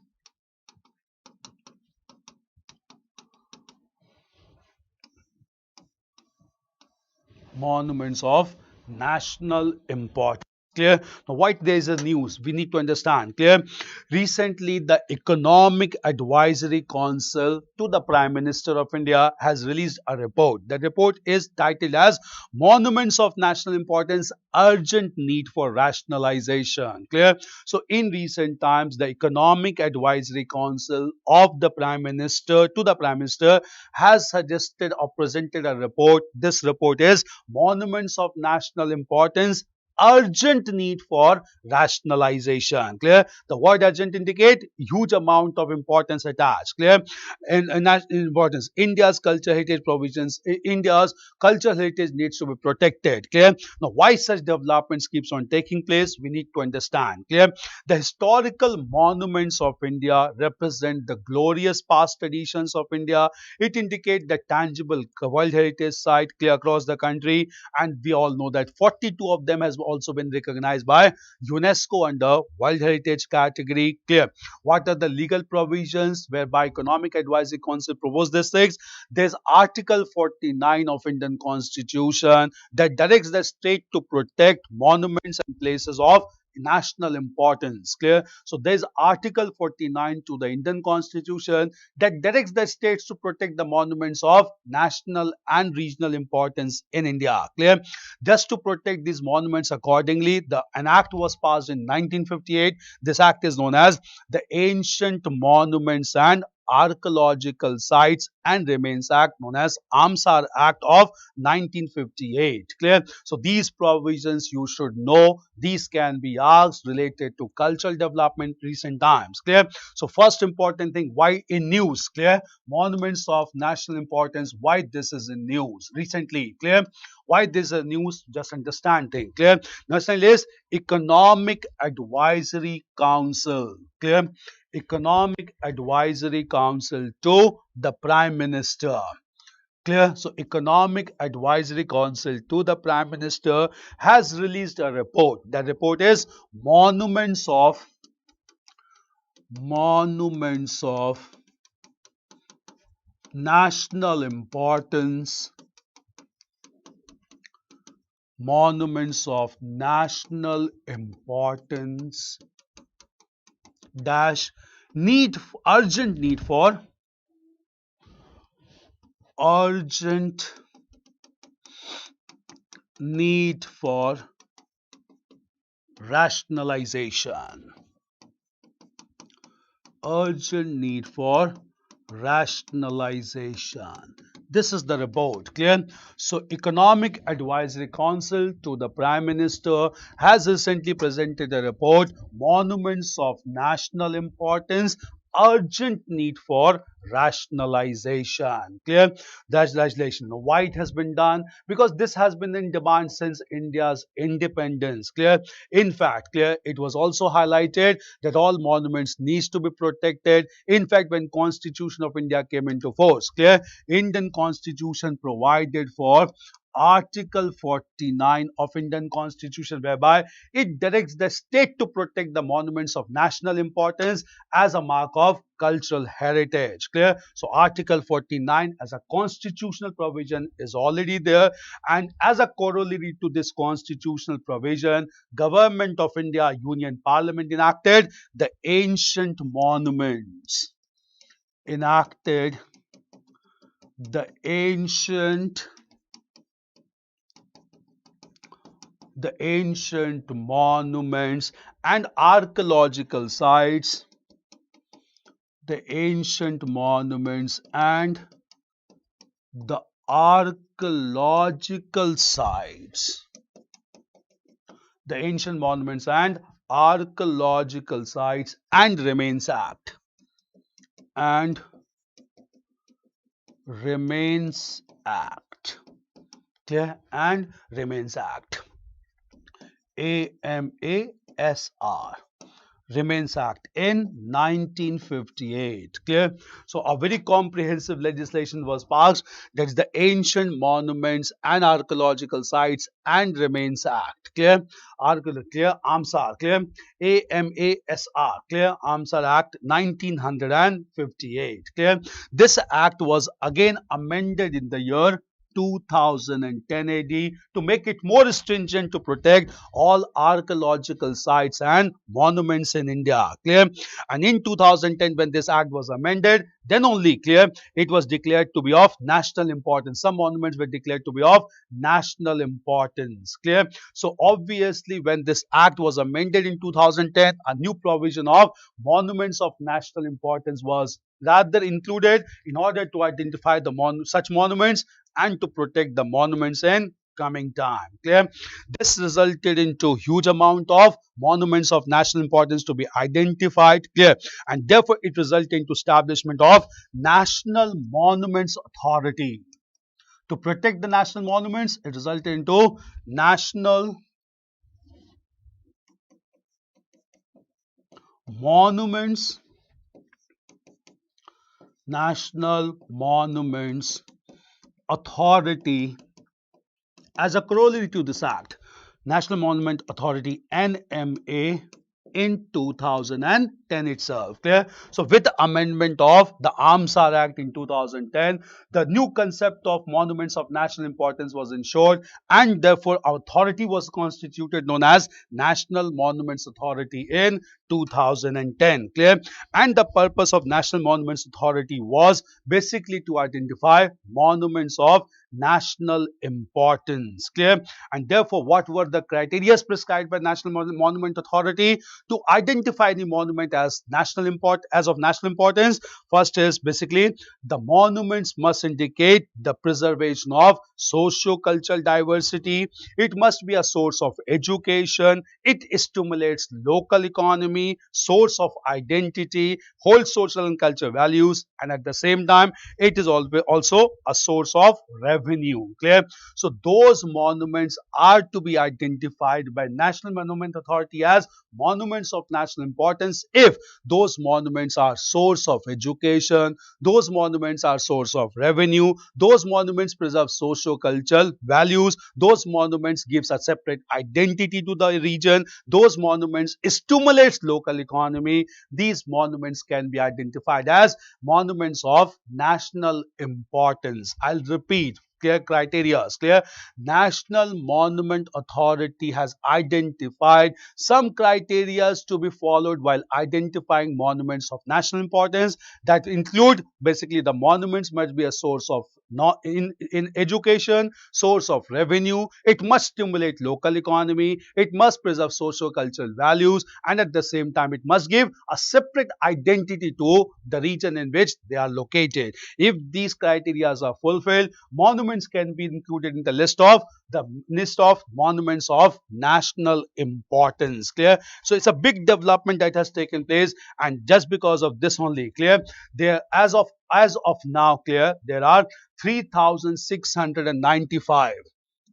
Monuments of national importance. Clear? Now, why there is a news? We need to understand. Clear? Recently, the Economic Advisory Council to the Prime Minister of India has released a report. The report is titled as Monuments of National Importance, Urgent Need for Rationalization. Clear? So, in recent times, the Economic Advisory Council of the Prime Minister to the Prime Minister has suggested or presented a report. This report is Monuments of National Importance, Urgent Need for Rationalization. Clear? The word urgent indicate huge amount of importance attached. Clear? And importance. India's culture heritage provisions. India's cultural heritage needs to be protected. Clear? Now, why such developments keeps on taking place? We need to understand. Clear? The historical monuments of India represent the glorious past traditions of India. It indicates the tangible World Heritage Site clear across the country, and we all know that 42 of them has also been recognized by UNESCO under World Heritage category. Clear? What are the legal provisions whereby Economic Advisory Council proposed these things? There's Article 49 of Indian Constitution that directs the state to protect monuments and places of national importance. Clear? So there's Article 49 to the Indian Constitution that directs the states to protect the monuments of national and regional importance in India. Clear? Just to protect these monuments accordingly, an act was passed in 1958. This act is known as the Ancient Monuments and Archaeological Sites and Remains Act, known as Amsar Act of 1958. Clear? So these provisions you should know. These can be asked related to cultural development recent times. Clear? So first important thing, why in news? Clear? Monuments of national importance, why this is in news recently? Clear? Why this is a news? Just understand thing. Clear? National is Economic Advisory Council. Clear? Economic Advisory Council to the Prime Minister. Clear? So, Economic Advisory Council to the Prime Minister has released a report. That report is Monuments of National Importance. Monuments of national importance dash urgent need for rationalization. Urgent need for rationalization. This is the report. Clear? So, Economic Advisory Council to the Prime Minister has recently presented a report, Monuments of National Importance, Urgent Need for Rationalization. Clear? That's legislation. Why it has been done? Because this has been in demand since India's independence. Clear? In fact, clear, it was also highlighted that all monuments needs to be protected. In fact, when Constitution of India came into force, clear, Indian Constitution provided for Article 49 of Indian Constitution, whereby it directs the state to protect the monuments of national importance as a mark of cultural heritage. Clear? So Article 49 as a constitutional provision is already there, and as a corollary to this constitutional provision, Government of India Union Parliament enacted the Ancient Monuments. Enacted the Ancient the ancient monuments and archaeological sites, the ancient monuments and the archaeological sites, the ancient monuments and archaeological sites and remains act, and remains act, clear, and remains act, AMASR, Remains Act in 1958. Clear? So a very comprehensive legislation was passed, that is the Ancient Monuments and Archaeological Sites and Remains Act. Clear? Clear? AMSAR. Clear? AMASR. Clear? AMSAR Act 1958. Clear? This act was again amended in the year 2010 AD to make it more stringent to protect all archaeological sites and monuments in India. Clear? And in 2010, when this act was amended, then only, clear, it was declared to be of national importance. Some monuments were declared to be of national importance. Clear? So obviously, when this act was amended in 2010, a new provision of monuments of national importance was rather included in order to identify the such monuments and to protect the monuments in coming time. Clear? This resulted into huge amount of monuments of national importance to be identified. Clear? And therefore it resulted into establishment of National Monuments Authority. To protect the national monuments, it resulted into Monuments National Monuments Authority. As a corollary to this act, National Monument Authority NMA in 2010 itself. Clear? So with the amendment of the AMSAR Act in 2010, the new concept of monuments of national importance was ensured, and therefore authority was constituted known as National Monuments Authority in 2010. Clear? And the purpose of National Monuments Authority was basically to identify monuments of national importance. Clear? And therefore, what were the criteria prescribed by National Monument Authority to identify the monument as of national importance? First is basically the monuments must indicate the preservation of socio-cultural diversity. It must be a source of education. It stimulates local economy, source of identity, holds social and cultural values, and at the same time, it is also a source of revenue. Clear? So those monuments are to be identified by National Monument Authority as monuments of national importance if those monuments are source of education, those monuments are source of revenue, those monuments preserve socio-cultural values, those monuments gives a separate identity to the region, those monuments stimulates local economy. These monuments can be identified as monuments of national importance. I'll repeat. Clear criteria. Clear? National Monument Authority has identified some criteria to be followed while identifying monuments of national importance, that include basically the monuments must be a source of in education, source of revenue, it must stimulate local economy, it must preserve socio-cultural values, and at the same time it must give a separate identity to the region in which they are located. If these criteria are fulfilled, monuments can be included in the list of monuments of national importance. Clear? So it's a big development that has taken place, and just because of this only, clear, there as of now, clear, there are 3,695.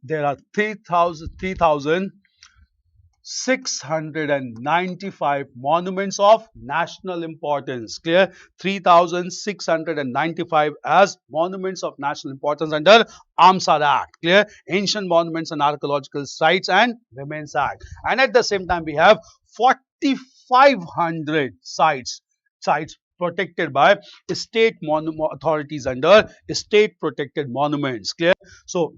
There are 3,695 monuments of national importance. Clear? 3,695 as monuments of national importance under AMSAR Act. Clear? Ancient Monuments and Archaeological Sites and Remains Act. And at the same time, we have 4,500 sites protected by state authorities under state protected monuments. Clear? So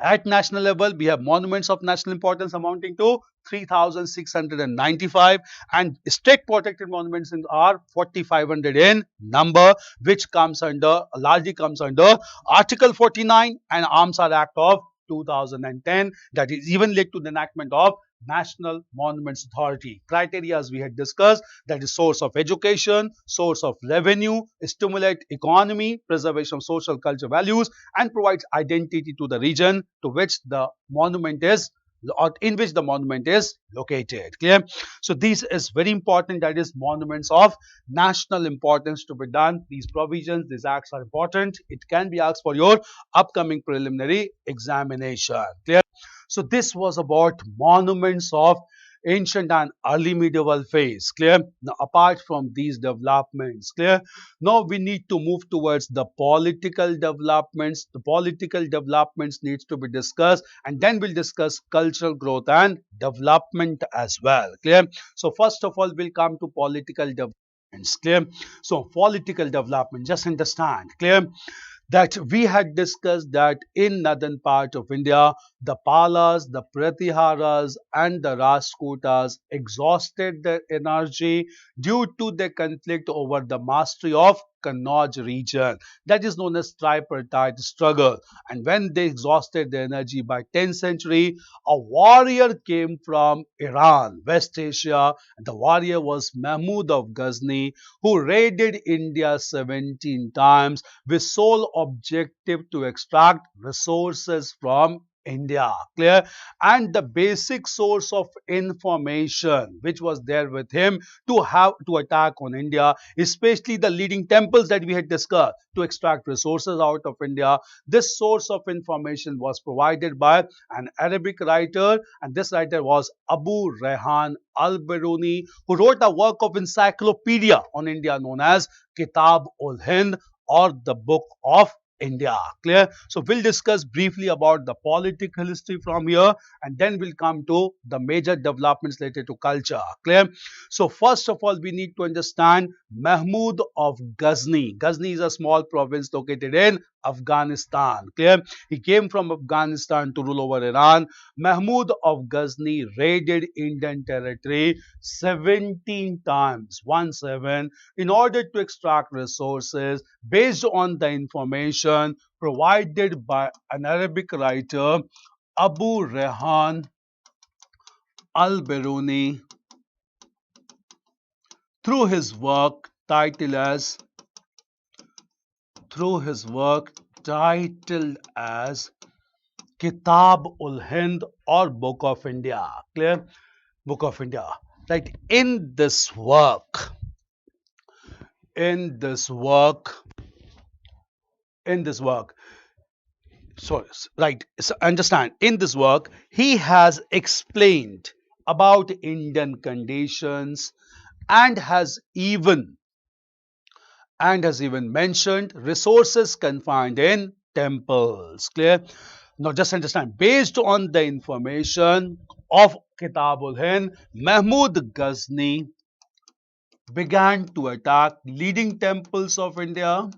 at national level, we have monuments of national importance amounting to 3,695, and state protected monuments are 4,500 in number, which largely comes under Article 49 and AMSAR Act of 2010 that is even led to the enactment of National Monuments Authority. Criteria as we had discussed, that is source of education, source of revenue, stimulate economy, preservation of social culture values, and provides identity to the region to which the monument is or in which the monument is located. Clear? So this is very important, that is monuments of national importance to be done. These provisions, these acts are important. It can be asked for your upcoming preliminary examination. Clear? So this was about monuments of ancient and early medieval phase. Clear? Now apart from these developments, clear? Now we need to move towards the political developments. The political developments needs to be discussed, and then we'll discuss cultural growth and development as well. Clear? So first of all, we'll come to political developments. Clear? So political development, just understand. Clear? That we had discussed that in northern part of India, the Palas, the Pratiharas and the Rajputas exhausted their energy due to the conflict over the mastery of Kannauj region. That is known as tripartite struggle. And when they exhausted their energy by 10th century, a warrior came from Iran, West Asia, and the warrior was Mahmud of Ghazni, who raided India 17 times with sole objective to extract resources from India. Clear? And the basic source of information which was there with him to have to attack on India, especially the leading temples that we had discussed to extract resources out of India. This source of information was provided by an Arabic writer, and this writer was Abu Rehan al-Biruni, who wrote a work of encyclopedia on India known as Kitab ul Hind, or the Book of India. Clear? So we'll discuss briefly about the political history from here, and then we'll come to the major developments related to culture. Clear? So first of all, we need to understand Mahmud of Ghazni. Ghazni is a small province located in Afghanistan. Clear? He came from Afghanistan to rule over Iran. Mahmud of Ghazni raided Indian territory 17 times, 17, in order to extract resources based on the information provided by an Arabic writer, Abu Rehan al-Biruni, through his work titled as Kitab ul Hind, or Book of India. Clear? Book of India. Right? In this work, so understand, in this work he has explained about Indian conditions and has even mentioned resources confined in temples. Clear? Now just understand, based on the information of Kitab ul Hind, Mahmud Ghazni began to attack leading temples of India,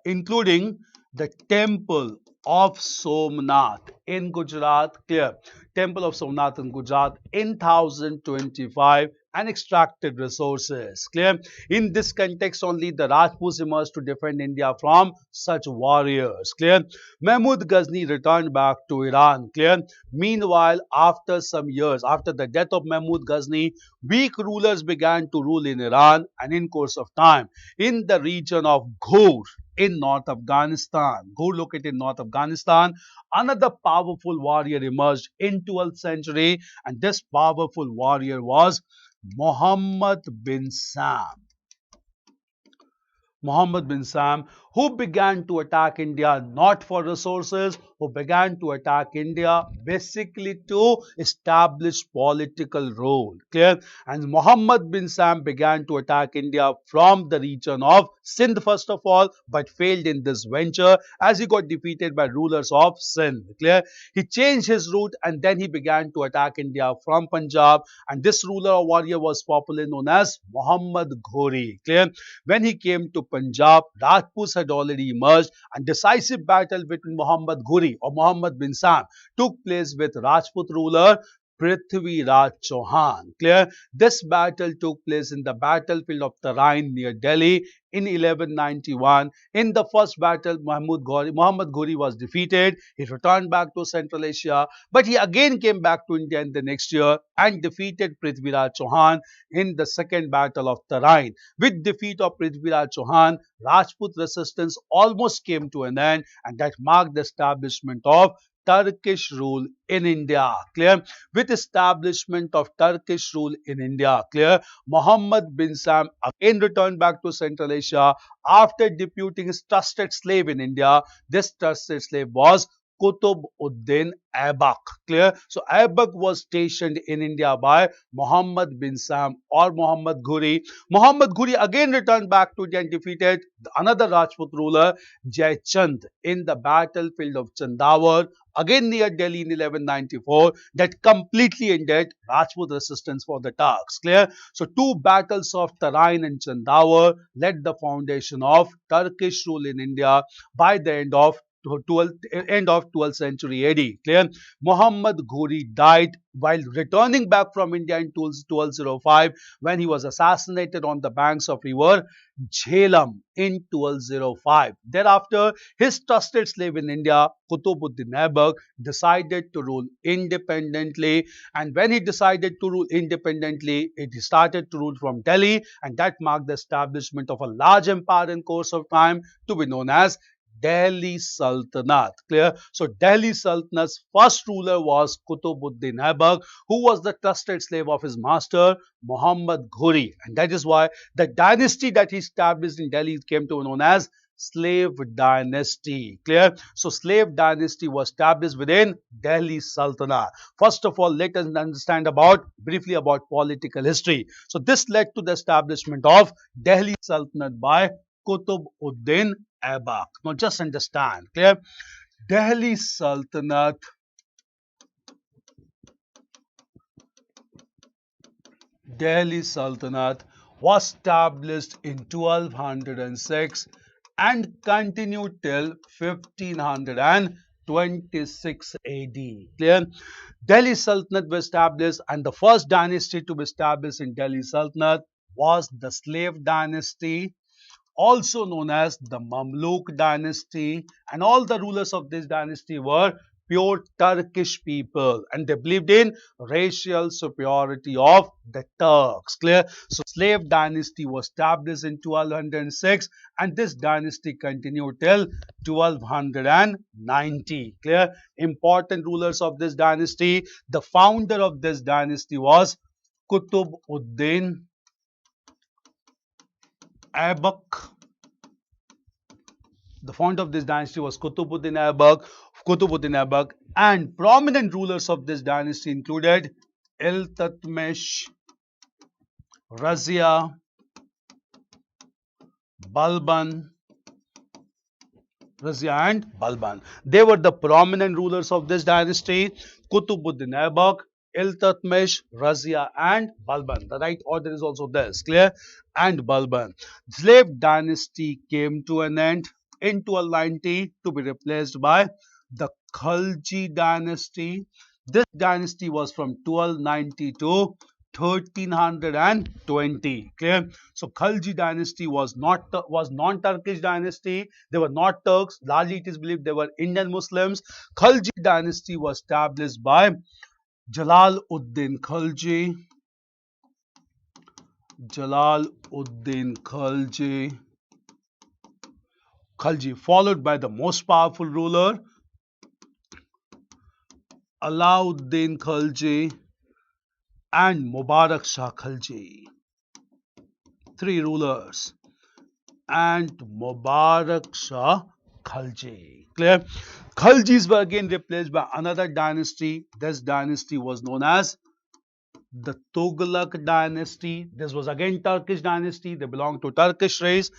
including the temple of Somnath in Gujarat. Clear? Temple of Somnath in Gujarat in 1025, and extracted resources. Clear? In this context only, the Rajputs emerged to defend India from such warriors. Clear? Mahmud Ghazni returned back to Iran. Clear? Meanwhile, after some years, after the death of Mahmud Ghazni, weak rulers began to rule in Iran, and in course of time, in the region of Ghor in North Afghanistan, located in North Afghanistan, another powerful warrior emerged in 12th century, and this powerful warrior was Muhammad bin Sam. Who began to attack India not for resources, who began to attack India basically to establish political rule. Clear? And Muhammad bin Sam began to attack India from the region of Sindh first of all, but failed in this venture as he got defeated by rulers of Sindh. Clear? He changed his route, and then he began to attack India from Punjab, and this ruler or warrior was popularly known as Muhammad Ghori. Clear? When he came to Punjab, Rajputs had already emerged, and decisive battle between Muhammad Ghori or Muhammad bin Sam took place with Rajput ruler Prithviraj Chauhan. Clear? This battle took place in the battlefield of Tarain near Delhi in 1191. In the first battle, Muhammad Ghori was defeated. He returned back to Central Asia, but he again came back to India in the next year and defeated Prithviraj Chauhan in the second battle of Tarain. With defeat of Prithviraj Chauhan, Rajput resistance almost came to an end, and that marked the establishment of Turkish rule in India. Clear? With establishment of Turkish rule in India, clear, Muhammad bin Sam again returned back to Central Asia after deputing his trusted slave in India. This trusted slave was Qutb Uddin Aibak. Clear? So Aibak was stationed in India by Muhammad bin Sam or Muhammad Ghori. Muhammad Ghori again returned back to India and defeated another Rajput ruler, Jai Chand, in the battlefield of Chandawar, again near Delhi in 1194, that completely ended Rajput resistance for the Turks. Clear? So two battles of Tarain and Chandawar led the foundation of Turkish rule in India by the end of 12th century AD. Clear? Muhammad Ghori died while returning back from India in 1205 when he was assassinated on the banks of river Jhelum in 1205. Thereafter, his trusted slave in India, Qutbuddin Aibak, decided to rule independently. And when he decided to rule independently, he started to rule from Delhi, and that marked the establishment of a large empire in course of time to be known as Delhi Sultanate. Clear? So Delhi Sultanate's first ruler was Qutbuddin Aibak, who was the trusted slave of his master Muhammad Ghori, and that is why the dynasty that he established in Delhi came to be known as Slave Dynasty. Clear? So Slave Dynasty was established within Delhi Sultanate. First of all, let us understand briefly about political history. So this led to the establishment of Delhi Sultanate by Qutb Uddin Aibak. Now just understand, clear? Delhi Sultanate was established in 1206 and continued till 1526 AD. Clear? Delhi Sultanate was established, and the first dynasty to be established in Delhi Sultanate was the Slave Dynasty, also known as the Mamluk dynasty, and all the rulers of this dynasty were pure Turkish people, and they believed in racial superiority of the Turks. Clear? So slave dynasty was established in 1206, and this dynasty continued till 1290. Clear? Important rulers of this dynasty. The founder of this dynasty was Qutb Uddin Aibak. The founder of this dynasty was Qutbuddin Aibak, and prominent rulers of this dynasty included Iltutmish, Razia, Balban, and Balban. They were the prominent rulers of this dynasty: Qutbuddin Aibak, Iltutmish, Razia, and Balban. The right order is also this, clear? And Balban. Slave dynasty came to an end in 1290 to be replaced by the Khalji dynasty. This dynasty was from 1290 to 1320. Clear? So Khalji dynasty was non-Turkish dynasty. They were not Turks. Largely it is believed they were Indian Muslims. Khalji dynasty was established by Jalaluddin Khalji. Followed by the most powerful ruler, Alauddin Khalji and Mubarak Shah Khalji. Three rulers and Mubarak Shah Khalji. Clear? Khaljis were again replaced by another dynasty. This dynasty was known as the Tughlaq dynasty. This was again Turkish dynasty. They belonged to Turkish race.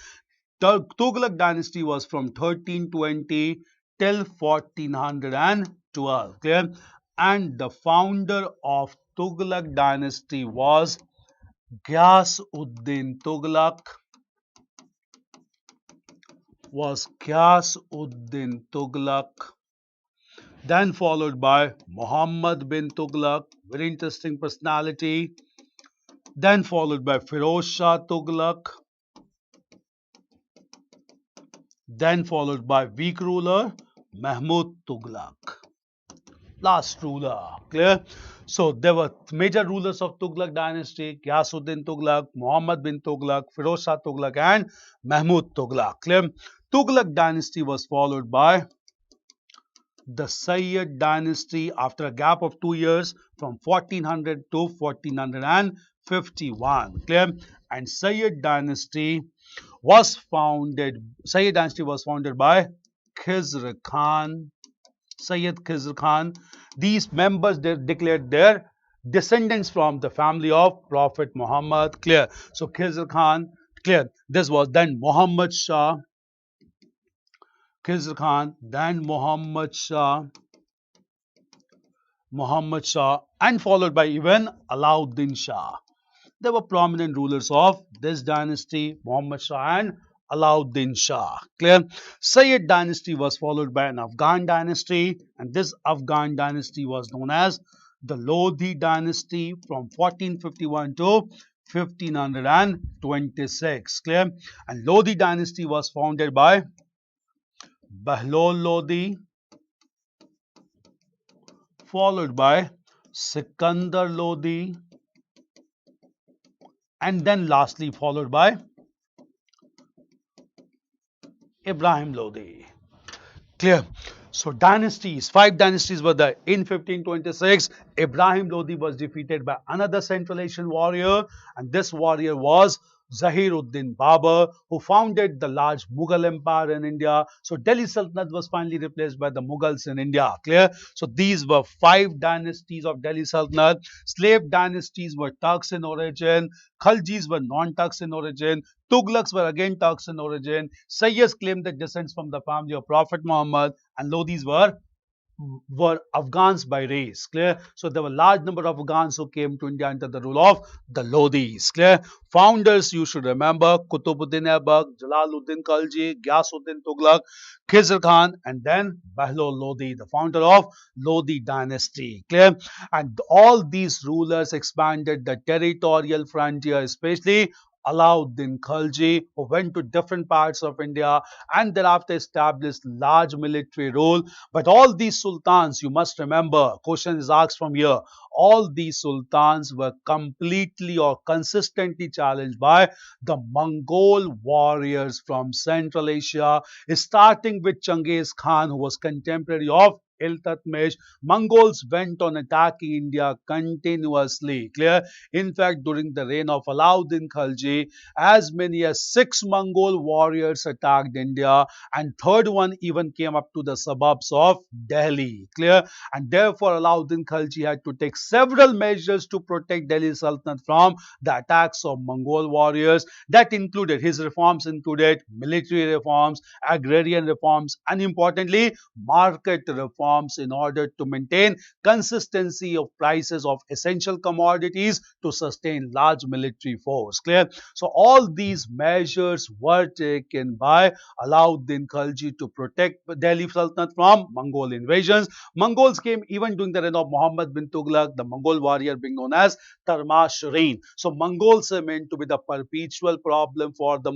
Tughlaq dynasty was from 1320 till 1412. Clear? And the founder of Tughlaq dynasty was Ghiyasuddin Tughlaq. then followed by Muhammad bin Tughlaq, very interesting personality, then followed by Firoz Shah Tughlaq, then followed by weak ruler Mahmud Tughlaq. Last ruler, clear? So there were major rulers of Tughlaq dynasty: Ghiyasuddin Tughlaq, Muhammad bin Tughlaq, Firoz Shah Tughlaq, and Mahmud Tughlaq. Clear? Tughlaq dynasty was followed by the Sayyid dynasty after a gap of 2 years from 1400 to 1451. Clear? And Sayyid dynasty was founded by Khizr Khan. Sayyid Khizr Khan. These members they declared their descendants from the family of Prophet Muhammad. Clear? So Khizr Khan, clear. This was then Muhammad Shah, Khizr Khan, then Muhammad Shah, and followed by even Alauddin Shah. They were prominent rulers of this dynasty, Muhammad Shah and Alauddin Shah. Clear? Sayyid dynasty was followed by an Afghan dynasty, and this Afghan dynasty was known as the Lodhi dynasty from 1451 to 1526. Clear? And Lodhi dynasty was founded by Bahlol Lodi, followed by Sikandar Lodi, and then lastly followed by Ibrahim Lodi. Clear? So dynasties, 5 dynasties were there. In 1526, Ibrahim Lodi was defeated by another Central Asian warrior, and this warrior was Zahiruddin Babur, who founded the large Mughal empire in India. So Delhi Sultanate was finally replaced by the Mughals in India. Clear? So these were 5 dynasties of Delhi Sultanate. Slave dynasties were Turks in origin. Khaljis were non-Turks in origin. Tughlaqs were again Turks in origin. Sayyids claimed their descent from the family of Prophet Muhammad, and Lodhis were Afghans by race. Clear? So there were large number of Afghans who came to India under the rule of the Lodhis. Clear? Founders you should remember: Qutbuddin Aibak, Jalaluddin Khalji, Ghiyasuddin Tughlaq, Khizr Khan, and then Bahlol Lodi, the founder of Lodi dynasty. Clear? And all these rulers expanded the territorial frontier, especially Alauddin Khalji, who went to different parts of India and thereafter established large military rule. But all these sultans, you must remember, question is asked from here, all these sultans were completely or consistently challenged by the Mongol warriors from Central Asia, starting with Genghis Khan, who was contemporary of Iltutmish. Mongols went on attacking India continuously. Clear? In fact, during the reign of Alauddin Khalji, as many as 6 Mongol warriors attacked India, and third one even came up to the suburbs of Delhi. Clear? And therefore, Alauddin Khalji had to take several measures to protect Delhi Sultanate from the attacks of Mongol warriors. That included, his reforms included military reforms, agrarian reforms, and importantly, market reforms in order to maintain consistency of prices of essential commodities to sustain large military force. Clear? So all these measures were taken by Alauddin Khalji to protect Delhi Sultanate from Mongol invasions. Mongols came even during the reign of Muhammad bin Tughlaq, the Mongol warrior being known as Tarmashirin. So Mongols are meant to be the perpetual problem for the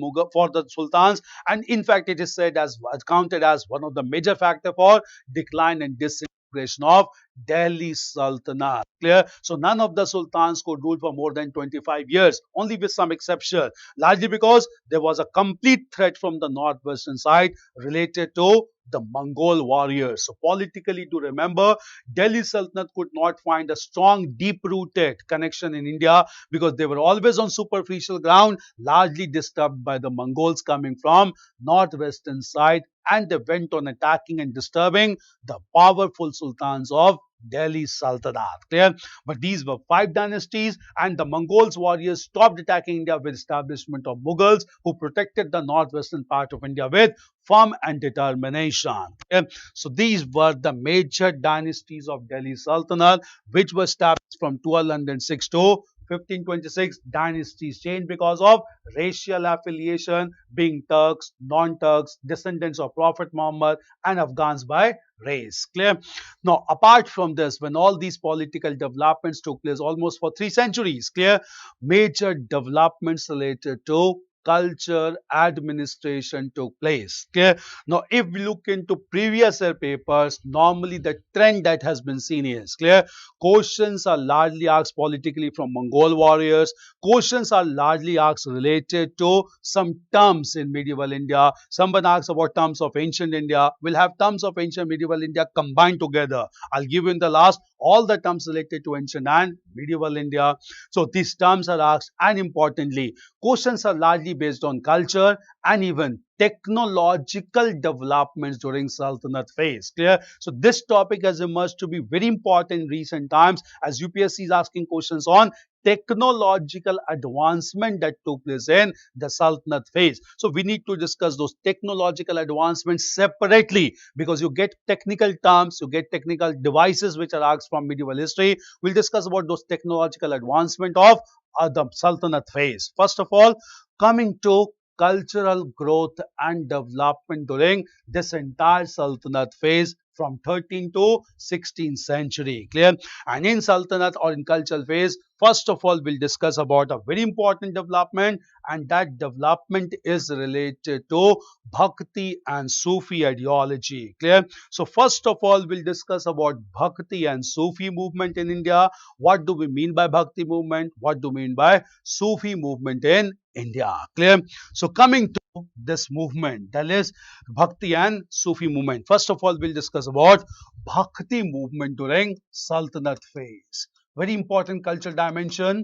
sultans, and in fact it is said as counted as one of the major factor for decline and disintegration of Delhi Sultanate. Clear? So none of the sultans could rule for more than 25 years, only with some exception, largely because there was a complete threat from the northwestern side related to the Mongol warriors. So politically, to remember, Delhi Sultanate could not find a strong, deep-rooted connection in India because they were always on superficial ground, largely disturbed by the Mongols coming from northwestern side, and they went on attacking and disturbing the powerful sultans of Delhi Sultanate. Clear? But these were 5 dynasties, and the Mongols warriors stopped attacking India with establishment of Mughals, who protected the northwestern part of India with firm and determination. Clear? So these were the major dynasties of Delhi Sultanate, which were established from 1206 to 1526, dynasties changed because of racial affiliation, being Turks, non-Turks, descendants of Prophet Muhammad, and Afghans by race. Clear? Now, apart from this, when all these political developments took place almost for 3 centuries, clear, major developments related to culture, administration took place. Clear? Now, if we look into previous year papers, normally the trend that has been seen is clear. Questions are largely asked politically from Mongol warriors. Questions are largely asked related to some terms in medieval India. Someone asks about terms of ancient India. We'll have terms of ancient medieval India combined together. I'll give you in the last all the terms related to ancient and medieval India. So these terms are asked, and importantly, questions are largely based on culture and even technological developments during Sultanate phase. Clear? So this topic has emerged to be very important in recent times as UPSC is asking questions on technological advancement that took place in the Sultanate phase. So we need to discuss those technological advancements separately because you get technical terms, you get technical devices which are asked from medieval history. We'll discuss about those technological advancement of the Sultanate phase. First of all, coming to cultural growth and development during this entire Sultanate phase from 13th to 16th century. Clear? And in Sultanate or in cultural phase, first of all, we'll discuss about a very important development, and that development is related to Bhakti and Sufi ideology. Clear? So first of all, we'll discuss about Bhakti and Sufi movement in India. What do we mean by Bhakti movement? What do we mean by Sufi movement in India? Clear? So coming to this movement, that is Bhakti and Sufi movement. First of all, we'll discuss about Bhakti movement during Sultanate phase. Very important cultural dimension.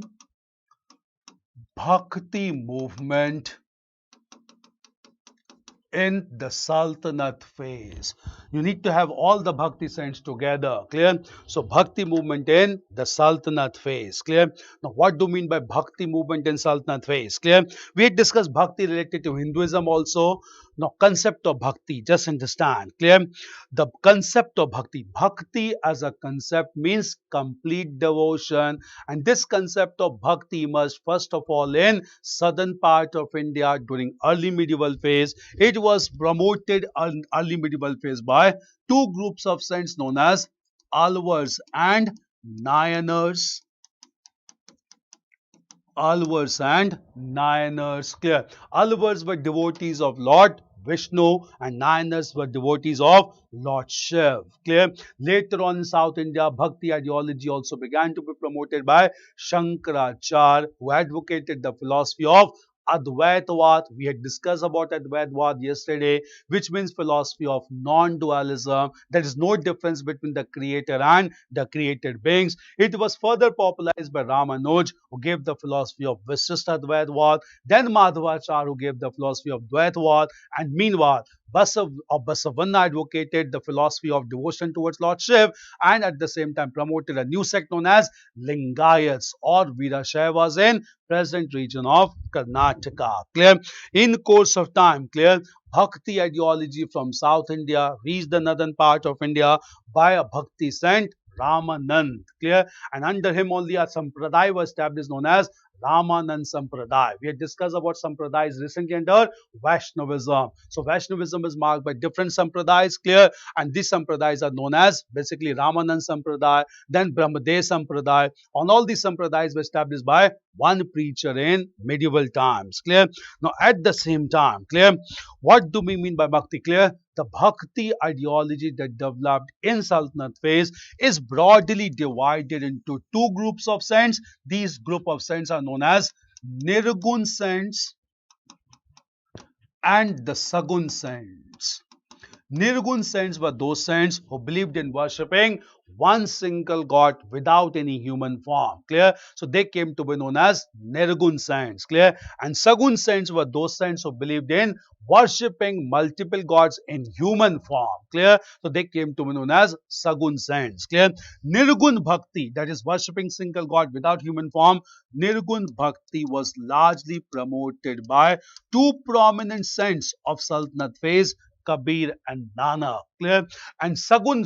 Bhakti movement in the Sultanate phase. You need to have all the Bhakti saints together. Clear? So Bhakti movement in the Sultanate phase. Clear? Now what do you mean by Bhakti movement in Sultanate phase? Clear? We had discussed Bhakti related to Hinduism also. Now concept of Bhakti, just understand. Clear? The concept of Bhakti. Bhakti as a concept means complete devotion, and this concept of Bhakti emerged first of all in southern part of India during early medieval phase. It was promoted in early medieval phase by two groups of saints known as Alvars and Nayanars. Alvars and Nayanars. Clear? Alvars were devotees of Lord Vishnu and Nayanars were devotees of Lord Shiv. Clear? Later on in South India, Bhakti ideology also began to be promoted by Shankaracharya, who advocated the philosophy of Advaitavad. We had discussed about Advaitavad yesterday, which means philosophy of non-dualism. There is no difference between the creator and the created beings. It was further popularized by Ramanuj, who gave the philosophy of Visishta Advaitavad, then Madhvacharya, who gave the philosophy of Dvaitavad, and meanwhile, Basavanna advocated the philosophy of devotion towards Lord Shiv and at the same time promoted a new sect known as Lingayats or Virashaivas in present region of Karnataka. Clear? In course of time, clear, Bhakti ideology from South India reached the northern part of India by a Bhakti saint Ramanand. Clear? And under him only a Sampradaya was established known as Ramanand Sampradaya. We had discussed about Sampradayas recently under Vaishnavism. So Vaishnavism is marked by different Sampradayas, clear, and these Sampradayas are known as basically Ramanand Sampradaya, then Brahmadev Sampradaya. On all these Sampradayas were established by one preacher in medieval times, clear. Now at the same time, clear, what do we mean by Bhakti? Clear? The Bhakti ideology that developed in Sultanate phase is broadly divided into two groups of saints. These group of saints are known as Nirgun saints and the Sagun saints. Nirgun saints were those saints who believed in worshipping one single god without any human form. Clear? So they came to be known as Nirgun saints. Clear? And Sagun saints were those saints who believed in worshipping multiple gods in human form. Clear? So they came to be known as Sagun saints. Clear? Nirgun Bhakti, that is worshipping single god without human form, Nirgun Bhakti was largely promoted by two prominent saints of Sultanate phase, Kabir and Nanak. Clear? And Sagun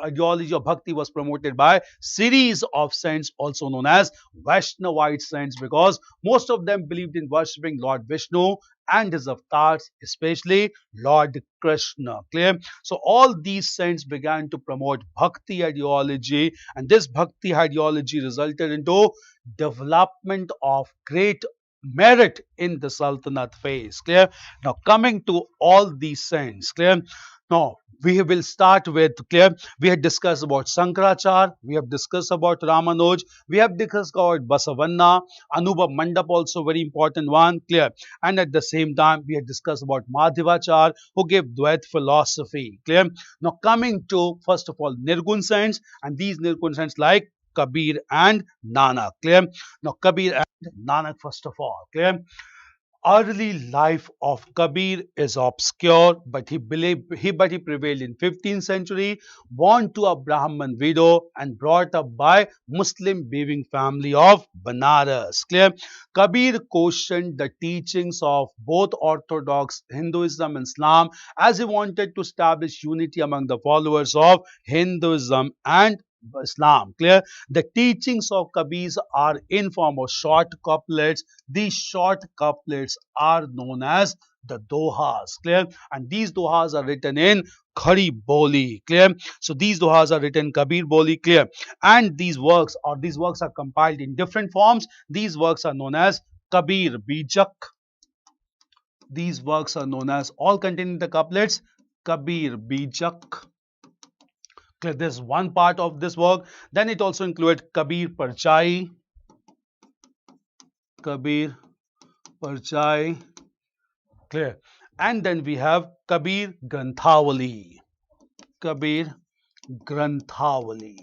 ideology of bhakti was promoted by series of saints also known as Vaishnavite saints, because most of them believed in worshipping Lord Vishnu and his avatars, especially Lord Krishna. Clear? So all these saints began to promote bhakti ideology, and this bhakti ideology resulted into development of great merit in the Sultanate phase. Clear? Now coming to all these saints. Clear? Now we will start with, clear, we had discussed about Sankarachar, we have discussed about Ramanuj, we have discussed about Basavanna, Anubhav Mandap also very important one, clear, and at the same time we had discussed about Madhivachar who gave Dvait philosophy, clear. Now coming to first of all Nirgun saints, and these Nirgun saints like Kabir and Nanak, clear. Now Kabir and Nanak first of all, clear. Early life of Kabir is obscure, but he prevailed in 15th century, born to a Brahman widow and brought up by Muslim weaving family of Banaras. Clear? Kabir questioned the teachings of both Orthodox Hinduism and Islam, as he wanted to establish unity among the followers of Hinduism and Islam. Clear? The teachings of Kabir are in form of short couplets. These short couplets are known as the dohas. Clear? And these dohas are written in Khari Boli. Clear? So these dohas are written Kabir Boli. Clear? And these works are compiled in different forms. These works are known as Kabir Bijak. These works are known as, all containing the couplets, Kabir Bijak. Clear? This is one part of this work. Then it also included Kabir Parchai. Kabir Parchai. Clear? And then we have Kabir Granthawali. Kabir Granthawali.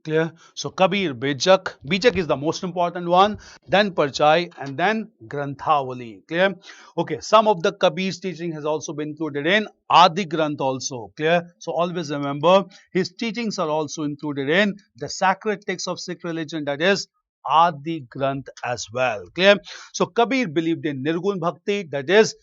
Clear? So Kabir Bijak. Bijak is the most important one. Then Parchai and then Granthawali. Clear? Okay. Some of the Kabir's teaching has also been included in Adi Granth also. Clear? So always remember his teachings are also included in the sacred text of Sikh religion, that is Adi Granth as well. Clear? So Kabir believed in Nirgun Bhakti, that is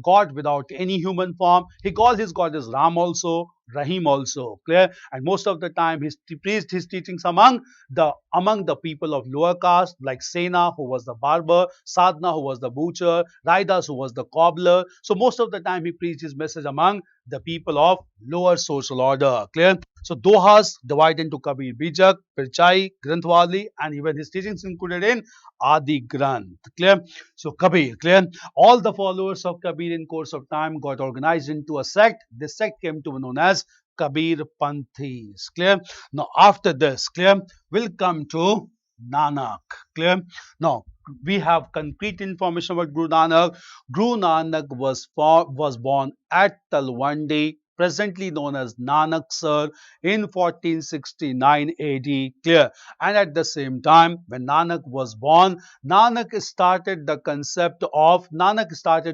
God without any human form. He called his God as Ram also, Rahim also. Clear? And most of the time he preached his teachings among the people of lower caste, like Sena, who was the barber, Sadhna, who was the butcher, Raidas, who was the cobbler. So most of the time he preached his message among the people of lower social order. Clear? So dohas divide into Kabir Bijak, Pirchai, Granthwali, and even his teachings included in Adi Granth. Clear? So Kabir, clear? All the followers of Kabir in course of time got organized into a sect. This sect came to be known as Kabir Panthis. Clear? Now after this, clear, we'll come to Nanak. Clear? Now we have concrete information about Guru Nanak. Guru Nanak was born at Talwandi, presently known as Nanaksar, in 1469 AD. Clear? And at the same time, when Nanak was born, Nanak started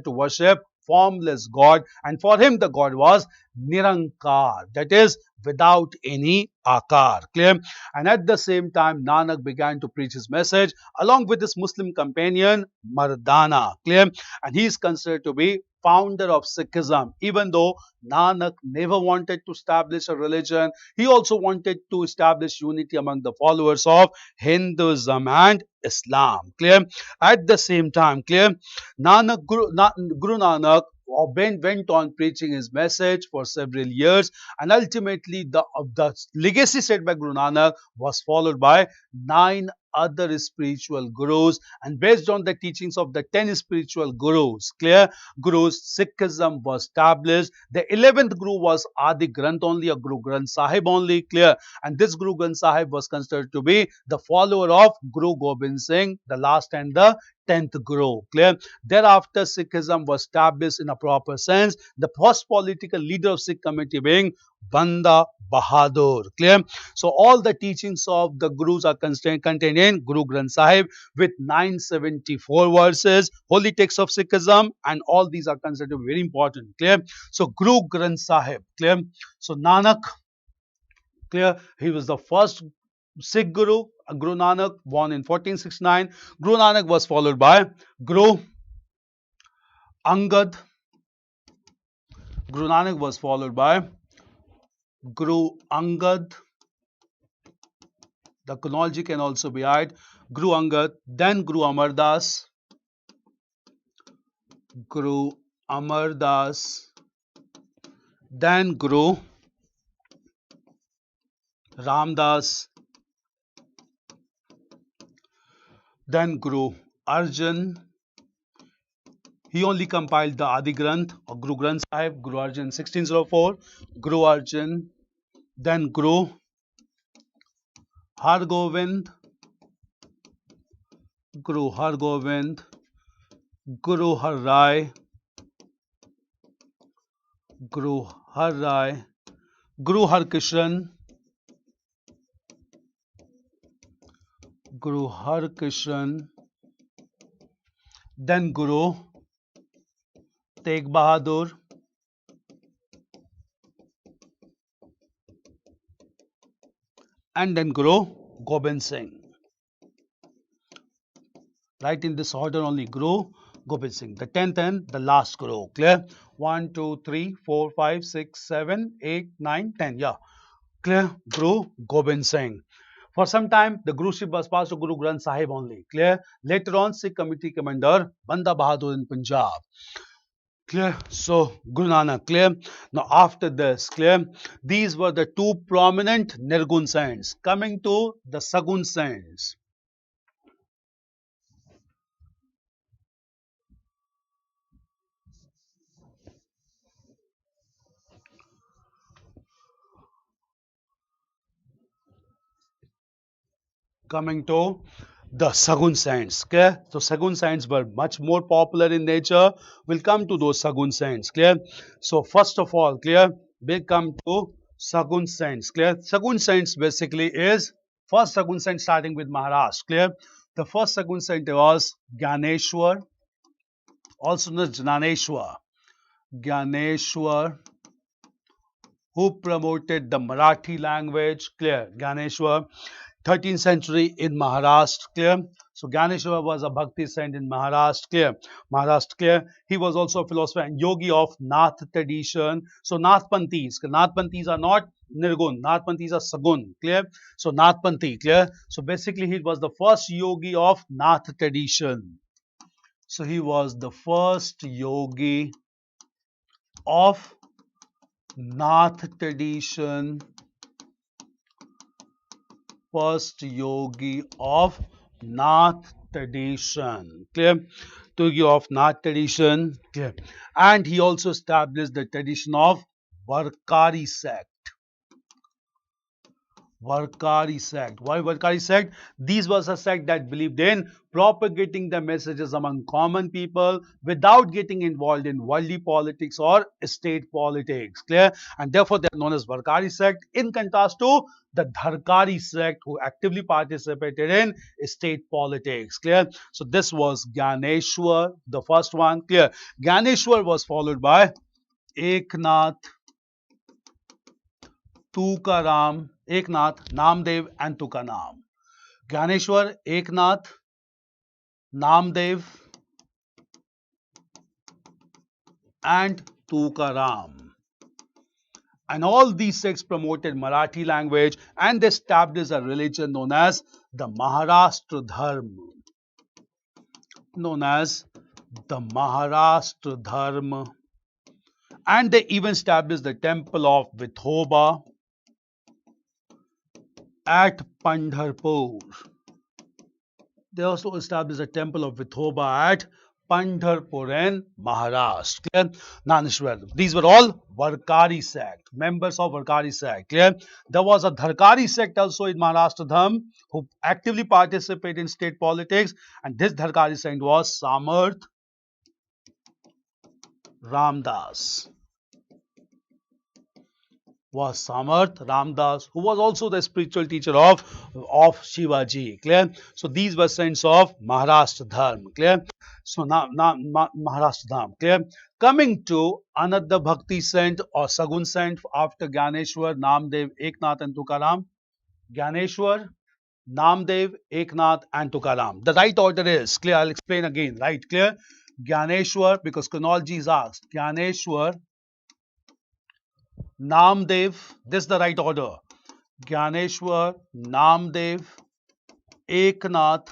to worship formless God, and for him the God was Nirankar, that is without any akar. Clear? And at the same time Nanak began to preach his message along with his Muslim companion Mardana. Clear? And he is considered to be founder of Sikhism. Even though Nanak never wanted to establish a religion, he also wanted to establish unity among the followers of Hinduism and Islam. Clear? At the same time, clear, Guru Nanak went on preaching his message for several years, and ultimately the legacy set by Guru Nanak was followed by 9 other spiritual gurus, and based on the teachings of the 10 spiritual gurus, Sikhism was established. The 11th guru was Adi Granth only, a Guru Granth Sahib only. Clear? And this Guru Granth Sahib was considered to be the follower of Guru Gobind Singh, the last and the 10th Guru. Clear? Thereafter, Sikhism was established in a proper sense, the first political leader of Sikh community being Banda Bahadur. Clear? So all the teachings of the Gurus are contained in Guru Granth Sahib with 974 verses, holy text of Sikhism, and all these are considered very important. Clear? So Guru Granth Sahib. Clear? So Nanak, clear, he was the first Sikh Guru. Guru Nanak, born in 1469. Guru Nanak was followed by Guru Angad, Guru Nanak was followed by Guru Angad. The chronology can also be added. Guru Angad, then Guru Amardas, Guru Amardas, then Guru Ramdas, then Guru Arjan. He only compiled the Adi Granth or Guru Granth Sahib, Guru Arjan 1604, Guru Arjan, then Guru Har Govind, Guru Har Govind, Guru Har Rai, Guru Har Rai, Guru Har Kishan, Guru Har Kishan, then Guru Tegh Bahadur, and then Guru Gobind Singh. Right in this order only, Guru Gobind Singh, the 10th and the last Guru. Clear? 1, 2, 3, 4, 5, 6, 7, 8, 9, 10. Yeah. Clear? Guru Gobind Singh. For some time, the Guruship was passed to Guru Granth Sahib only. Clear? Later on, Sikh Committee Commander Banda Bahadur in Punjab. Clear? So, Guru Nanak. Clear? Now, after this, clear? These were the two prominent Nirgun saints. Coming to the Sagun saints. Coming to the Sagun saints. Clear? So Sagun saints were much more popular in nature. We'll come to those Sagun saints. Clear? So first of all, clear? We'll come to Sagun saints. Clear? Sagun saints basically is first Sagun saint starting with Maharashtra. Clear? The first Sagun saint was Gyaneshwar, also known as Jnaneshwar. Gyaneshwar, who promoted the Marathi language. Clear? Gyaneshwar. 13th century in Maharashtra. Clear? So Gyaneshwar was a Bhakti saint in Maharashtra. Clear? Maharashtra. Clear? He was also a philosopher and yogi of Nath tradition. So Nathpanthis. Nathpanthis are not Nirgun. Nathpanthis are Sagun. Clear? So Nathpanthi. Clear? So basically he was the first yogi of Nath tradition. So he was the first yogi of Nath tradition. First yogi of Nath tradition. Clear? Yogi of Nath tradition. Clear? And he also established the tradition of Varkari sect. Varkari sect. Why Varkari sect? These was a sect that believed in propagating the messages among common people without getting involved in worldly politics or state politics. Clear? And therefore they are known as Varkari sect in contrast to the Dharkari sect who actively participated in state politics. Clear? So this was Gyaneshwar, the first one. Clear? Gyaneshwar was followed by Eknath, Tukaram, Eknath, Namdev and Tukaram. Gyaneshwar, Eknath, Namdev and Tukaram. And all these sects promoted Marathi language and established a religion known as the Maharashtra Dharma. Known as the Maharashtra Dharma. And they even established the temple of Vithoba at Pandharpur. They also established a temple of Vithoba at Pandharpur in Maharashtra. Clear? Naneshwar. These were all Varkari sect, members of Varkari sect. Clear? There was a Dharkari sect also in Maharashtra Dham who actively participated in state politics, and this Dharkari sect was Samarth Ramdas. Was Samarth Ramdas, who was also the spiritual teacher of Shivaji. Clear? So these were saints of Maharashtra Dharma. Clear? So now Maharashtra Dharma. Clear? Coming to another Bhakti saint or Sagun saint after Gyaneshwar, Namdev, Eknath and Tukaram. Gyaneshwar, Namdev, Eknath and Tukaram. The right order is clear. I'll explain again. Right? Clear? Gyaneshwar, because chronology is asked. Gyaneshwar, Namdev. This is the right order. Gyaneshwar, Namdev, Eknath,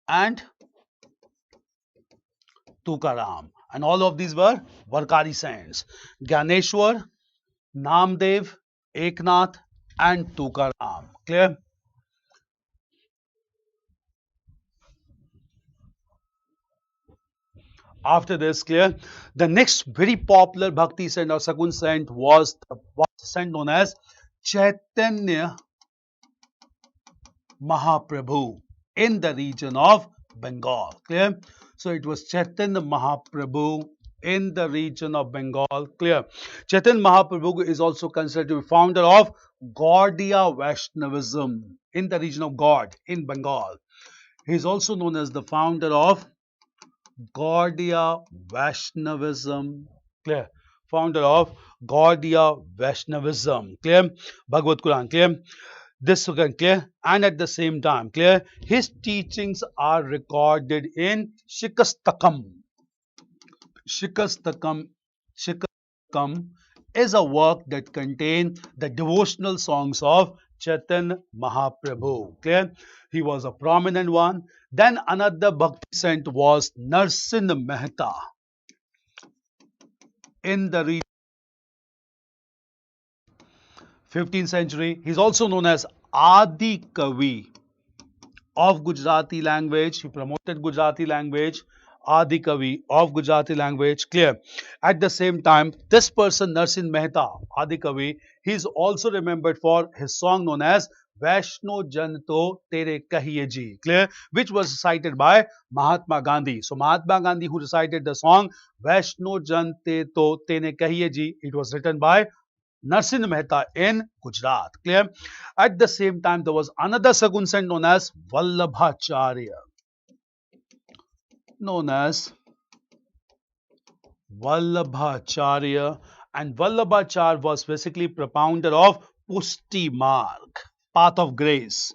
and Tukaram. And all of these were Varkari saints. Gyaneshwar, Namdev, Eknath, and Tukaram. Clear? After this, clear? The next very popular Bhakti saint or Sakun saint was the saint known as Chaitanya Mahaprabhu in the region of Bengal. Clear? So it was Chaitanya Mahaprabhu in the region of Bengal. Clear? Chaitanya Mahaprabhu is also considered to be founder of Gaudiya Vaishnavism in the region of God in Bengal. He is also known as the founder of Gaudiya Vaishnavism. Clear? Founder of Gaudiya Vaishnavism. Clear? Bhagavad Quran. Clear? This again clear, and at the same time clear, his teachings are recorded in Shikastakam. Shikastakam, Shikastakam is a work that contains the devotional songs of Chaitanya Mahaprabhu. Clear? He was a prominent one. Then another Bhakti saint was Narsin Mehta in the 15th century. He is also known as Adi Kavi of Gujarati language. He promoted Gujarati language. Adi Kavi of Gujarati language. Clear? At the same time, this person, Narsin Mehta, Adi Kavi, he is also remembered for his song known as Vaishno Janto Tere Kahiye Ji. Clear? Which was recited by Mahatma Gandhi. So Mahatma Gandhi, who recited the song Vaishno Jante To Tere Kahiye Ji, it was written by Narsin Mehta in Gujarat. Clear? At the same time, there was another Sagun saint known as Vallabhacharya. Known as Vallabhacharya. And Vallabhacharya was basically propounder of Pushti Marg, path of grace.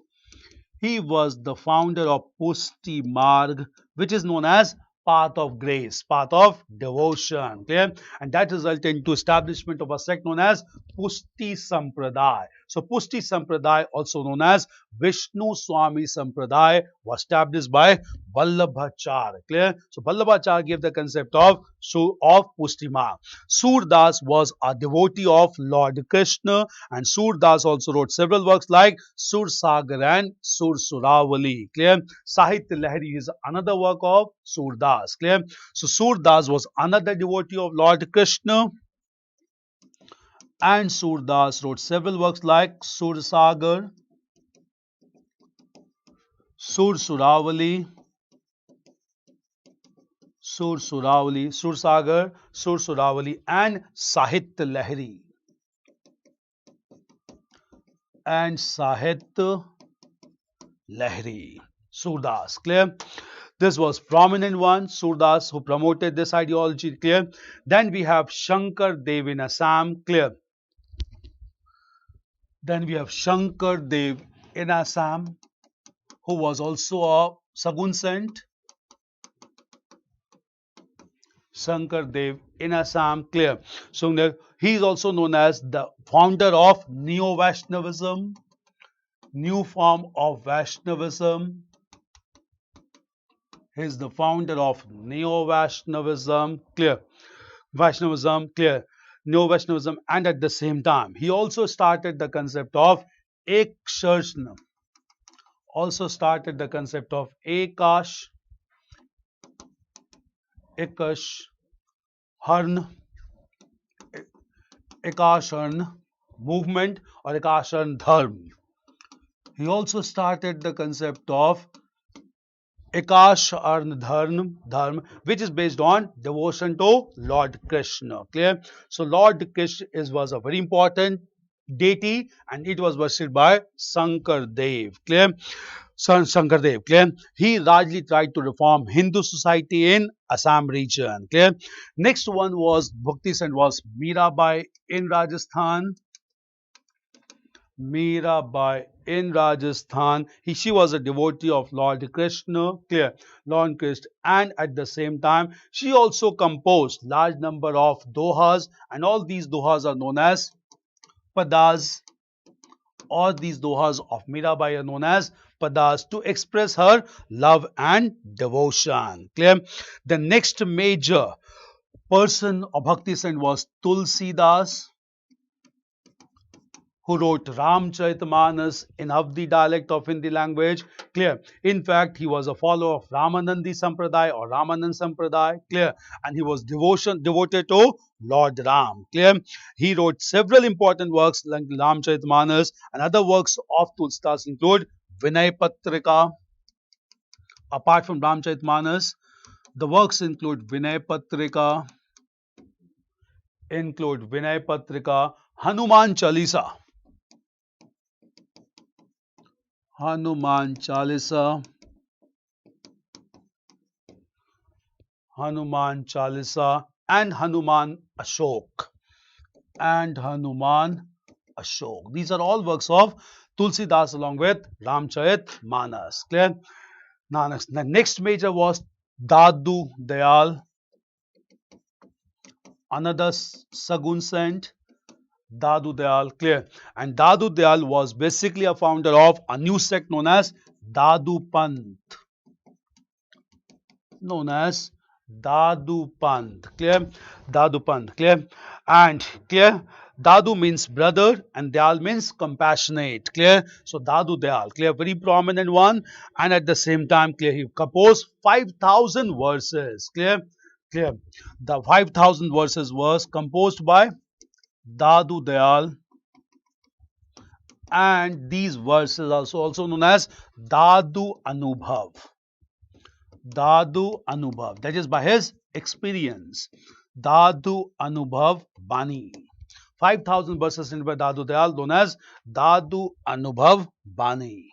He was the founder of Pushti Marg, which is known as path of grace, path of devotion. Clear? And that resulted into establishment of a sect known as Pushti Sampradaya. So Pushti Sampradaya, also known as Vishnu Swami Sampradaya, was established by Vallabhacharya. Clear? So Vallabhacharya gave the concept of Pushti Marg. Surdas was a devotee of Lord Krishna, and Surdas also wrote several works like Sur Sagar and Sur Suravali. Clear? Sahitya Lahari is another work of Surdas. Clear? So Surdas was another devotee of Lord Krishna, and Surdas wrote several works like Sur Sagar, Sur Suravali, Sur Suravali, Sur Sagar, Sur Suravali, and Sahitya Lahari. And Sahitya Lahari. Surdas. Clear? This was prominent one, Surdas, who promoted this ideology. Clear? Then we have Shankar Dev in Assam. Clear? Then we have Shankar Dev in Assam, who was also a Sagun saint. Shankar Dev in Assam. Clear? So he is also known as the founder of Neo-Vaishnavism, new form of Vaishnavism. He is the founder of Neo-Vaishnavism. Clear? Vaishnavism. Clear? Neo-Vaishnavism. And at the same time, he also started the concept of Ekshashna. Also started the concept of Ekash, Ekashharn, Ekashharn movement or Ekashharn Dharma. He also started the concept of Ekashharn Dharma, which is based on devotion to Lord Krishna. Clear? So Lord Krishna was a very important deity, and it was worshipped by Shankar Dev. Clear? Shankar Dev. Clear? He largely tried to reform Hindu society in Assam region. Clear? Next one was Bhakti saint was Mirabai in Rajasthan. Mirabai in Rajasthan. She was a devotee of Lord Krishna. Clear? Lord Krishna. And at the same time, she also composed large number of dohas, and all these dohas are known as padas, or these dohas of Mirabai are known as padas to express her love and devotion. Clear? The next major person of Bhakti saint was Tulsi Das, who wrote Ramcharitmanas in Avdi dialect of Hindi language. Clear? In fact, he was a follower of Ramanandi Sampradaya or Ramanand Sampradaya. Clear? And he was devoted to Lord Ram. Clear? He wrote several important works like Ramcharitmanas, and other works of Tulsidas include Vinay Patrika. Apart from Ramcharitmanas, the works include Vinay Patrika, Hanuman Chalisa, Hanuman Chalisa, Hanuman Chalisa, and Hanuman Ashok. These are all works of Tulsidas along with Ramcharit Manas. Clear? Now, the next major was Dadu Dayal, another Sagun saint. Dadu Dayal, clear? And Dadu Dayal was basically a founder of a new sect known as Dadu Panth. Clear? Dadu Panth, clear? And clear? Dadu means brother and Dayal means compassionate. Clear? So Dadu Dayal, clear? Very prominent one, and at the same time, clear? He composed 5,000 verses. Clear? Clear? The 5,000 verses was composed by Dadu Dayal, and these verses are also known as Dadu Anubhav. Dadu Anubhav, that is by his experience. Dadu Anubhav Bani. 5,000 verses written by Dadu Dayal, known as Dadu Anubhav Bani.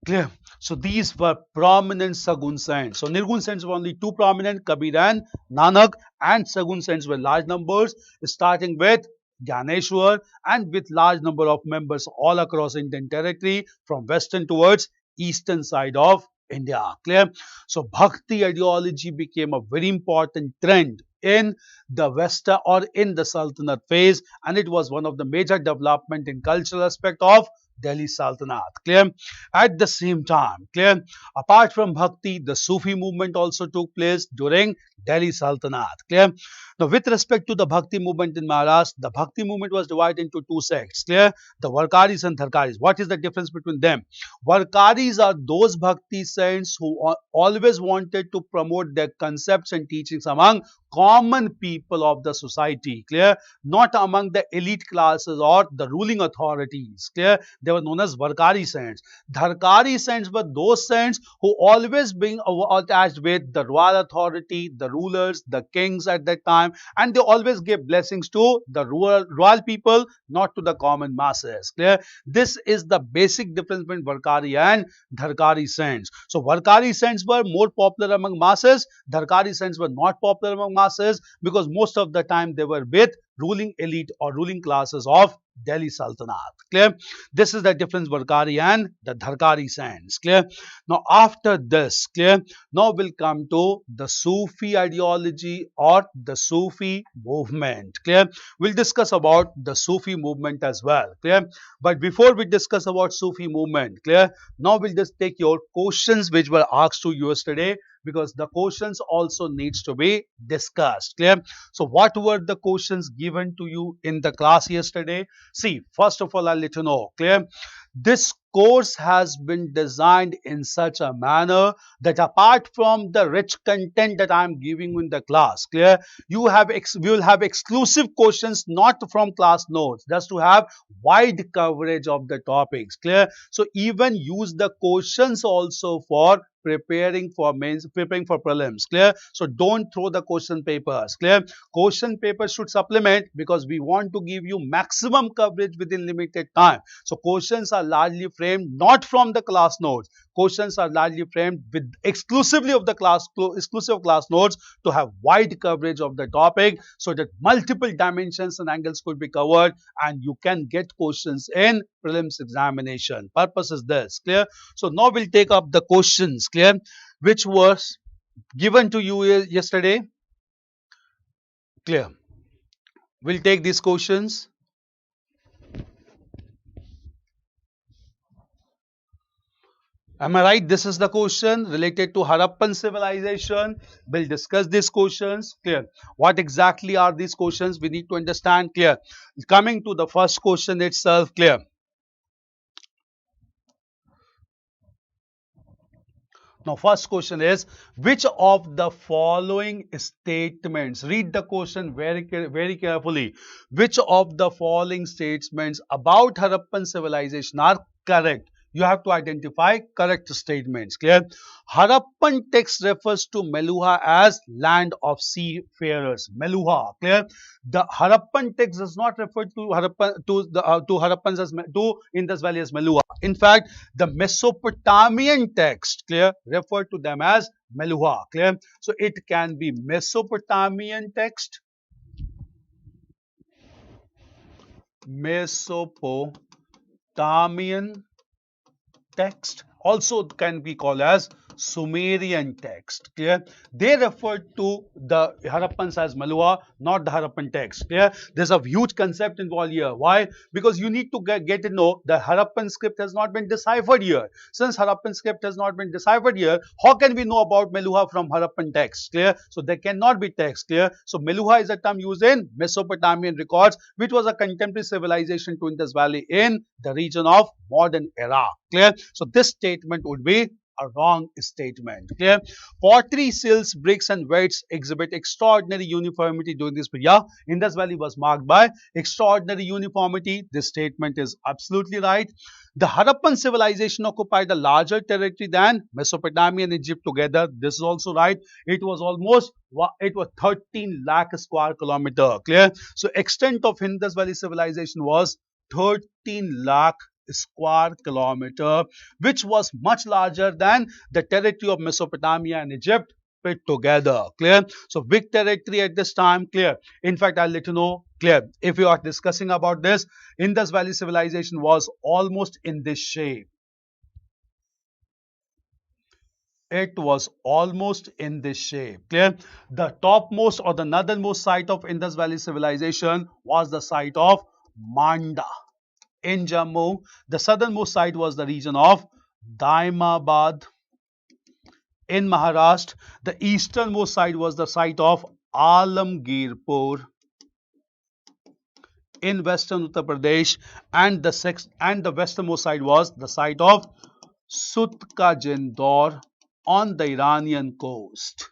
Clear? So these were prominent Sagun saints. So Nirgun saints were only two prominent, Kabir and Nanak, and Sagun saints were large numbers, starting with Gyaneshwar and with large number of members all across Indian territory from western towards eastern side of India. Clear? So Bhakti ideology became a very important trend in the Western or in the Sultanate phase, and it was one of the major development in cultural aspect of Delhi Sultanate. Clear? At the same time, clear? Apart from Bhakti, the Sufi movement also took place during Delhi Sultanate. Clear? Now, with respect to the Bhakti movement in Maharashtra, the Bhakti movement was divided into two sects. Clear? The Varkaris and Dharkaris. What is the difference between them? Varkaris are those Bhakti saints who always wanted to promote their concepts and teachings among common people of the society. Clear? Not among the elite classes or the ruling authorities. Clear? They were known as Varkari saints. Dharkari saints were those saints who always being attached with the royal authority, the rulers, the kings at that time, and they always gave blessings to the royal people, not to the common masses. Clear? This is the basic difference between Varkari and Dharkari saints. So Varkari saints were more popular among masses. Dharkari saints were not popular among masses because most of the time they were with ruling elite or ruling classes of Delhi Sultanate. Clear? This is the difference Varkari and the Dharkari saints. Clear? Now after this, clear? Now we'll come to the Sufi ideology or the Sufi movement. Clear? We'll discuss about the Sufi movement as well. Clear? But before we discuss about Sufi movement, clear? Now we'll just take your questions which were asked to you yesterday, because the questions also needs to be discussed. Clear? So what were the questions given to you in the class yesterday? See, first of all, I'll let you know. Clear? This course has been designed in such a manner that apart from the rich content that I am giving in the class, clear, you will have exclusive questions not from class notes, just to have wide coverage of the topics. Clear? So even use the questions also for preparing for prelims. Clear? So don't throw the question papers. Clear? Question papers should supplement, because we want to give you maximum coverage within limited time. So questions are largely framed not from the class notes. Questions are largely framed with exclusively of the class notes to have wide coverage of the topic, so that multiple dimensions and angles could be covered and you can get questions in prelims examination. Purpose is this. Clear? So now we'll take up the questions, clear, which was given to you yesterday. Clear? We'll take these questions. Am I right? This is the question related to Harappan civilization. We'll discuss these questions. Clear. What exactly are these questions? We need to understand. Clear. Coming to the first question itself. Clear. Now, first question is, which of the following statements, read the question very carefully, which of the following statements about Harappan civilization are correct? You have to identify correct statements. Clear? Harappan text refers to Meluha as land of seafarers. Meluha. Clear? The Harappan text does not refer to Harappan to Harappans as to Indus Valley as Meluha. In fact, the Mesopotamian text, clear, refer to them as Meluha, clear. So it can be Mesopotamian text, Mesopotamian text, also can be called as Sumerian text. Clear? They refer to the Harappans as Malwa, not the Harappan text. Clear? There's a huge concept involved here. Why? Because you need to get to know the Harappan script has not been deciphered here. Since Harappan script has not been deciphered here, how can we know about Meluha from Harappan text? Clear? So there cannot be text. Clear? So Meluha is a term used in Mesopotamian records, which was a contemporary civilization to Indus Valley in the region of modern Iraq. Clear? So this statement would be a wrong statement. Clear? Pottery, sills, bricks and weights exhibit extraordinary uniformity during this period. Indus Valley was marked by extraordinary uniformity. This statement is absolutely right. The Harappan civilization occupied a larger territory than Mesopotamia and Egypt together. This is also right. It was 13 lakh square kilometer. Clear? So extent of Indus Valley civilization was 13 lakh square kilometer, which was much larger than the territory of Mesopotamia and Egypt put together. Clear? So big territory at this time. Clear? In fact, I'll let you know. Clear? If you are discussing about this, Indus Valley civilization was almost in this shape. It was almost in this shape. Clear? The topmost or the northernmost site of Indus Valley civilization was the site of Manda in Jammu. The southernmost site was the region of Daimabad in Maharashtra. The easternmost site was the site of Alamgirpur in western Uttar Pradesh, and the westernmost site was the site of Sutka Jindor on the Iranian coast.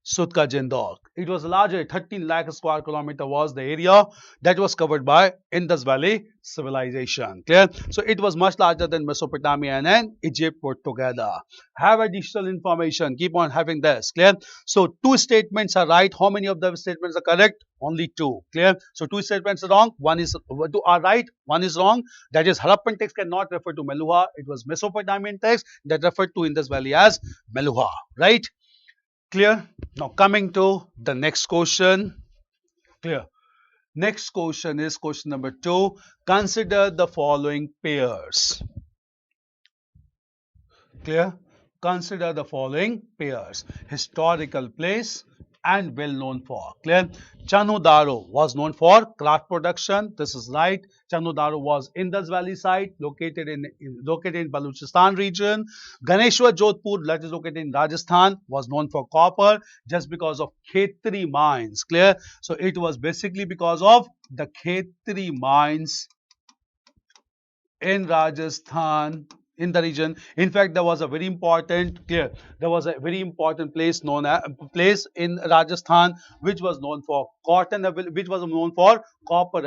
Sutka Jindor. It was larger, 13 lakh square kilometer was the area that was covered by Indus Valley civilization. Clear? So it was much larger than Mesopotamia and Egypt put together. Have additional information. Keep on having this. Clear? So two statements are right. How many of the statements are correct? Only two. Clear? So two statements are wrong. Two are right. One is wrong. That is Harappan text cannot refer to Meluha. It was Mesopotamian text that referred to Indus Valley as Meluha. Right? Clear? Now coming to the next question. Clear? Next question is question number 2. Consider the following pairs. Clear? Consider the following pairs. Historical place and well known for. Clear? Chanudaro was known for craft production. This is right. Chanudaro was Indus Valley site located in Balochistan region. Ganeshwar Jodhpur, that is located in Rajasthan, was known for copper just because of Khetri mines. Clear? So it was basically because of the Khetri mines in Rajasthan, in the region. In fact, there was a very important place in Rajasthan which was known for copper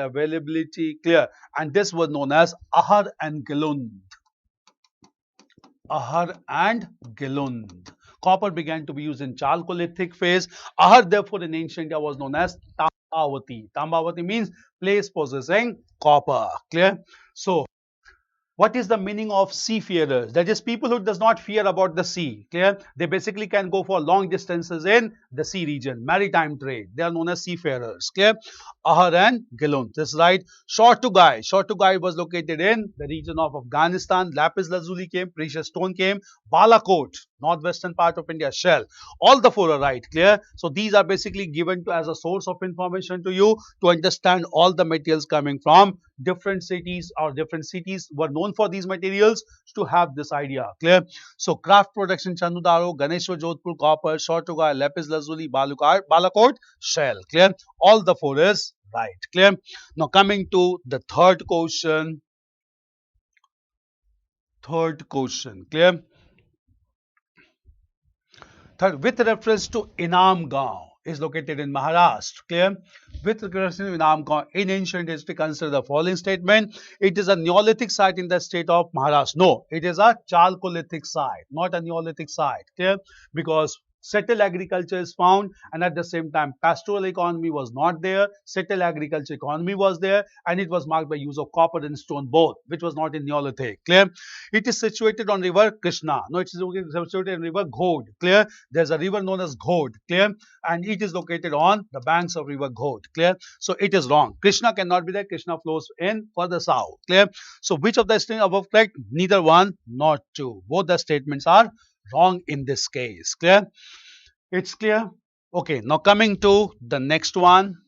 availability. Clear? And this was known as Ahar and Gilund. Ahar and Gilund. Copper began to be used in Chalcolithic phase. Ahar, therefore, in ancient India was known as Tambavati. Tambavati means place possessing copper. Clear? So what is the meaning of seafarers? That is people who does not fear about the sea. Clear? They basically can go for long distances in the sea region, maritime trade. They are known as seafarers. Clear? Ahar and Gilun. This is right. Shortugai was located in the region of Afghanistan. Lapis lazuli came, precious stone came. Balakot, northwestern part of India, shell. All the four are right. Clear? So these are basically given to as a source of information to you to understand all the materials coming from different cities, or different cities were known for these materials, to have this idea. Clear? So craft production, Chandudaro, Ganeshwar, Jodhpur, copper, Shortugai, lapis lazuli, Balakot, shell. Clear? All the four is right. Clear? Now coming to the third question. Clear? Third, with reference to Inam Gaon, is located in Maharashtra. Clear? With reference to Inam Gaon, in ancient history, consider the following statement. It is a Neolithic site in the state of Maharashtra. No, it is a Chalcolithic site, not a Neolithic site. Clear? Because settled agriculture is found, and at the same time pastoral economy was not there. Settled agriculture economy was there, and it was marked by use of copper and stone both, which was not in Neolithic. Clear? It is situated on river Krishna. No, it is situated on river Ghod. Clear? There's a river known as Ghod. Clear? And it is located on the banks of river Ghod. Clear? So it is wrong. Krishna cannot be there. Krishna flows in further south. Clear? So which of the statements above correct? Neither one nor two. Both the statements are wrong in this case. Clear? It's clear? Okay, now coming to the next one.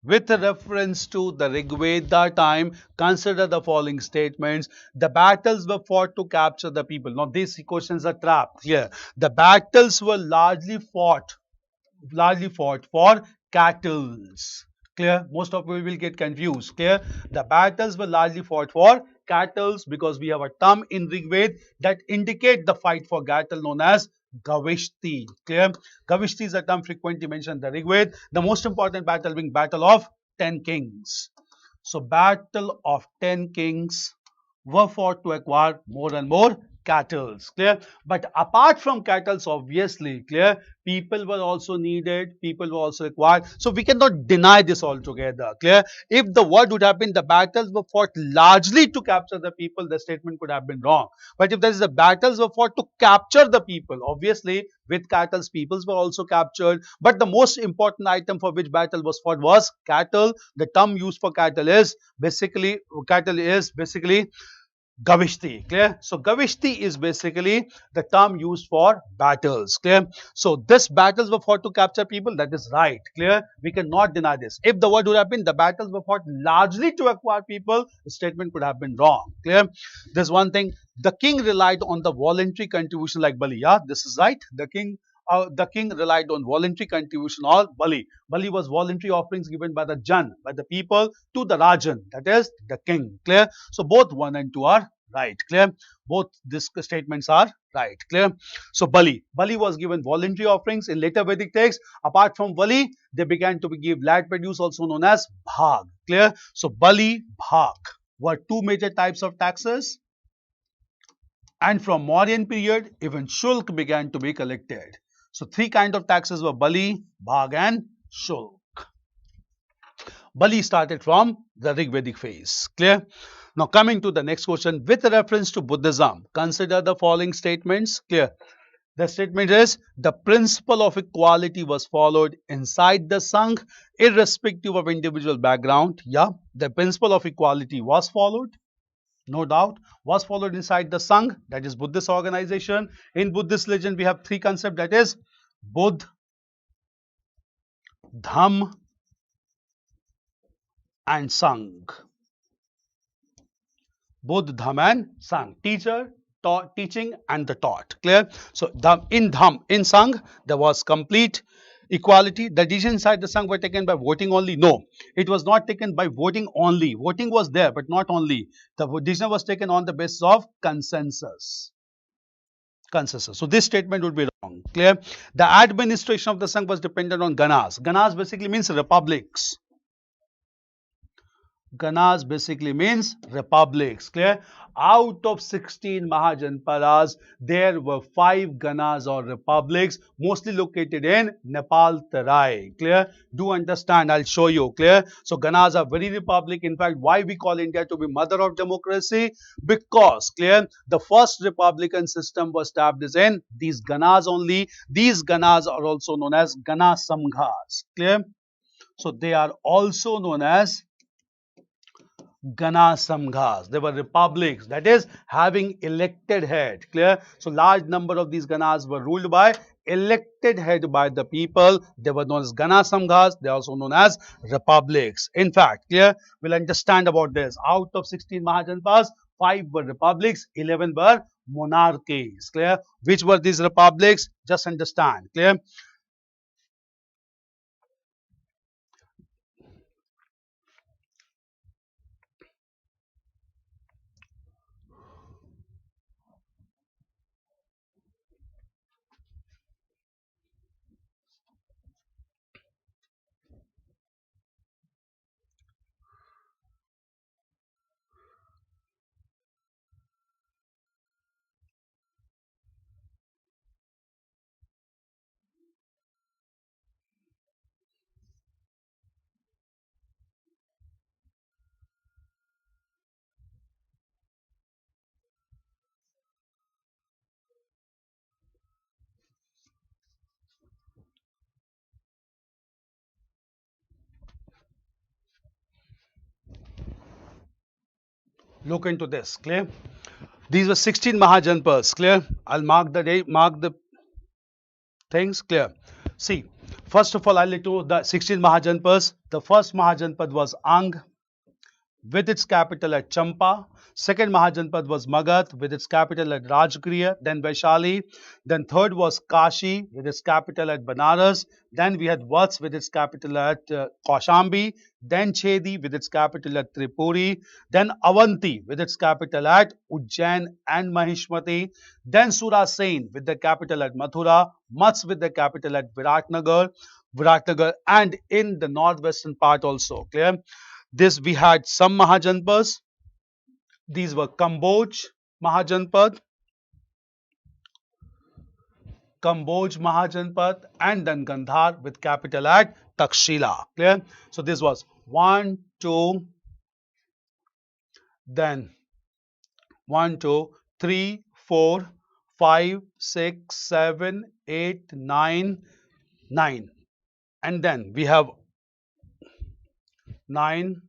With reference to the Rig Veda time, consider the following statements. The battles were fought to capture the people. Now these questions are trapped here. The battles were largely fought for cattle. Clear? Most of you will get confused. Clear? The battles were largely fought for cattle, because we have a term in Rig Veda that indicate the fight for cattle known as Gavishti. Clear? Gavishti is a term frequently mentioned in the Rig Veda. The most important battle being Battle of 10 Kings. So Battle of 10 Kings were fought to acquire more and more cattle. Clear? But apart from cattle, obviously, clear, people were also needed, people were also required. So we cannot deny this altogether. Clear? If the word would have been the battles were fought largely to capture the people, the statement could have been wrong. But if there is the battles were fought to capture the people, obviously with cattle, peoples were also captured. But the most important item for which battle was fought was cattle. The term used for cattle is basically Gavishti. Clear? So Gavishti is basically the term used for battles. Clear? So this battles were fought to capture people. That is right. Clear? We cannot deny this. If the word would have been the battles were fought largely to acquire people, the statement could have been wrong. Clear? There's one thing. The king relied on the voluntary contribution like Bali. Yeah, this is right. The king relied on voluntary contribution or Bali. Bali was voluntary offerings given by the Jan, by the people to the Rajan, that is the king. Clear? So both 1 and 2 are right. Clear? Both these statements are right. Clear? So Bali was given voluntary offerings in later Vedic texts. Apart from Bali, they began to give land produce, also known as Bhag. Clear? So Bali, Bhag were two major types of taxes. And from Mauryan period, even Shulk began to be collected. So three kinds of taxes were Bali, Bhag and Shulk. Bali started from the Rig Vedic phase. Clear? Now coming to the next question. With reference to Buddhism, consider the following statements. Clear? The statement is, the principle of equality was followed inside the Sangh, irrespective of individual background. Yeah, the principle of equality was followed. No doubt, was followed inside the Sangh, that is Buddhist organization. In Buddhist religion, we have three concepts, that is Buddh, Dham and Sangh. Buddh, Dham and Sangh. Teacher, teaching and the taught. Clear? So in Sangh, there was complete equality. The decisions inside the Sangh were taken by voting only. No, it was not taken by voting only. Voting was there, but not only. The decision was taken on the basis of consensus. So this statement would be wrong. Clear? The administration of the Sangh was dependent on Ganas. Ganas basically means republics. Ganas basically means republics. Clear? Out of 16 Mahajanpadas, there were 5 Ganas or republics, mostly located in Nepal Terai. Clear? Do understand? I'll show you. Clear? So Ganas are very republic. In fact, why we call India to be mother of democracy? Because, clear, the first republican system was established in these Ganas only. These Ganas are also known as Gana Samghas. Clear? So they are also known as Gana Samghas. They were republics, that is, having elected head. Clear? So large number of these Ganas were ruled by elected head by the people. They were known as Gana Samghas. They are also known as republics. In fact, clear? We'll understand about this. Out of 16 Mahajanpas, 5 were republics, 11 were monarchies. Clear? Which were these republics? Just understand. Clear? Look into this. Clear? These were 16 Mahajanpas. Clear? I'll mark the day, mark the things. Clear? See, first of all, I'll let you know the 16 Mahajanpas. The first Mahajanpad was Ang with its capital at Champa. Second Mahajanpad was Magadh with its capital at Rajgriha, then Vaishali. Then third was Kashi with its capital at Banaras. Then we had Vats with its capital at Kaushambi. Then Chedi with its capital at Tripuri. Then Avanti with its capital at Ujjain and Mahishmati. Then Surasen with the capital at Mathura. Mats with the capital at Viratnagar, and in the northwestern part also. Clear? This we had some Mahajanpas. These were Kamboj Mahajanpad, and then Gandhar with capital at Takshila. Clear? So this was 1, 2, then 1, 2, 3, 4, 5, 6, 7, 8, 9, 9. And then we have 9.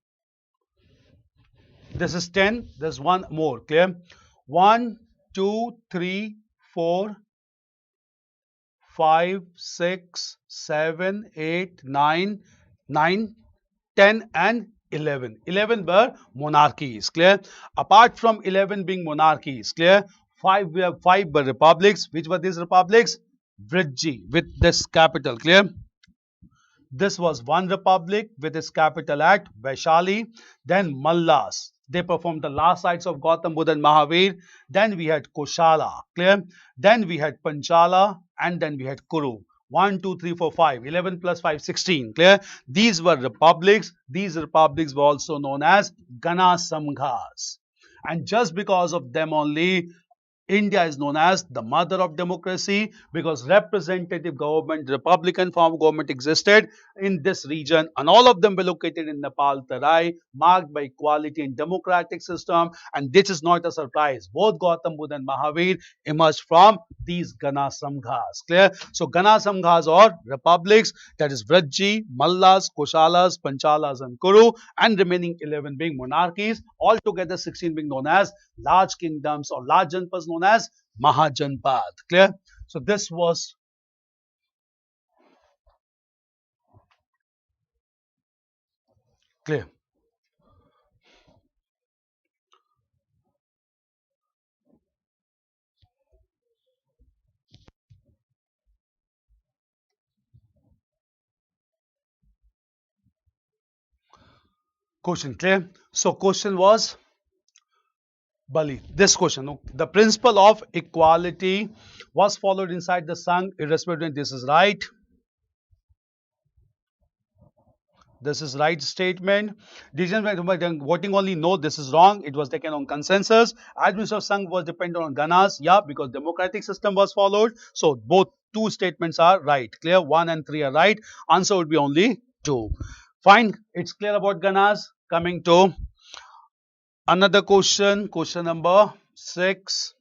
This is 10. There's one more. Clear? 1, 2, 3, 4, 5, 6, 7, 8, 9, 9, 10 and 11. 11 were monarchies. Clear? Apart from 11 being monarchies, clear? We have 5 were republics. Which were these republics? Vrijji with this capital. Clear? This was one republic with its capital at Vaishali. Then Mallas. They performed the last rites of Gautam Buddha and Mahavir. Then we had Koshala. Clear? Then we had Panchala, and then we had Kuru. 1, 2, 3, 4, 5. 11 plus 5, 16. Clear? These were republics. These republics were also known as Gana Samghas. And just because of them only, India is known as the mother of democracy, because representative government, Republican form of government existed in this region, and all of them were located in Nepal Terai, marked by equality and democratic system. And this is not a surprise. Both Gautam Buddha and Mahavir emerged from these Gana Samghas. Clear? So Gana Samghas or republics, that is Vrajji, Mallas, Koshalas, Panchalas and Kuru, and remaining 11 being monarchies, altogether 16 being known as large kingdoms or large janpas known as Mahajanpad. Clear? So this was clear. Question clear? So question was Bali. This question, the principle of equality was followed inside the Sangh, irrespective. This is right. This is right statement. Decision by voting only, no, this is wrong. It was taken on consensus. Administrative Sangh was dependent on Ganas, yeah, because democratic system was followed. So both two statements are right. Clear? 1 and 3 are right. Answer would be only 2. Fine. It's clear about Ganas. Coming to another question. Question number 6.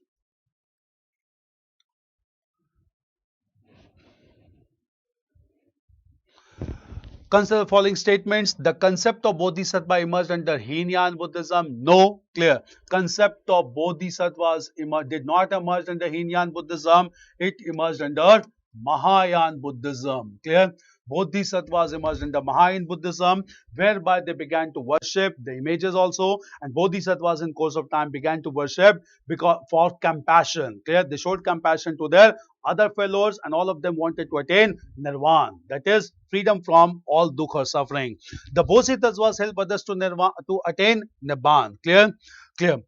Consider the following statements. The concept of Bodhisattva emerged under Hinayan Buddhism. No. Clear. Concept of Bodhisattvas did not emerge under Hinayan Buddhism. It emerged under Mahayana Buddhism. Clear. Bodhisattvas emerged under Mahayana Buddhism, whereby they began to worship the images also, and Bodhisattvas in course of time began to worship because for compassion. Clear. They showed compassion to their other fellows, and all of them wanted to attain nirvana, that is freedom from all dukh or suffering. The Bodhisattvas help others to nirvana, to attain nibbana. Clear? Clear.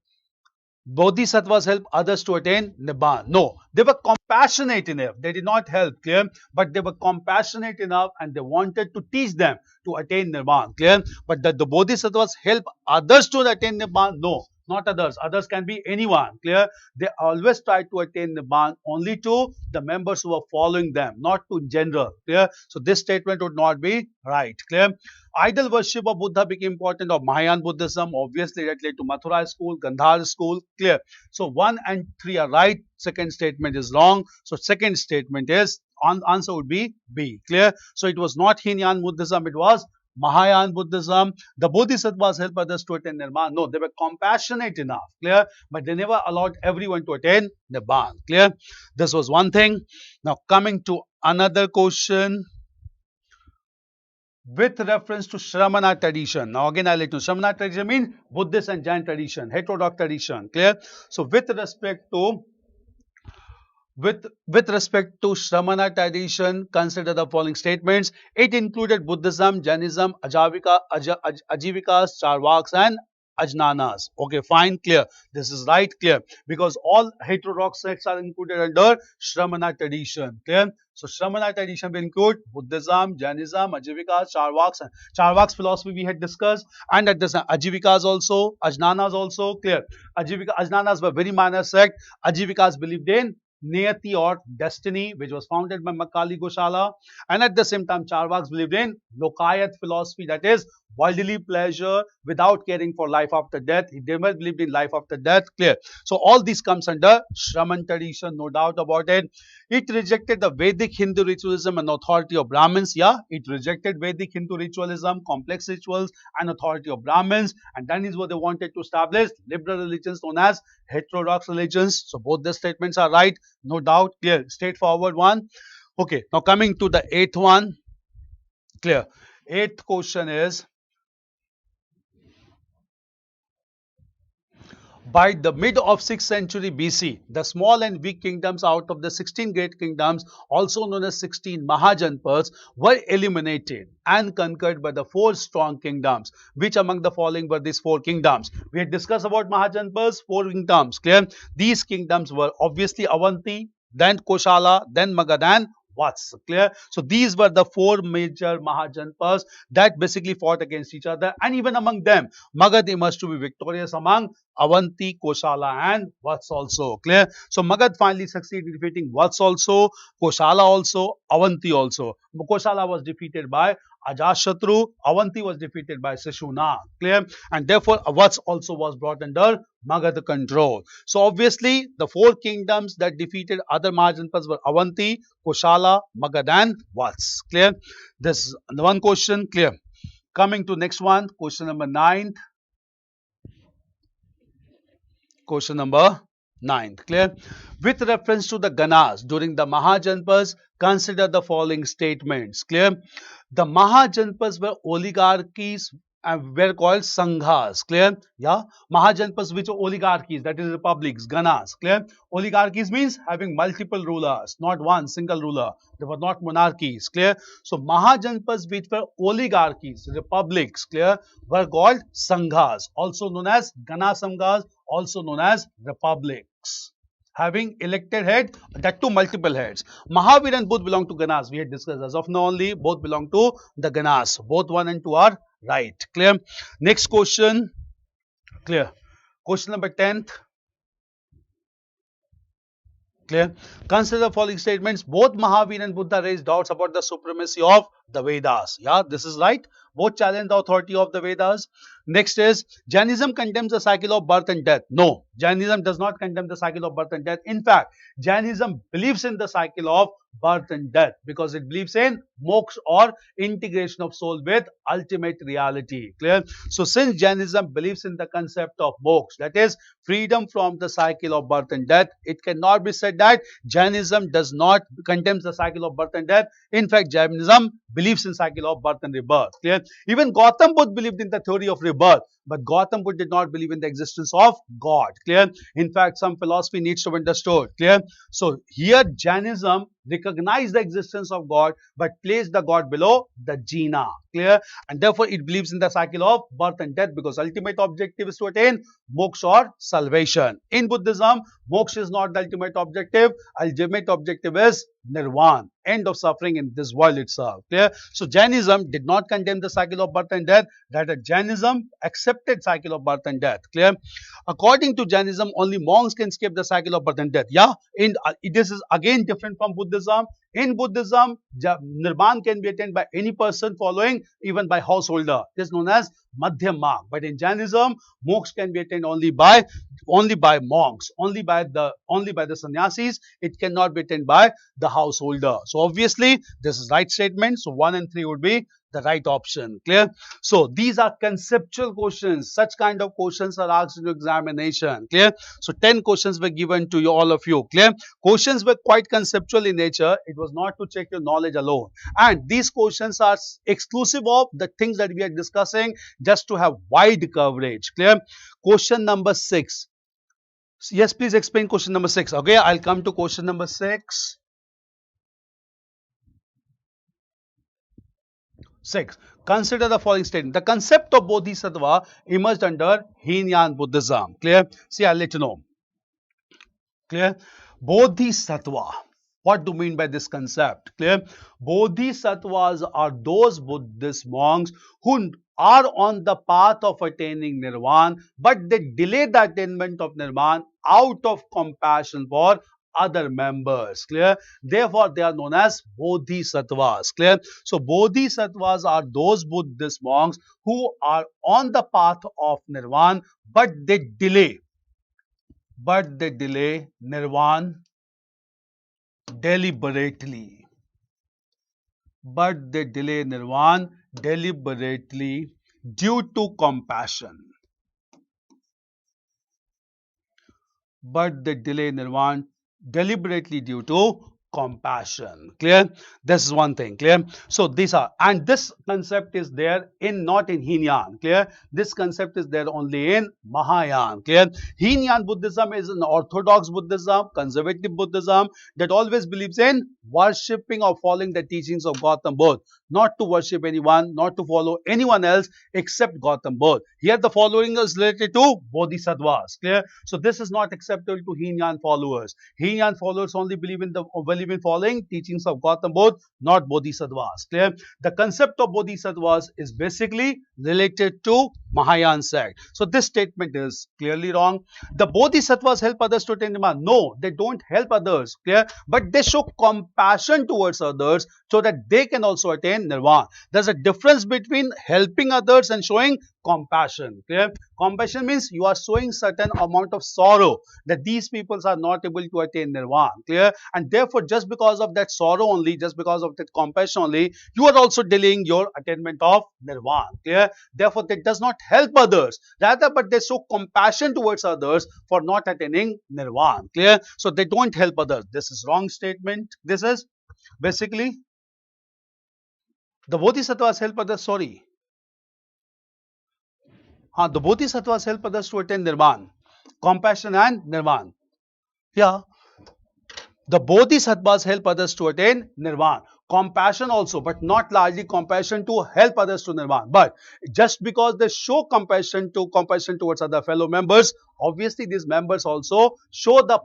Bodhisattvas help others to attain Nibbana. No, they were compassionate enough. They did not help, clear? But they were compassionate enough and they wanted to teach them to attain Nibbana, clear? But that the Bodhisattvas help others to attain Nibbana? No, not others. Others can be anyone, clear? They always try to attain Nibbana only to the members who are following them, not to general, clear? So this statement would not be right, clear? Idol worship of Buddha became important of Mahayana Buddhism. Obviously, that led to Mathura school, Gandhar school. Clear. So 1 and 3 are right. Second statement is wrong. So second statement is answer would be B. Clear. So it was not Hinayan Buddhism. It was Mahayana Buddhism. The Bodhisattvas help others to attain Nirvana. No, they were compassionate enough. Clear. But they never allowed everyone to attain Nirvana. Clear. This was one thing. Now coming to another question with reference to Shramana tradition. Now again I'll let you know. Shramana tradition means Buddhist and Jain tradition, heterodox tradition. Clear? So with respect to Shramana tradition, consider the following statements. It included Buddhism, Jainism, Ajivikas, Charvaks and Ajnanas. Okay, fine, clear. This is right, clear. Because all heterodox sects are included under Shramana tradition. Clear? So Shramana tradition will include Buddhism, Jainism, Ajivikas, Charvaks. Charvaks philosophy we had discussed, and at this Ajivikas also, Ajnanas also. Clear? Ajnanas were very minor sect. Ajivikas believed in Niyati or destiny, which was founded by Makali Goshala, and at the same time Charvaks believed in Lokayat philosophy, that is worldly pleasure without caring for life after death. He never believed in life after death. Clear? So all this comes under Shraman tradition, no doubt about it. It rejected the Vedic Hindu ritualism and authority of Brahmins. Yeah, it rejected Vedic Hindu ritualism, complex rituals and authority of Brahmins, and that is what they wanted to establish liberal religions known as heterodox religions. So both the statements are right, no doubt. Clear? Straightforward one. Okay, now coming to the eighth one. Clear? Eighth question is, by the mid of 6th century BC, the small and weak kingdoms out of the 16 great kingdoms, also known as 16 Mahajanpas, were eliminated and conquered by the 4 strong kingdoms. Which among the following were these 4 kingdoms? We had discussed about Mahajanpas, 4 kingdoms. Clear? These kingdoms were obviously Avanti, then Koshala, then Magad and Vats. Clear? So these were the 4 major Mahajanpas that basically fought against each other, and even among them, Magad emerged to be victorious among Avanti, Koshala and Vats also. Clear? So Magad finally succeeded in defeating Vats also, Koshala also, Avanti also. Koshala was defeated by Ajashatru, Avanti was defeated by Sishuna. Clear? And therefore Vats also was brought under Magad control. So obviously the 4 kingdoms that defeated other Mahajanpas were Avanti, Koshala, Magad and Vats. Clear? This is one question. Clear? Coming to next one, question number 9. Question number 9. Clear? With reference to the Ganas during the Mahajanpas, consider the following statements. Clear? The Mahajanpas were oligarchies and were called Sanghas. Clear? Yeah. Mahajanpas, which are oligarchies, that is republics, Ganas. Clear? Oligarchies means having multiple rulers, not one single ruler. They were not monarchies. Clear? So Mahajanpas, which were oligarchies, republics, clear, were called Sanghas, also known as Gana Sanghas, also known as republics. having elected head, that to multiple heads. Mahavir and Buddha belong to Ganas. We had discussed as of now only, both belong to the Ganas. Both 1 and 2 are right. Clear? Next question. Clear? Question number 10th. Clear? Consider the following statements. Both Mahavir and Buddha raised doubts about the supremacy of the Vedas. Yeah, this is right. Both challenge the authority of the Vedas. Next is, Jainism condemns the cycle of birth and death. No, Jainism does not condemn the cycle of birth and death. In fact, Jainism believes in the cycle of birth and death because it believes in moksha or integration of soul with ultimate reality. Clear? So since Jainism believes in the concept of moksha, that is freedom from the cycle of birth and death, it cannot be said that Jainism does not condemns the cycle of birth and death. In fact, Jainism believes in cycle of birth and rebirth. Clear? Even Gautam Buddha believed in the theory of rebirth, but Gautam Buddha did not believe in the existence of God. Clear? In fact, some philosophy needs to be understood. Clear? So here Jainism recognizes the existence of God, but place the God below the jina. Clear? And therefore it believes in the cycle of birth and death because ultimate objective is to attain moksha or salvation. In Buddhism, moksha is not the ultimate objective. Ultimate objective is nirvana, end of suffering in this world itself. Clear? So Jainism did not condemn the cycle of birth and death. Rather, Jainism accepted cycle of birth and death. Clear? According to Jainism, only monks can escape the cycle of birth and death. Yeah, this is again different from Buddhism. In Buddhism, nirvana can be attained by any person following, even by householder. It is known as madhyam marg. But in Jainism, moksha can be attained only by monks, only by the sannyasis. It cannot be attained by the householder. So obviously, this is right statement. So 1 and 3 would be the right option. Clear? So these are conceptual questions. Such kind of questions are asked in your examination. Clear? So 10 questions were given to you, all of you. Clear? Questions were quite conceptual in nature. It was not to check your knowledge alone. And these questions are exclusive of the things that we are discussing, just to have wide coverage. Clear? Question number 6. Yes, please explain question number 6. Okay, I'll come to question number 6. 6. Consider the following statement. The concept of Bodhisattva emerged under Hinayan Buddhism. Clear? See, I'll let you know. Clear? Bodhisattva. What do you mean by this concept? Clear? Bodhisattvas are those Buddhist monks who are on the path of attaining nirvana, but they delay the attainment of nirvana out of compassion for other members. Clear? Therefore, they are known as Bodhisattvas. Clear? So, Bodhisattvas are those Buddhist monks who are on the path of nirvana, but they delay nirvana deliberately. But they delay nirvana deliberately due to compassion. But they delay nirvana deliberately due to compassion. Clear? This is one thing. Clear? So these are, and this concept is there in, not in Hinayan. Clear? This concept is there only in Mahayana. Clear? Hinayan Buddhism is an orthodox Buddhism, conservative Buddhism that always believes in worshipping or following the teachings of Gautam Buddha, not to worship anyone, not to follow anyone else except Gautam Buddha. Here the following is related to Bodhisattvas. Clear? So this is not acceptable to Hinayan followers. Hinayan followers only believe in following teachings of Gautam Buddha, not Bodhisattvas. Clear? The concept of Bodhisattvas is basically related to Mahayana sect. So this statement is clearly wrong. The Bodhisattvas help others to attain nirvana. No, they don't help others. Clear? But they show compassion towards others so that they can also attain nirvana. There's a difference between helping others and showing compassion. Clear? Compassion means you are showing certain amount of sorrow that these peoples are not able to attain nirvana. Clear? And therefore, just because of that sorrow only, just because of that compassion only, you are also delaying your attainment of nirvana. Clear? Therefore, that does not help others. Rather, but they show compassion towards others for not attaining nirvana. Clear? So they don't help others. This is wrong statement. This is basically the Bodhisattvas help others. Sorry. The Bodhisattvas help others to attain nirvana, compassion and nirvana. Yeah, the Bodhisattvas help others to attain nirvana. compassion also, but not largely compassion to help others to nirvana. But just because they show compassion towards other fellow members, obviously these members also show the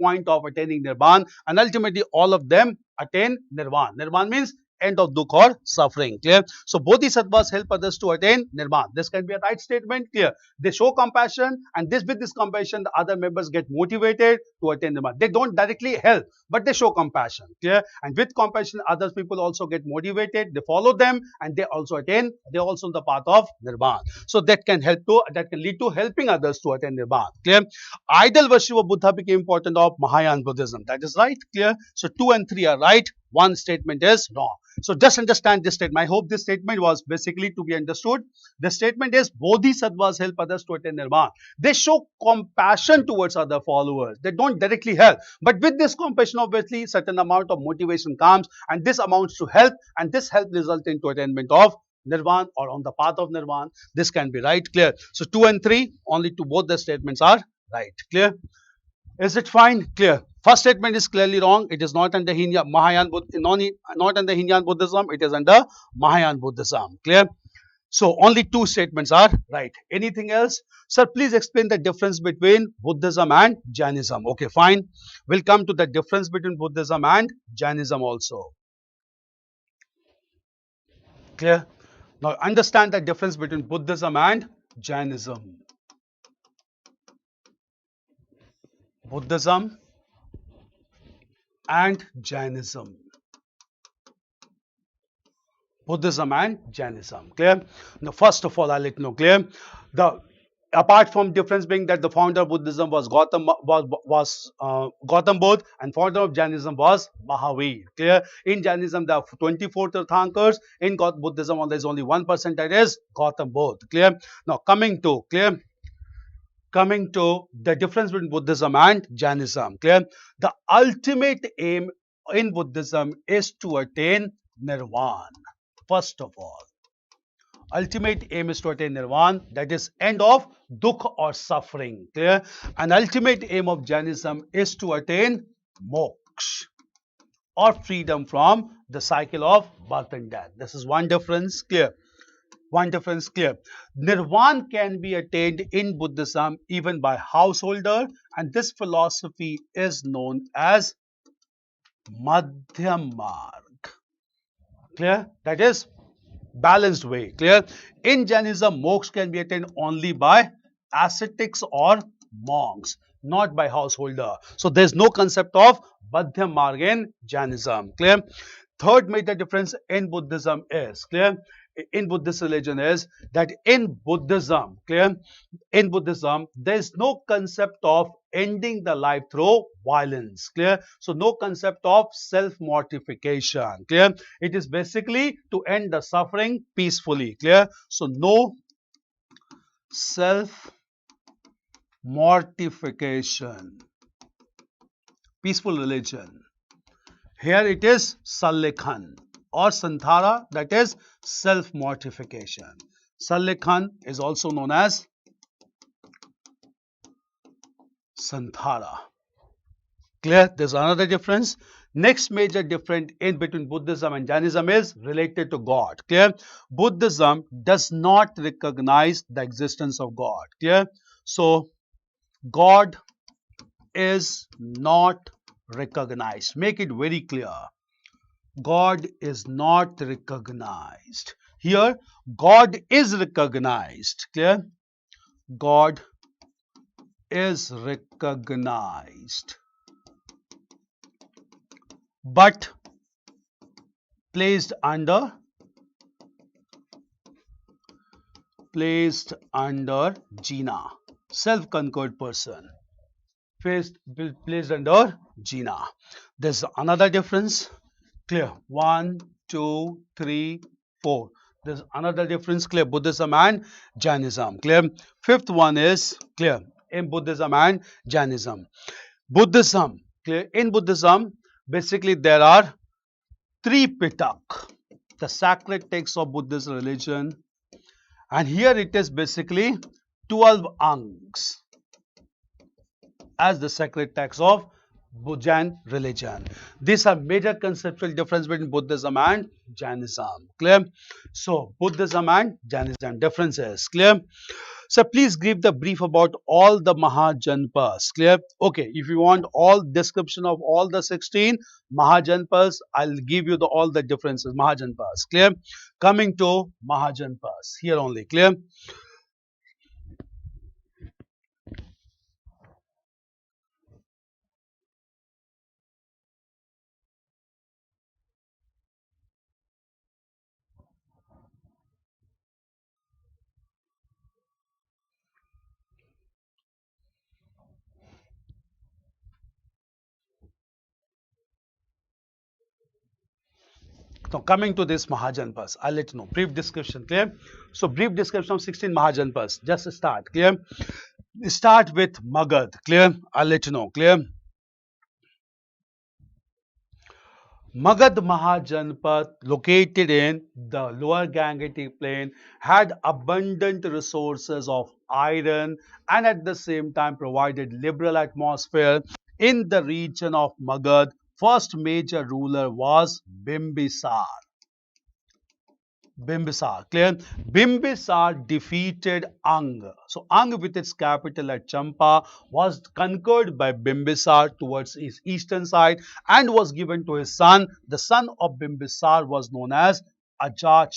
point of attaining nirvana, and ultimately all of them attain nirvana. Nirvana means end of dukh or suffering. Clear? So bodhisattvas help others to attain nirvana. This can be a right statement. Clear? They show compassion, and with this compassion, the other members get motivated to attain nirvana. They don't directly help, but they show compassion. Clear? And with compassion, other people also get motivated. They follow them, and they also attain. They also on the path of nirvana. So that can lead to helping others to attain nirvana. Clear? Idol worship of Buddha became important of Mahayana Buddhism. That is right. Clear? So 2 and 3 are right. One statement is wrong. So just understand this statement. I hope this statement was basically to be understood. The statement is bodhisattvas help others to attain nirvana. They show compassion towards other followers. They don't directly help. But with this compassion, obviously, certain amount of motivation comes, and this amounts to help, and this help results into attainment of nirvana or on the path of nirvana. This can be right. Clear? So 2 and 3, only to both the statements are right. Clear? Is it fine? Clear? First statement is clearly wrong. It is not under Mahayana Buddhism. It is under Mahayana Buddhism. Clear? So only 2 statements are right. Anything else? Sir, please explain the difference between Buddhism and Jainism. Okay, fine. We'll come to the difference between Buddhism and Jainism also. Clear? Now understand the difference between Buddhism and Jainism. Buddhism and Jainism. Buddhism and Jainism. Clear? Now, first of all, I'll let you know. Clear? Apart from difference being that the founder of Buddhism was Gautam Buddha, and founder of Jainism was Mahavir. Clear? In Jainism, there are 24 Tirthankars. In Buddhism, there is only 1%, that is Gautam Buddha. Clear? Now, coming to the difference between Buddhism and Jainism. Clear? The ultimate aim in Buddhism is to attain nirvana. First of all, ultimate aim is to attain nirvana, that is end of dukh or suffering. Clear? And ultimate aim of Jainism is to attain moksha or freedom from the cycle of birth and death. This is one difference. Clear? One difference. Clear? Nirvana can be attained in Buddhism even by householder, and this philosophy is known as Madhyam Marg. Clear? That is balanced way. Clear? In Jainism, moksha can be attained only by ascetics or monks, not by householder. So there is no concept of Madhyam Marg in Jainism. Clear? Third major difference in Buddhism is, clear, in Buddhist religion is that in Buddhism, clear, in Buddhism, there is no concept of ending the life through violence. Clear? So no concept of self-mortification. Clear? It is basically to end the suffering peacefully. Clear? So no self-mortification. Peaceful religion. Here it is Salekhan or Santhara, that is self-mortification. Salekhan is also known as Santhara. Clear? There's another difference. Next major difference in between Buddhism and Jainism is related to God. Clear? Buddhism does not recognize the existence of God. Clear? So God is not recognized. Make it very clear. God is not recognized. Here, God is recognized. Clear? God is recognized, but placed under Jina, self-conquered person. Placed under Jina. There's another difference. Clear? 1, 2, 3, 4. There's another difference. Clear? Buddhism and Jainism. Clear? Fifth one is clear in Buddhism and Jainism. Buddhism. Clear? In Buddhism, basically there are 3 Pitak, the sacred texts of Buddhist religion, and here it is basically 12 Angs as the sacred text of Jain religion. These are major conceptual difference between Buddhism and Jainism. Clear? So, Buddhism and Jainism differences. Clear? So, please give the brief about all the Mahajanpas. Clear? Okay, if you want all description of all the 16 Mahajanpas, I'll give you all the differences. Mahajanpas. Clear? Coming to Mahajanpas. Here only. Clear? So coming to this Mahajanpas, I'll let you know. Brief description, clear? So brief description of 16 Mahajanpas. Just start, clear? Start with Magad, clear? I'll let you know, clear? Magad Mahajanpat, located in the lower Gangetic plain, had abundant resources of iron and at the same time provided liberal atmosphere. In the region of Magad, first major ruler was Bimbisar. Bimbisar, clear? Bimbisar defeated Ang. So Ang with its capital at Champa was conquered by Bimbisar towards his eastern side and was given to his son. The son of Bimbisar was known as Ajat.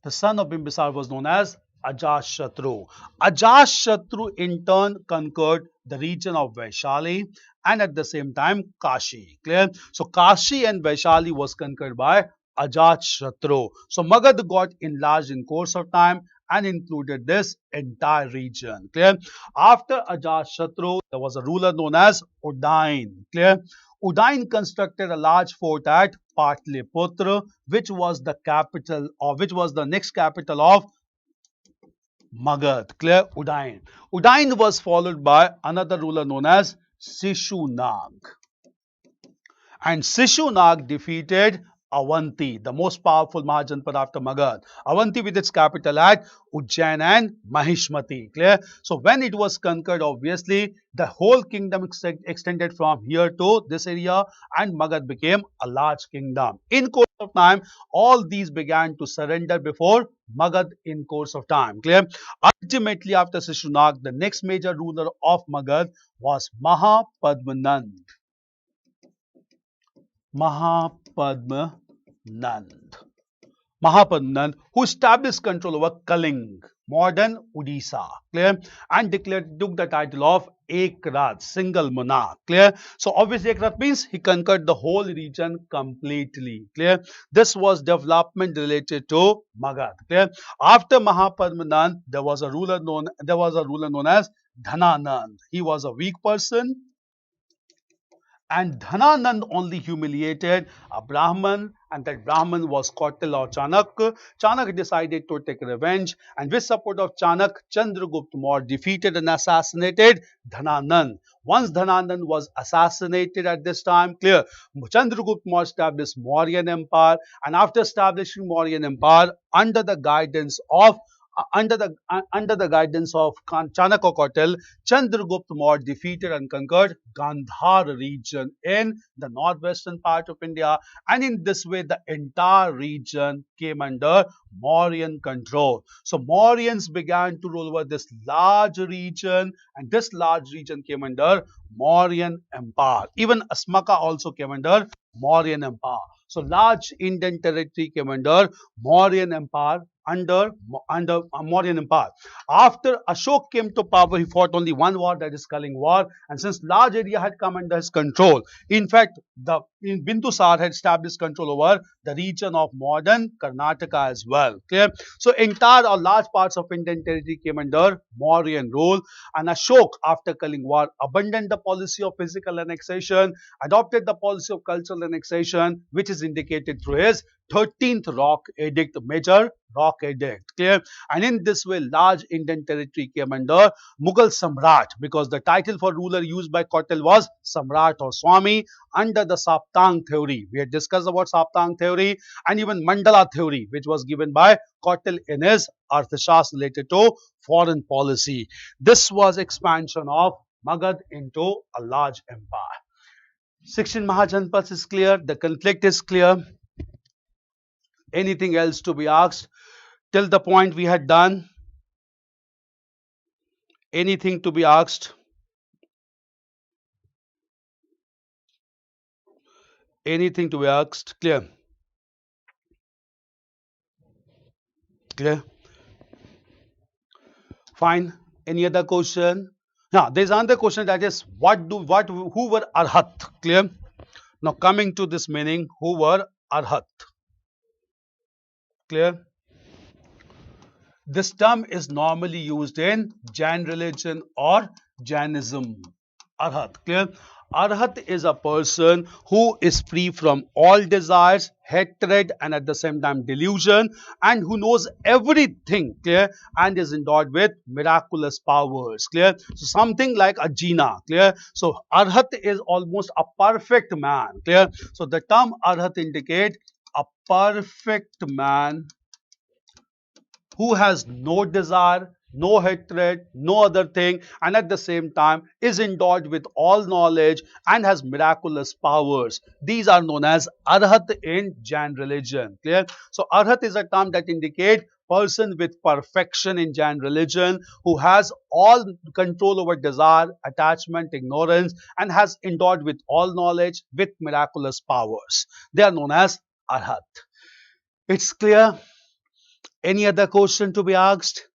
The son of Bimbisar was known as Ajashatru. Ajashatru in turn conquered the region of Vaishali and at the same time Kashi. Clear? So Kashi and Vaishali was conquered by Ajashatru. So Magad got enlarged in course of time and included this entire region. Clear? After Ajashatru, there was a ruler known as Udain. Clear? Udain constructed a large fort at Patliputra, which was the capital or which was the next capital of Magad. Clear? Udain. Udain was followed by another ruler known as Sishunak. And Sishunak defeated Avanti, the most powerful Mahajanpad after Magad. Avanti with its capital at Ujjain and Mahishmati. Clear? So when it was conquered, obviously, the whole kingdom extended from here to this area and Magad became a large kingdom. In course of time, all these began to surrender before Magad in course of time. Clear? Ultimately, after Sishunak, the next major ruler of Magad was Mahapadmanand. Mahapadmanand. Mahapadmanand, who established control over Kaling, modern Odisha, clear, and took the title of Ekrat, single monarch, clear. So obviously Ekrat means he conquered the whole region completely, clear. This was development related to Magad, clear. After Mahapadmanand, there was a ruler known as Dhananand. He was a weak person and Dhananand only humiliated a Brahman, and that Brahman was Kautil or Chanak. Chanak decided to take revenge, and with support of Chanak, Chandragupta Maurya defeated and assassinated Dhananand. Once Dhananand was assassinated at this time, clear, Chandragupta Maurya established Mauryan Empire, and after establishing Mauryan Empire under the guidance of Chanakya Kautil, Chandragupta Maurya defeated and conquered Gandhar region in the northwestern part of India, and in this way the entire region came under Mauryan control. So Mauryans began to rule over this large region, and this large region came under Mauryan Empire. Even Asmaka also came under Mauryan Empire. So large Indian territory came under Mauryan Empire, under Mauryan Empire. After Ashok came to power, he fought only one war, that is Kaling War, and since large area had come under his control, in fact, Bindusar had established control over the region of modern Karnataka as well. Clear? So entire or large parts of Indian territory came under Mauryan rule, and Ashok, after Kaling War, abandoned the policy of physical annexation, adopted the policy of cultural annexation, which is indicated through his 13th Rock Edict, Major Rock Edict. Clear? And in this way, large Indian territory came under Mughal Samrat, because the title for ruler used by Kautil was Samrat or Swami under the Saptang theory. We had discussed about Saptang theory and even Mandala theory, which was given by Kautil in his Arthashastra related to foreign policy. This was expansion of Magad into a large empire. 16 Mahajanpas is clear. The conflict is clear. Anything else to be asked? Till the point we had done. Anything to be asked? Anything to be asked? Clear? Clear? Fine. Any other question? Now, there's another question, that is, who were Arhat? Clear? Now, coming to this meaning, who were Arhat? Clear? This term is normally used in Jain religion or Jainism. Arhat. Clear? Arhat is a person who is free from all desires, hatred, and at the same time delusion, and who knows everything, clear, and is endowed with miraculous powers, clear. So something like a Jina, clear. So Arhat is almost a perfect man, clear. So the term Arhat indicate a perfect man who has no desire, no hatred, no other thing, and at the same time is endowed with all knowledge and has miraculous powers. These are known as Arhat in Jain religion. Clear? So Arhat is a term that indicates person with perfection in Jain religion, who has all control over desire, attachment, ignorance, and has endowed with all knowledge with miraculous powers. They are known as Arhat. It's clear? Any other question to be asked?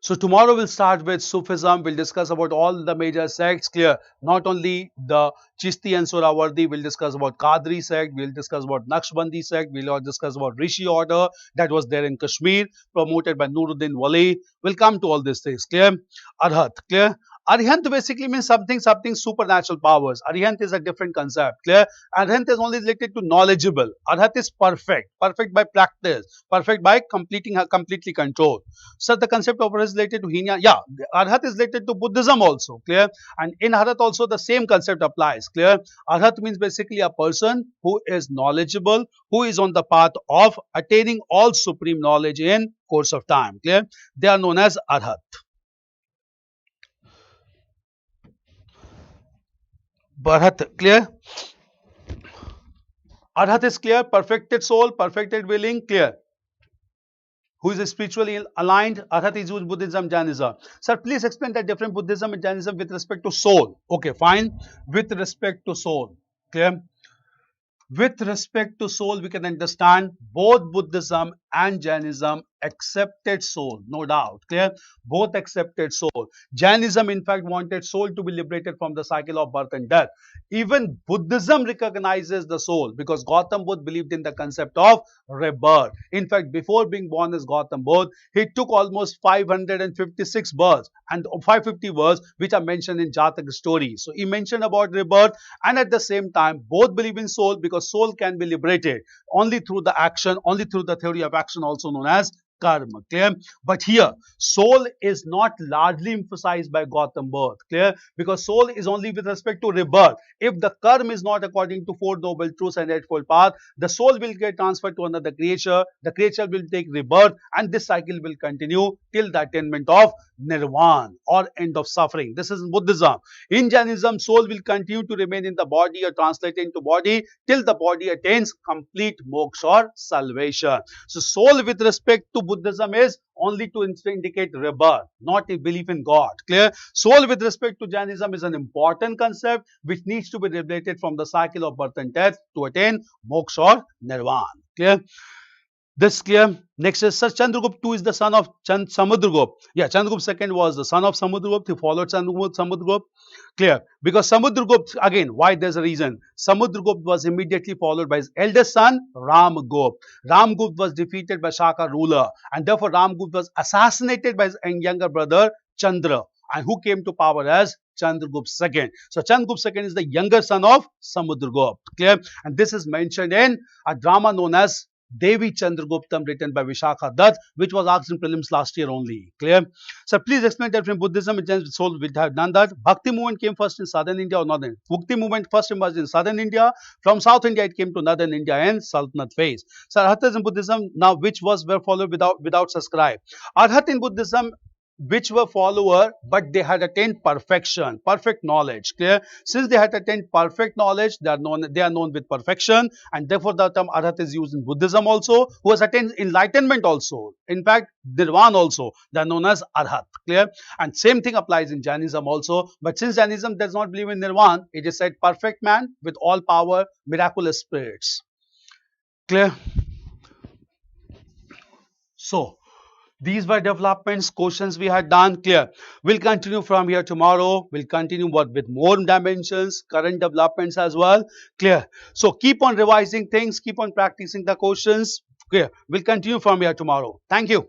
So tomorrow we'll start with Sufism. We'll discuss about all the major sects. Clear? Not only the Chishti and Surawardi. We'll discuss about Qadri sect. We'll discuss about Naqshbandi sect. We'll discuss about Rishi order that was there in Kashmir, promoted by Nuruddin Wali. We'll come to all these things. Clear? Arhat. Clear? Arihant basically means something supernatural powers. Arihant is a different concept. Clear? Arihant is only related to knowledgeable. Arhat is perfect. Perfect by practice. Perfect by completely control. So the concept of Arhat is related to Hina. Yeah, Arhat is related to Buddhism also. Clear? And in Arhat also the same concept applies. Clear? Arhat means basically a person who is knowledgeable, who is on the path of attaining all supreme knowledge in course of time. Clear? They are known as Arhat. Bharat, clear? Arhat is clear, perfected soul, perfected willing, clear. Who is spiritually aligned? Arhat is used Buddhism, Jainism. Sir, please explain the different Buddhism and Jainism with respect to soul. Okay, fine. With respect to soul, clear? With respect to soul, we can understand both Buddhism and Jainism accepted soul, no doubt. Clear? Both accepted soul. Jainism, in fact, wanted soul to be liberated from the cycle of birth and death. Even Buddhism recognizes the soul because Gautam Buddha believed in the concept of rebirth. In fact, before being born as Gautam Buddha, he took almost 556 births and 550 births which are mentioned in Jatak story. So he mentioned about rebirth, and at the same time, both believe in soul because soul can be liberated only through the action, only through the theory of action, also known as karma. Clear? But here, soul is not largely emphasized by Gautam Buddha. Clear? Because soul is only with respect to rebirth. If the karma is not according to Four Noble Truths and Eightfold Path, the soul will get transferred to another creature. The creature will take rebirth, and this cycle will continue till the attainment of nirvana or end of suffering. This is Buddhism. In Jainism, soul will continue to remain in the body or translate into body till the body attains complete moksha or salvation. So, soul with respect to Buddhism is only to indicate rebirth, not a belief in God. Clear? Soul with respect to Jainism is an important concept which needs to be liberated from the cycle of birth and death to attain moksha or nirvana. Clear? This clear? Next is Sir Chandragupta II is the son of Samudragupta. Yeah, Chandragupta II was the son of Samudragupta. He followed Samudragupta. Clear? Because Samudragupta, again, why there's a reason. Samudragupta was immediately followed by his eldest son, Ramgupta. Ramgupta was defeated by Shaka ruler, and therefore Ramgupta was assassinated by his younger brother, Chandra, and who came to power as Chandragupta II. So Chandragupta II is the younger son of Samudragupta. Clear? And this is mentioned in a drama known as Devi Chandraguptam, written by Vishakha Dutt, which was asked in prelims last year only. Clear? So please explain that from Buddhism and Jainism, soul will have done that. Bhakti movement came first in southern India or northern? Bhakti movement first emerged in southern India. From south India, it came to northern India and Sultanate phase. So Arhat in Buddhism, now which were followed without subscribe. Arhat in Buddhism which were follower, but they had attained perfection, perfect knowledge. Clear? Since they had attained perfect knowledge, they are known with perfection, and therefore the term arhat is used in Buddhism also, who has attained enlightenment also. In fact, nirvana also, they are known as arhat. Clear? And same thing applies in Jainism also. But since Jainism does not believe in nirvana, it is said perfect man with all power, miraculous spirits. Clear? So, these were developments, questions we had done. Clear? We'll continue from here tomorrow. We'll continue with more dimensions, current developments as well. Clear? So, keep on revising things, keep on practicing the questions. Clear? We'll continue from here tomorrow. Thank you.